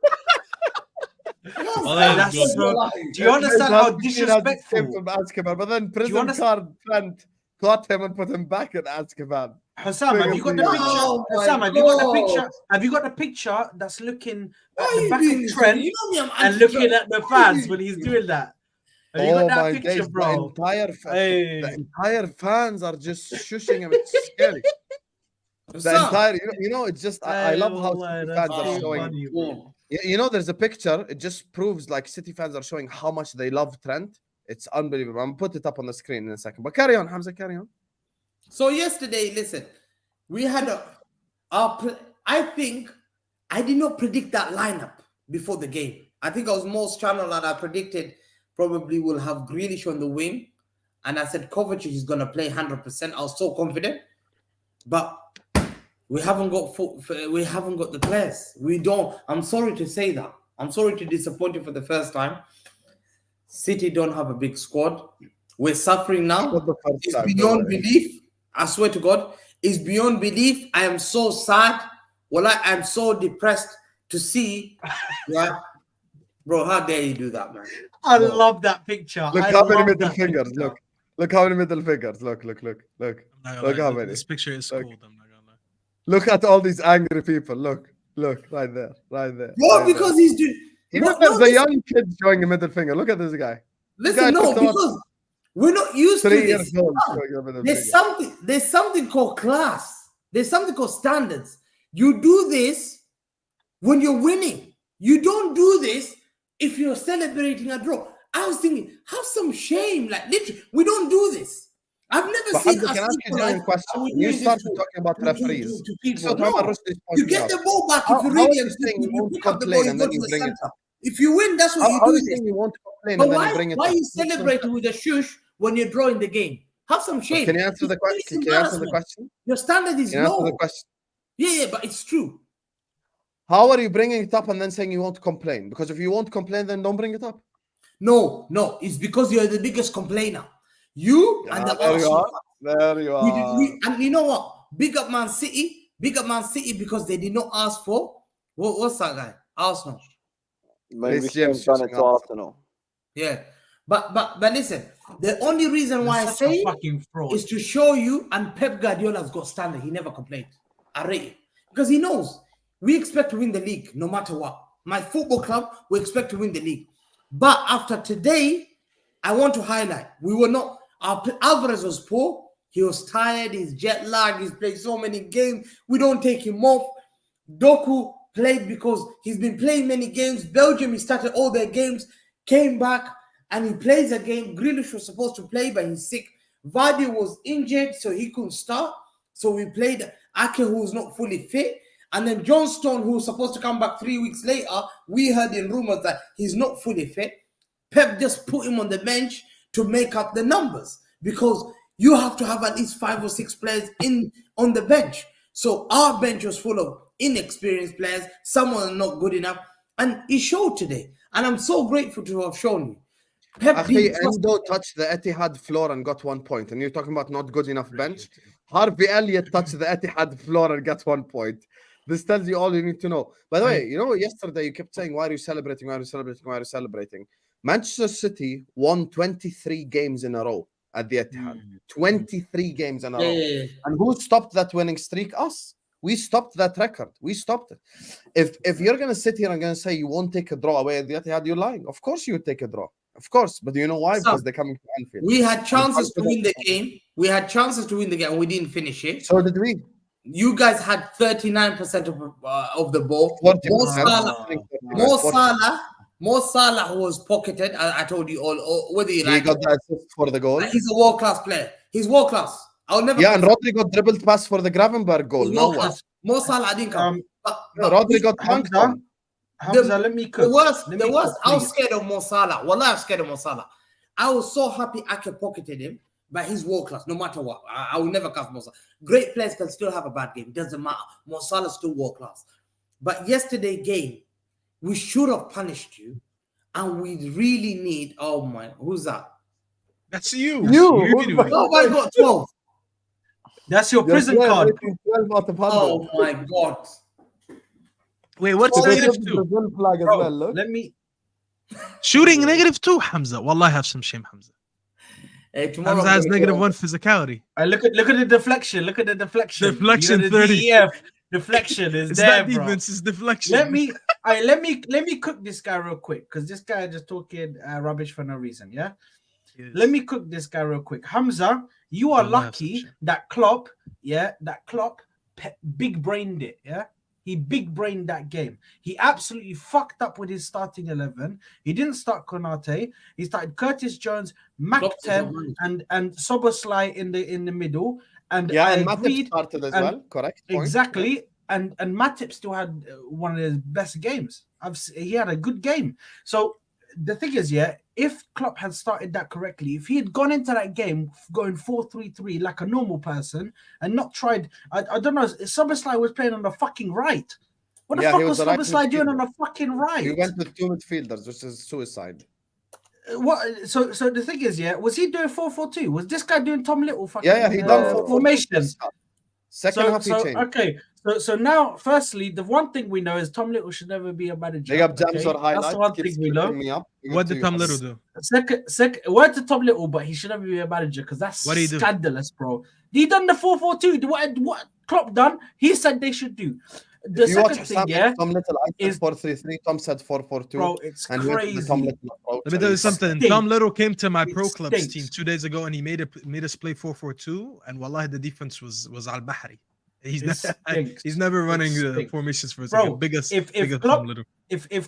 That's so, do you understand how disrespectful? From Azkaban, but then prison understand- card Trent caught him and put him back in Azkaban. Hassam, have you got the No, picture? my Hassam, have you got the God. picture? Have you got the picture that's looking Why at are the you back doing of this? Trent You know me, I'm and looking anti-Trent. at the fans when he's doing that? Have you got Oh that my picture, days, bro? the Hey. entire fans are just shushing him. It's scary. The Sam, entire, it's just I love how City fans are that's showing. funny, bro. There's a picture. It just proves like City fans are showing how much they love Trent. It's unbelievable. I'm gonna put it up on the screen in a second. But carry on, Hamza. Carry on. so yesterday, listen, we had I think I did not predict that lineup before the game. I think I was most channel and I predicted probably will have Grealish on the wing, and I said Kovacic is gonna play 100%. I was so confident, but we haven't got the players. We don't. I'm sorry to say that. I'm sorry to disappoint you for the first time. City don't have a big squad. We're suffering now. Not the first It's time, beyond don't worry. belief. I swear to God, it's beyond belief. I am so sad. Well, I'm so depressed to see. Yeah, bro, how dare you do that, man? I Bro. love that picture. Look I how many love middle that fingers. picture. Look how many middle fingers. Look. I'm not gonna Look lie, how many. This picture is Look. cool. I'm not gonna lie. Look at all these angry people. Look, right there. Bro, right because he's doing. Look, there's a young kid showing a middle finger. Look at this guy. Listen, guy no, took about because we're not used to 3 this. years old showing a middle There's finger. there's something called class. There's something called standards. You do this when you're winning. You don't do this if you're celebrating a draw. I was thinking, have some shame. Like literally, we don't do this. I've never But seen Hamza, us can I ask you people a like, question? "Oh, we're When you doing this started to- talking about to referees, people." so Omar No. Rushdie's You pointing get out. the ball back How if you are really you exist. saying you You won't pick up the complain ball, you and go then to you the bring it? center. If you win, that's what How you are do. you This. saying you won't complain But and then you bring it why up? are you celebrating with a shush when you're drawing the game? Have some But shame. can you answer the question? It's Can you answer the embarrassment. question? Your standard is Can you answer the low. question? Yeah, but it's true. How are you bringing it up and then saying you won't complain? Because if you won't complain, then don't bring it up. No, it's because you're the biggest complainer. You and the There you Arsenal. are. There you are. And you know what? Big up Man City. Big up Man City because they did not ask for what's that guy? Arsenal. Maybe Reece James James done it shooting to up. Arsenal. Yeah. But listen, the only reason why I You're such say a fucking fraud. is to show you, and Pep Guardiola's got standard. He never complained. I rate it. Because he knows we expect to win the league no matter what. My football club, we expect to win the league. But after today, I want to highlight, we were not, Alvarez was poor. He was tired. He's jet lagged. He's played so many games. We don't take him off. Doku played because he's been playing many games. Belgium, he started all their games, came back, and he plays a game. Grealish was supposed to play, but he's sick. Vardy was injured, so he couldn't start. So we played Ake, who was not fully fit. And then John Stone, who was supposed to come back 3 weeks later, we heard in rumors that he's not fully fit. Pep just put him on the bench to make up the numbers because you have to have at least 5 or 6 players on the bench. So our bench was full of inexperienced players. Some were not good enough. And he showed today. And I'm so grateful to have shown you. Pep Akhi, didn't trust Endo touched the Etihad floor and got 1 point. And you're talking about not good enough bench. Harvey Elliott touched the Etihad floor and got 1 point. This tells you all you need to know. By the way, yesterday you kept saying, why are you celebrating? Why are you celebrating? Why are you celebrating? Manchester City won 23 games in a row at the Etihad. 23 games in a row. Yeah. And who stopped that winning streak? Us. We stopped that record. We stopped it. If you're going to sit here and going to say you won't take a draw away at the Etihad, you're lying. Of course you would take a draw. Of course. But do you know why? Because they're coming to Anfield. We had chances to win the game. We had chances to win the game, and we didn't finish it. So did we. You guys had 39% of the ball. 40%. Mo Salah, who was pocketed. I told you all whether you He like got it. the assist for the goal. He's a world-class player. He's world-class. I'll never. Yeah, and Rodri got dribbled pass for the Gravenberg goal. He's Now what? world-class. Mo Salah, I didn't come. Rodri got dunked on. Hamza, let me cook. The worst. I was scared of Mo Salah. Wallah, I was scared of Mo Salah. I was so happy Ake pocketed him, but he's world class no matter what. I will never cast Mo Salah. Great players can still have a bad game. Doesn't matter. Mo Salah's still world class. But yesterday game, we should have punished you, and we really need. Oh my, who's that? That's you. Oh, I got 12. That's your prison card. 12 out of 100. Oh my god. Wait, what's So negative the 2? Brazil flag as Bro, well, look. let me. Shooting negative 2, Hamza. Wallah, have some shame, Hamza. Hey, tomorrow Hamza has negative 1 physicality. Look at the deflection. Look at the deflection. Deflection You know, the 30. DEF deflection is It's there, not bro. defense, it's deflection. Let me. All right, let me cook this guy real quick because this guy just talking rubbish for no reason. Yeah, let me cook this guy real quick. Hamza, you are lucky that Klopp, big brained it. Yeah, he big brained that game. He absolutely fucked up with his starting 11. He didn't start Konate. He started Curtis Jones, Mac 10, and Soboslai in the middle. And and Matip started as well. Correct. Exactly. Yeah. And Matip still had one of his best games. He had a good game. So the thing is, if Klopp had started that correctly, if he had gone into that game going 4-3-3 like a normal person and not tried, I don't know, Soboslai was playing on the fucking right. What the fuck was Soboslai doing on the fucking right? He went with 2 midfielders, which is suicide. What? So the thing is, was he doing 4-4-2? Was this guy doing Tom Little fucking he done formation? Second half he changed. Okay. So now, firstly, the one thing we know is Tom Little should never be a manager. Big up Jams or highlights. That's the one thing we know. What did Tom Little do? Second, word to Tom Little, but he should never be a manager because that's scandalous, bro. He done the 4-4-2. What Klopp done? He said they should do. The second thing, Tom Little is 4-3-3. Tom said 4-4-2. Bro, it's crazy. Let me tell you something. Tom Little came to my pro clubs team 2 days ago and he made us play 4-4-2. And wallahi, the defense was al-Bahri. He's never running the formations for us. Bro, biggest if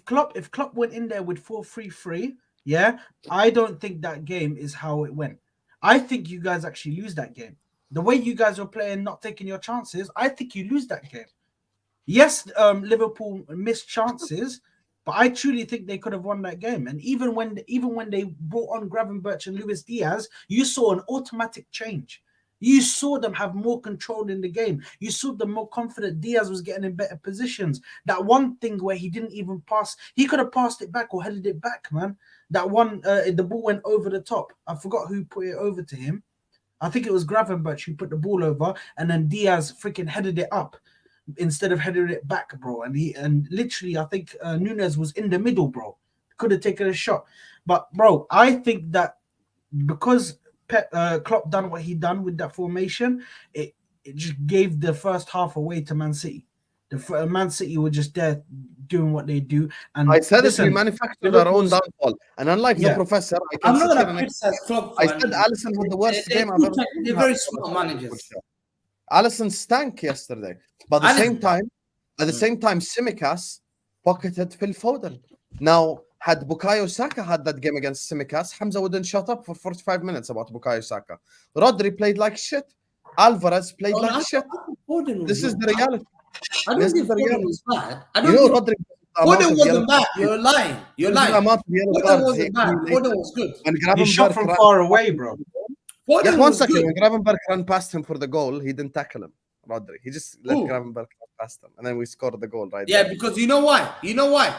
Klopp went in there with 4-3-3, I don't think that game is how it went. I think you guys actually lose that game. The way you guys were playing, not taking your chances, I think you lose that game. Yes, Liverpool missed chances, but I truly think they could have won that game. And even when they brought on Gravenberch and Luis Diaz, you saw an automatic change. You saw them have more control in the game. You saw them more confident. Diaz was getting in better positions. That one thing where he didn't even pass, he could have passed it back or headed it back, man. That one, the ball went over the top. I forgot who put it over to him. I think it was Gravenberch who put the ball over, and then Diaz freaking headed it up instead of heading it back, bro. And literally, I think Nunes was in the middle, bro. Could have taken a shot. But, bro, I think that because Klopp done what he done with that formation, it just gave the first half away to Man City. Man City were just there doing what they do. And I said we manufactured our own downfall. And unlike the professor, I'm not going to criticize Klopp. I said Alisson had the worst game I've ever seen. They're very smart managers. Alisson stank yesterday. But at the same time, Tsimikas pocketed Phil Foden. Now, had Bukayo Saka had that game against Tsimikas, Hamza wouldn't shut up for 45 minutes about Bukayo Saka. Rodri played like shit. Alvarez played like shit. This is the reality. I don't think Foden was bad. Foden wasn't bad. You're lying. Foden wasn't bad. Foden was good. He shot from far away, bro. One second. When Gravenberch ran past him for the goal, he didn't tackle him. Rodri. He just let Gravenberch run past him. And then we scored the goal right there. Because you know why? He's not going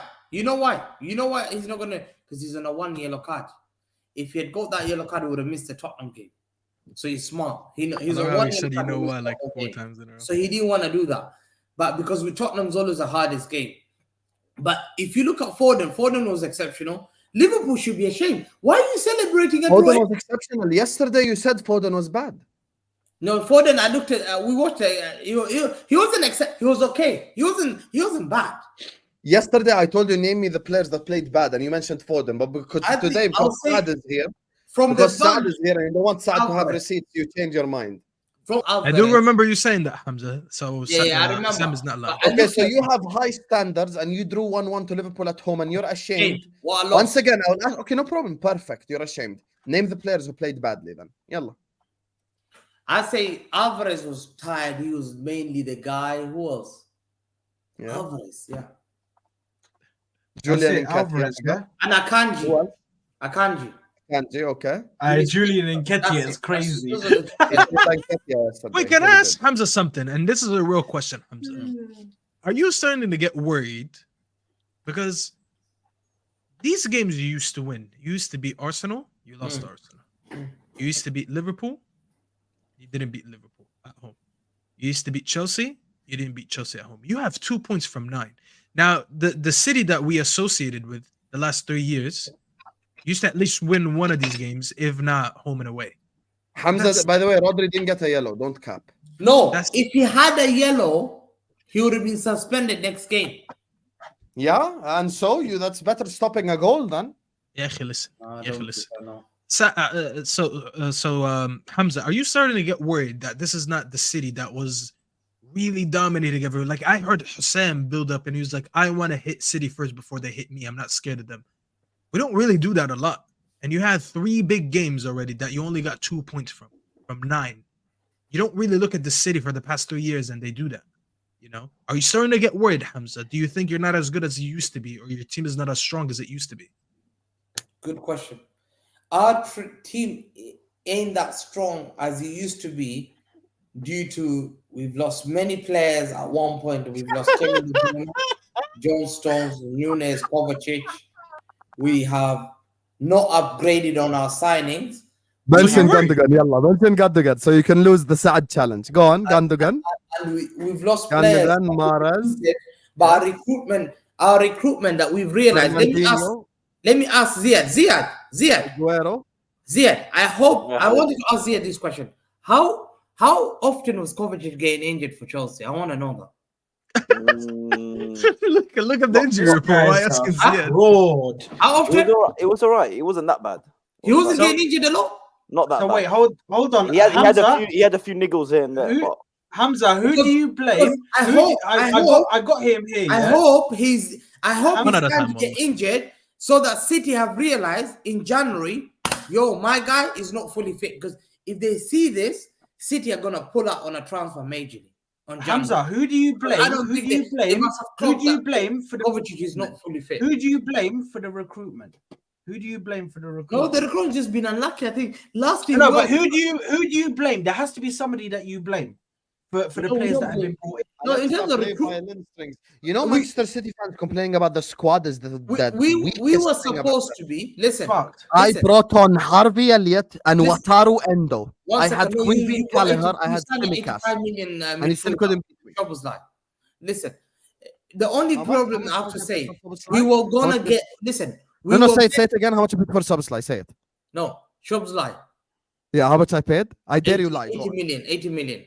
to, because he's on a 1 yellow card. If he had got that yellow card, he would have missed the Tottenham game. So he's smart. He's on 1 yellow card. Like 4 times in a row. So he didn't want to do that. But because with Tottenham's always the hardest game. But if you look at Foden was exceptional. Liverpool should be ashamed. Why are you celebrating at Foden was exceptional. Yesterday you said Foden was bad. No, Foden, I looked at, we watched it. He wasn't he was okay. He wasn't bad. Yesterday I told you name me the players that played bad, and you mentioned Foden. But because today Saad is here, Saad is here, and you don't want Saad to have receipts, you change your mind. I do remember you saying that, Hamza. So I remember. Sam is not lying. Okay, so you have high standards, and you drew 1-1 to Liverpool at home, and you're ashamed. Once again, I will ask. Okay, no problem. Perfect. You're ashamed. Name the players who played badly. Then, yalla. I say Alvarez was tired. He was mainly the guy. Who else? Yeah. Alvarez, Julian Alvarez, and Akanji. Akanji, okay. Julian Nketiah is crazy. Wait, can I ask Hamza something? And this is a real question, Hamza. Are you starting to get worried? Because these games you used to win. You used to beat Arsenal. You lost to Arsenal. You used to beat Liverpool. You didn't beat Liverpool at home. You used to beat Chelsea. You didn't beat Chelsea at home. You have 2 points from 9. Now, the city that we associated with the last 3 years used to at least win one of these games, if not home and away. Hamza, by the way, Rodri didn't get a yellow. Don't cap. No, if he had a yellow, he would have been suspended next game. Yeah, and so that's better stopping a goal then. يا أخي listen. I يا أخي don't listen. think I know. So Hamza, are you starting to get worried that this is not the city that was really dominating everyone? Like I heard Hussam build up and he was like, I want to hit City first before they hit me. I'm not scared of them. We don't really do that a lot. And you had 3 big games already that you only got 2 points from 9. You don't really look at the City for the past 3 years and they do that. You know, are you starting to get worried, Hamza? Do you think you're not as good as you used to be, or your team is not as strong as it used to be? Good question. Our team ain't that strong as it used to be due to we've lost many players at one point. We've lost Kevin De Bruyne, John Stones, Nunes, Kovacic. We have not upgraded on our signings. Benson worried? Gundogan, yalla. Benson Gundogan. So you can lose the Saad challenge. Go on, Gundogan. And we've lost players. Gundogan, Mahrez. But our recruitment that we've realized. Let me ask Ziad. Aguero. Ziad, I Yeah. wanted to ask Ziad this question. How often was Kovacic getting injured for Chelsea? I want to know that. look at the injury report. Why asking Ziad? Road. How often? It was all right. It wasn't that bad. He wasn't getting injured a lot. Not that So bad. wait, hold on. He had Hamza, he had a few niggles here and there. Who- But Hamza, who do you blame? I got him here. I yeah? hope he's One at a trying time, to get almost. injured so that City have realized in January, my guy is not fully fit. Because if they see this, City are gonna pull out on a transfer majorly on Hamza, January. who do you blame? I don't Who think do you they blame? must have Who clocked do you that blame for the Kovacic is not fully fit. Who do you blame for the recruitment? Who do you blame for the No, recruitment? the recruitment just been unlucky. I think last year. No, but who do you blame? There has to be somebody that you blame for the No, we players don't that have blame. been brought in. No, in terms of Play recruit, violin strings. You know, We- Manchester City fans complaining about the squad is the we weakest were thing about supposed to be. Listen, Fucked. I listen. brought on Harvey Elliott and Listen. Wataru Endo. One I second, had no, Quincy you got Gallagher. I you had signed an Simicast. 85 million And he still midfielder. couldn't beat me. Job was like, listen, the only How much- problem how I much have to was say, it for Szoboszlai? we were gonna How much- get. Listen, we No, were say it again. How much you paid for Szoboszlai? Say it. no, Shop's lie. Yeah, how much I paid? I dare you lie. Go 80 on. million, 80 million.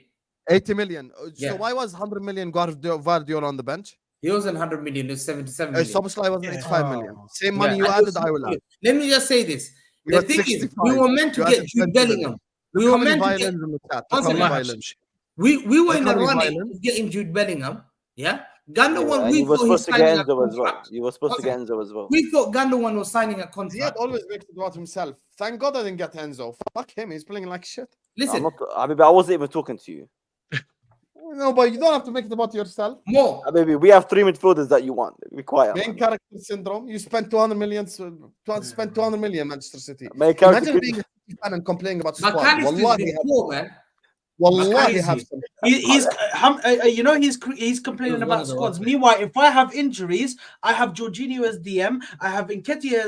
80 million. Yeah. So why was 100 million Guardiola on the bench? He wasn't 100 million, it was 77 million. Szoboszlai was Yeah. 85 million. Oh. Same money Yeah, you and added, it was I will add. Let me just say this. You The got thing is, we 65. were meant to You get added Jude 20 Bellingham. million. We Look were how many meant to get. violins in the chat. One Look how many second. violins. We were in Look how the many running violins. of getting Jude Bellingham. Yeah, Gundogan. and We you were thought he was supposed to get signing a Enzo as well. contract. You were supposed to get Enzo as well. We thought Gundogan was signing a Ziad contract. always makes it about himself. Thank God I didn't get Enzo. Fuck him. He's playing like shit. Listen, I wasn't even talking to you. No, but you don't have to make it about yourself. more. Baby, we have 3 midfielders that you want. Be quiet. Main Man. character syndrome. You spent 200 million. Spent 200 million Manchester City. Main character Imagine could- being a City fan and complaining about squad. McAllister's Wallahi, been have- poor, man. Wallahi Crazy. have some. He's he's complaining It was one about of the squads. worst. Meanwhile, if I have injuries, I have Jorginho as DM. I have Nketiah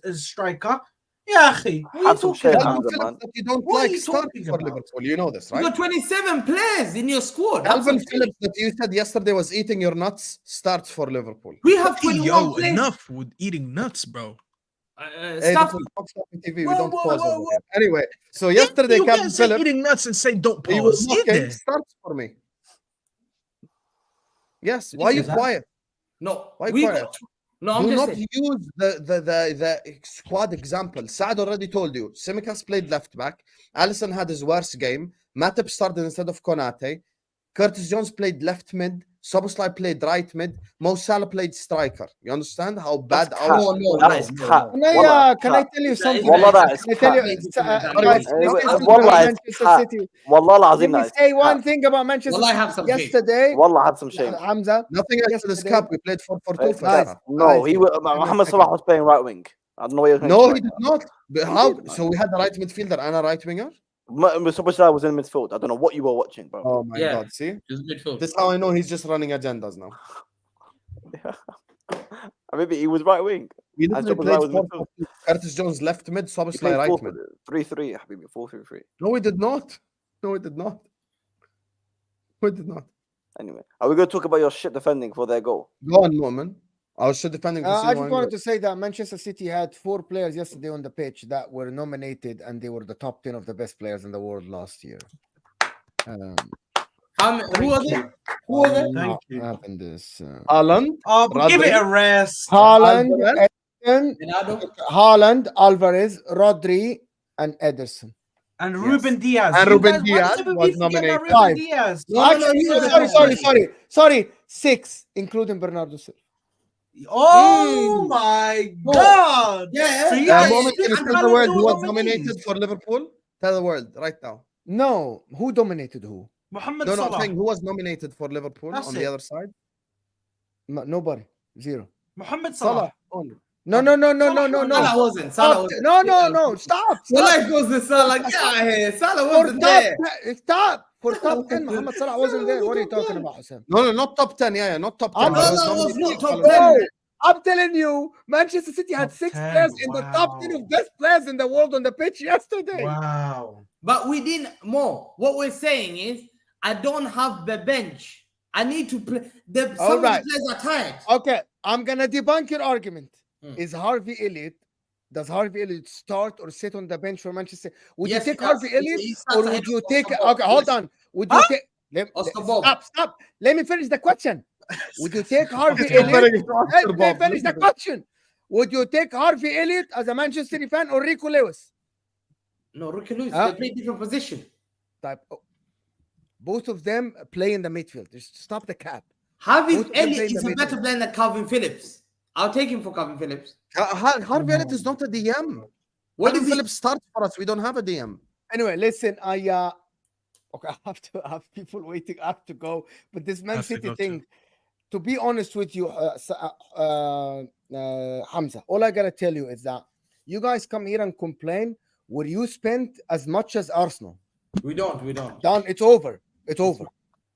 as striker. Yeah, akhi, what are you Have some talking shit, about? Calvin Hamza, Phillips man. that you don't What are like you start talking for about? Liverpool. You know this, You right? got 27 players in your squad. That's Calvin okay. Phillips that you said yesterday was eating your nuts starts for Liverpool. We have 21 Yo, players. enough with eating nuts, bro. Hey, Staff. this is Fox TV. We Whoa, don't whoa, pause whoa, over whoa. here. Anyway, so yesterday You Calvin can't say Phillips eating nuts and say don't he was pause. Eat mocking there. starts for me. Yes. Why are you Is that? quiet? No, Why we quiet? got. No, I'm Do just not saying. use the squad example. Saad already told you. Simicast played left back. Alisson had his worst game. Matip started instead of Konate. Curtis Jones played left mid. Szoboszlai played right mid. Mo Salah played striker. You understand how bad That's our cap. No, That is no, cap. Can I, Wallah, can I cap. tell you That is- something? Wallah, that is Can I tell cap. you, By the way, guys, this is Wallah, about it's Manchester cap. City. Wallah, Let Azim, me that is say one cap. thing about Manchester Well, I City. have some shame. Yesterday, Wallah, had some shame. Hamza, nothing else to this yesterday- cup. We played 4-4-2 first Guys, half. No, Guys, Muhammad second. Salah was playing right wing. I don't know what you're No, he saying. did not. But how? did, man. So we had the right midfielder and a right winger. Szoboszlai was in midfield. I don't know what you were watching, bro. Oh my Yeah. God! See, Just midfield. this is how I know he's just running agendas now. Maybe he was right wing. We And literally Szoboszlai played was 4-4-2. Curtis Jones left mid, He Szoboszlai played right mid. 3-3, Habibi, 4-3-3. No, we did not. No, we did not. We did not. Anyway, are we going to talk about your shit defending for their goal? Go on, Moamen. I was still defending. I just wanted to say that Manchester City had 4 players yesterday on the pitch that were nominated, and they were the top 10 of the best players in the world last year. Who was it? Who was it? Thank you. Having this. Haaland, Oh, but give it Rodri. a rest. Haaland, Alvarez. Ederson, Ronaldo. Haaland, Alvarez, Rodri, and Ederson. And Yes. Ruben Diaz. And You Ruben guys, why Diaz does everybody was forget about nominated. Ruben Five. Diaz? No, no, Actually, he was sorry, nominated. sorry. 6, including Bernardo Silva. Oh my Oh. God! Yeah, So you yeah, guys Moamen, stick can you and tell the Haaland world don't who was nominees? nominated for Liverpool? Tell the world right now. No, who dominated who? Mohamed No, I'm Salah. saying who was nominated for Liverpool That's on it. the other side? Nobody. 0. Mohamed Salah Salah. only. No. Salah wasn't. Stop. No. Stop. Your life goes to Salah. Get out of here. Salah wasn't there. Stop. For top 10, Muhammad Salah wasn't there. What are you talking about, Sam? No, not top 10. Yeah, not top 10. I'm but he Salah was nominated not for top Ballon d'Or. 10. I'm telling you, Manchester City had Top 6 10, players in the top 10 wow. of best players in the world on the pitch yesterday. Wow. But we didn't more. What we're saying is, I don't have the bench. I need to play. Some right. of the players are tired. Okay, I'm gonna debunk your argument. Does Harvey Elliott start or sit on the bench for Manchester? Would Yes, you he take does. Harvey Elliott He starts or ahead would you of take? Oscar Bob. Okay, hold Yes. on. Would you take? Oscar Bob. Stop. Let me finish the question. Would you take Harvey He's Elliott? comparing it to Oscar Let me Bob. finish the question. Would you take Harvey Elliott as a Manchester City fan or Rico Lewis? No, Ricky Lewis. Huh? They play different position. Both of them play in the midfield. Just stop the cap. Harvey Both of them play Elliott in is the a better midfield. player than Calvin Phillips. I'll take him for Calvin Phillips. Harvey Elliott is not a DM. What Calvin is he? Phillips starts for us. We don't have a DM. Anyway, listen, okay, I have people waiting. I have to go. But this Man Have to City go thing, to be honest with you, Hamza, all I gotta tell you is that you guys come here and complain where you spent as much as Arsenal. We don't. Done. It's over.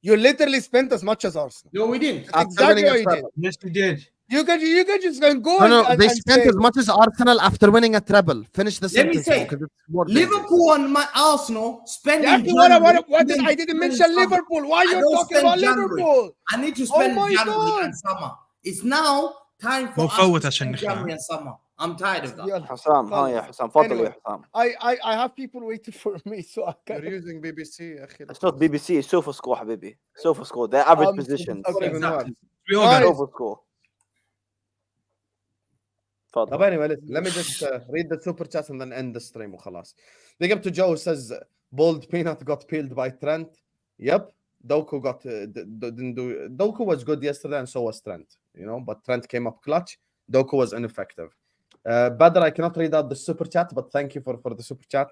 You literally spent as much as Arsenal. No, we didn't. That's exactly what you did. Yes, we did. You can just go No, and they and spent say, as much as Arsenal after winning a treble. Finish the Let me sentence. say, because it's more dangerous. Liverpool and Arsenal spending. Exactly January, what did I didn't mention Liverpool. Why are you don't talking spend about January. Liverpool? I need to spend my January God. and summer. It's now time for us فوت to عشان spend نخلع. January and summer. I'm tired of that. يلا. حسام ها يا حسام تفضل Anyway. يا حسام. I have people waiting for me, so I You're can't. using BBC يا أخي. It's not BBC, it's sofa score حبيبي. Sofa score, they're average positions. okay. Exactly. We all got it. Sofa score. طب تفضل. anyway, let me just read the super chats and then end the stream وخلاص. Big up to Joe who says Bold Peanut got peeled by Trent. Yep. Doku got didn't do. Doku was good yesterday and so was Trent. You know, but Trent came up clutch. Doku was ineffective. Badr, I cannot read out the super chat, but thank you for the super chat.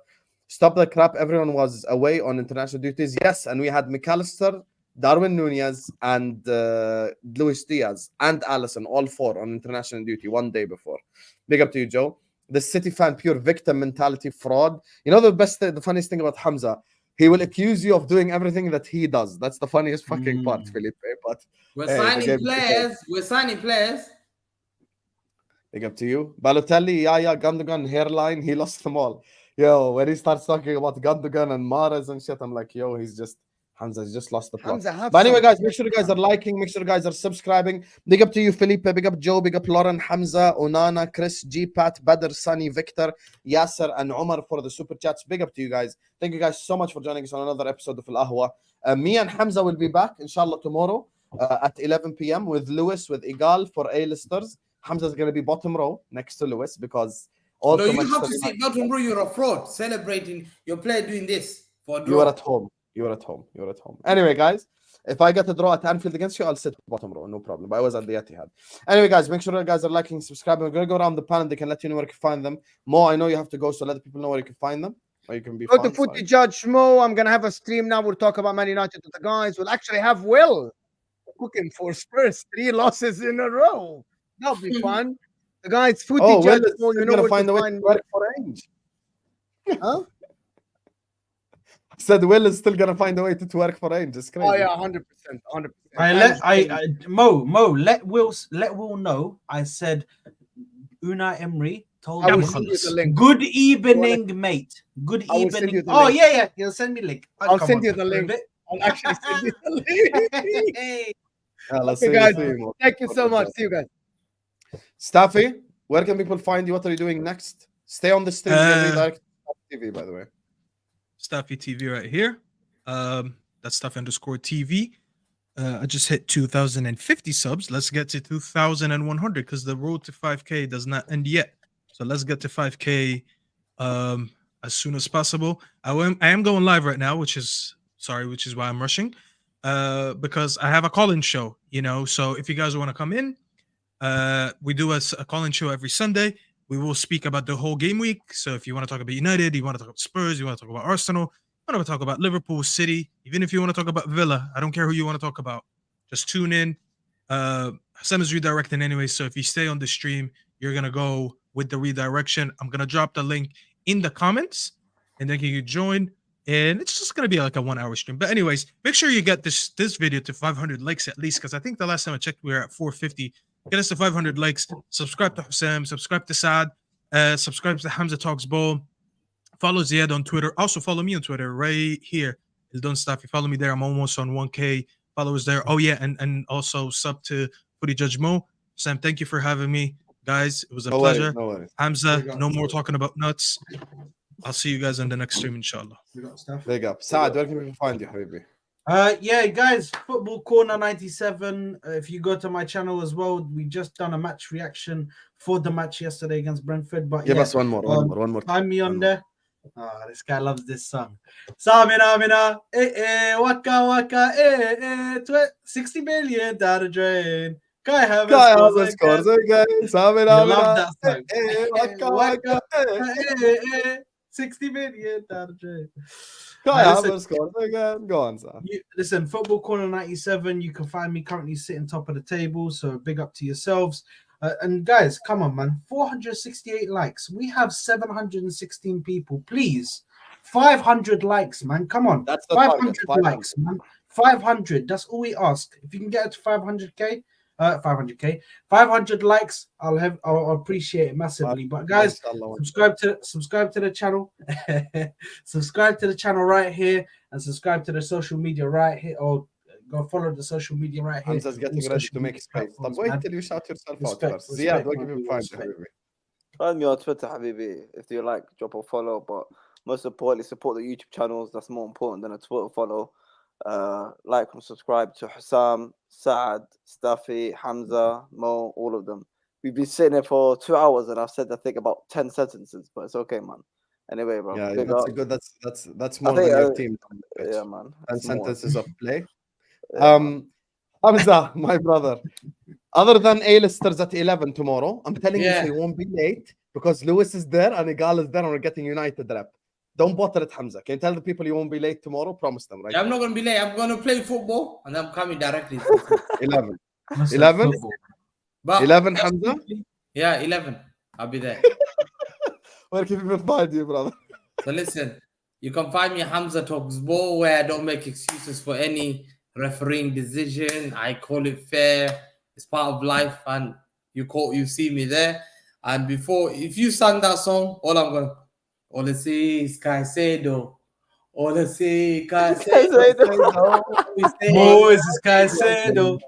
Stop the crap. Everyone was away on international duties. Yes, and we had McAllister, Darwin Nunez, and Luis Diaz and Allison, all 4 on international duty 1 day before. Big up to you, Joe. The City fan, pure victim mentality, fraud. You know the funniest thing about Hamza? He will accuse you of doing everything that he does. That's the funniest fucking part, Felipe. But We're hey, the signing game is players. We're signing players. big up to you. Balotelli, Yaya, Gundogan, hairline, he lost them all. Yo, when he starts talking about Gundogan and Mahrez and shit, I'm like, yo, Hamza's just lost the plot. Hamza, have But anyway, some guys, make sure you guys are liking, make sure you guys are subscribing. Big up to you, Felipe, big up Joe, big up Lauren, Hamza, Onana, Chris, G, Pat, Badr, Sunny, Victor, Yasser, and Omar for the super chats. Big up to you guys. Thank you guys so much for joining us on another episode of Ahwa. Me and Hamza will be back, inshallah, tomorrow at 11 p.m. with Lewis, with Igal for A-listers. Hamza's going to be bottom row next to Lewis because also No, you Manchester have to say, United- Belgium, bro, you're a fraud. Celebrating your player doing this for a draw. You are at home. You're at home. You're at home. Anyway, guys, if I get a draw at Anfield against you, I'll sit bottom row. No problem. But I was at the Etihad. Anyway, guys, make sure you guys are liking, subscribing. We're going to go around the panel. They can let you know where you can find them. Mo, I know you have to go, so let the people know where you can find them. Or you can be Go to found, Footy sorry. Judge Mo. I'm gonna have a stream now. We'll talk about Man United with the guys. We'll actually have Will cooking for Spurs 3 losses in a row. That'll be fun. The guys, Footy Oh, Judge Will is Mo. You know going to where find to a way find to me. work for Ainge. Huh? Said Will is still going to find a way to twerk for Ainge. It's crazy. Oh yeah, 100%, 100%. Mo, let Will know. I said Unai Emery told I will him, send you the link. good evening, mate. Good I will send you evening. the Oh link. yeah. He'll send me link. I'll Come send on, you the link. prove it. I'll actually send you the link. Hey. Okay, guys. Thank you so much. See you guys. Staffy, where can people find you? What are you doing next? Stay on the stream. Uh, Direct TV, by the way. Staffy TV right here. That's Staffy_TV. I just hit 2,050 subs. Let's get to 2,100 because the road to 5K does not end yet. So let's get to 5K as soon as possible. I am going live right now, which is why I'm rushing. Because I have a call-in show, So if you guys want to come in, we do a call-in show every Sunday. We will speak about the whole game week. So if you want to talk about United, you want to talk about Spurs, you want to talk about Arsenal, you want to talk about Liverpool, City, even if you want to talk about Villa, I don't care who you want to talk about. Just tune in. Sam is redirecting anyway, so if you stay on the stream, you're gonna go with the redirection. I'm gonna drop the link in the comments, and then you can join. And it's just gonna be like a 1-hour stream. But anyways, make sure you get this video to 500 likes at least, because I think the last time I checked we were at 450. Get us to 500 likes. Subscribe to Sam. Subscribe to Saad. Subscribe to Hamza Talks Ball. Follow Ziad on Twitter. Also follow me on Twitter right here. Don't stop. You follow me there. I'm almost on 1K followers there. Oh yeah, and also sub to Footy Judge Mo. Sam, thank you for having me, guys. It was a pleasure. No worries. Hamza, no more talking about nuts. I'll see you guys on the next stream, inshallah. Big up. Saad, where can people find you, Habibi? Yeah, guys, Football Corner 97. If you go to my channel as well, we just done a match reaction for the match yesterday against Brentford. But Give us one more. Find me on there. Oh, this guy loves this song. Samina, waka waka, 60 million down the drain. Kai Havertz scores again. Samina, love that song. Waka, 60 million down the drain. Kai Havertz scores again. Go on, sir. Listen, Football Corner 97. You can find me currently sitting top of the table. So big up to yourselves. And guys, come on, man. 468 likes. We have 716 people. Please, 500 likes, man. Come on. That's the 500 target. likes, man. 500. That's all we ask. If you can get it to 500k, 500 likes, I'll appreciate it massively. But guys, subscribe to the channel. Subscribe to the channel right here, and subscribe to the social media right here, or go follow the social media right here. Hamza's getting ready to make space. Wait till you shout yourself out first. Ziad, where can you find you, Habibi? Find me on Twitter, Habibi. If you like, drop a follow. But most importantly, support the YouTube channels. That's more important than a Twitter follow. Like and subscribe to Hussam, Saad, Staffy, Hamza, Mo, all of them. We've been sitting here for 2 hours, and I've said I think about 10 sentences, but it's okay, man. Anyway, bro. Yeah, that's more than your team. Yeah, man. 10 sentences of play. Hamza, my brother. Other than A-listers at 11 tomorrow, I'm telling you, they won't be late because Lewis is there and Igal is there, and we're getting United rep. Don't bother it, Hamza. Can you tell the people you won't be late tomorrow? Promise them, right? Yeah, I'm not going to be late. I'm going to play football, and I'm coming directly. 11. 11? But 11, Hamza? Yeah, 11. I'll be there. Where can people find you, brother? So listen, you can find me Hamza Talks Ball, where I don't make excuses for any refereing decision. I call it fair. It's part of life, and you see me there. And if you sang that song, all I say is Caicedo. All I say Caicedo. Moses Caicedo.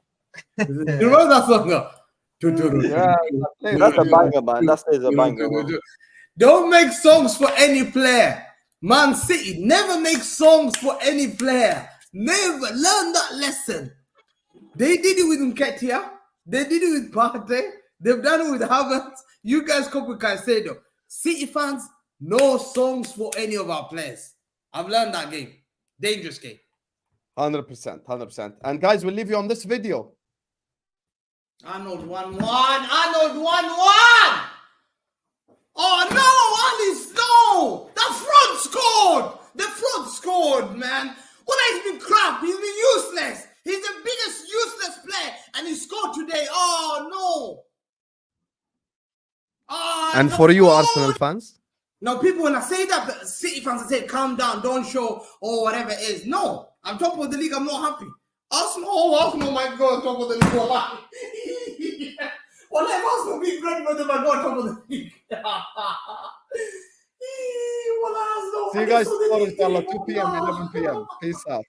You remember that song? Yeah, that's a banger, man. That is a banger. Don't make songs for any player. Man City never make songs for any player. Never. Learn that lesson. They did it with Nketiah. They did it with Partey. They've done it with Havertz. You guys come with Caicedo. City fans, no songs for any of our players. I've learned that game. Dangerous game. 100%. 100%. And guys, we'll leave you on this video. Arnold 1-1. Arnold 1-1. Oh no, Alice, no! The front scored, man. Well, he's been crap. He's been useless. He's the biggest useless player, and he scored today. Oh no! And for you, Arsenal fans? No, people, when I say that, City fans, I say, calm down, don't show, or whatever it is. No, I'm top of the league. I'm not happy. Arsenal, my God, top of the league. Well, let Arsenal be Brentford, my God, top of the league. See you guys tomorrow, inshallah, 2 p.m., 11 p.m. Peace out.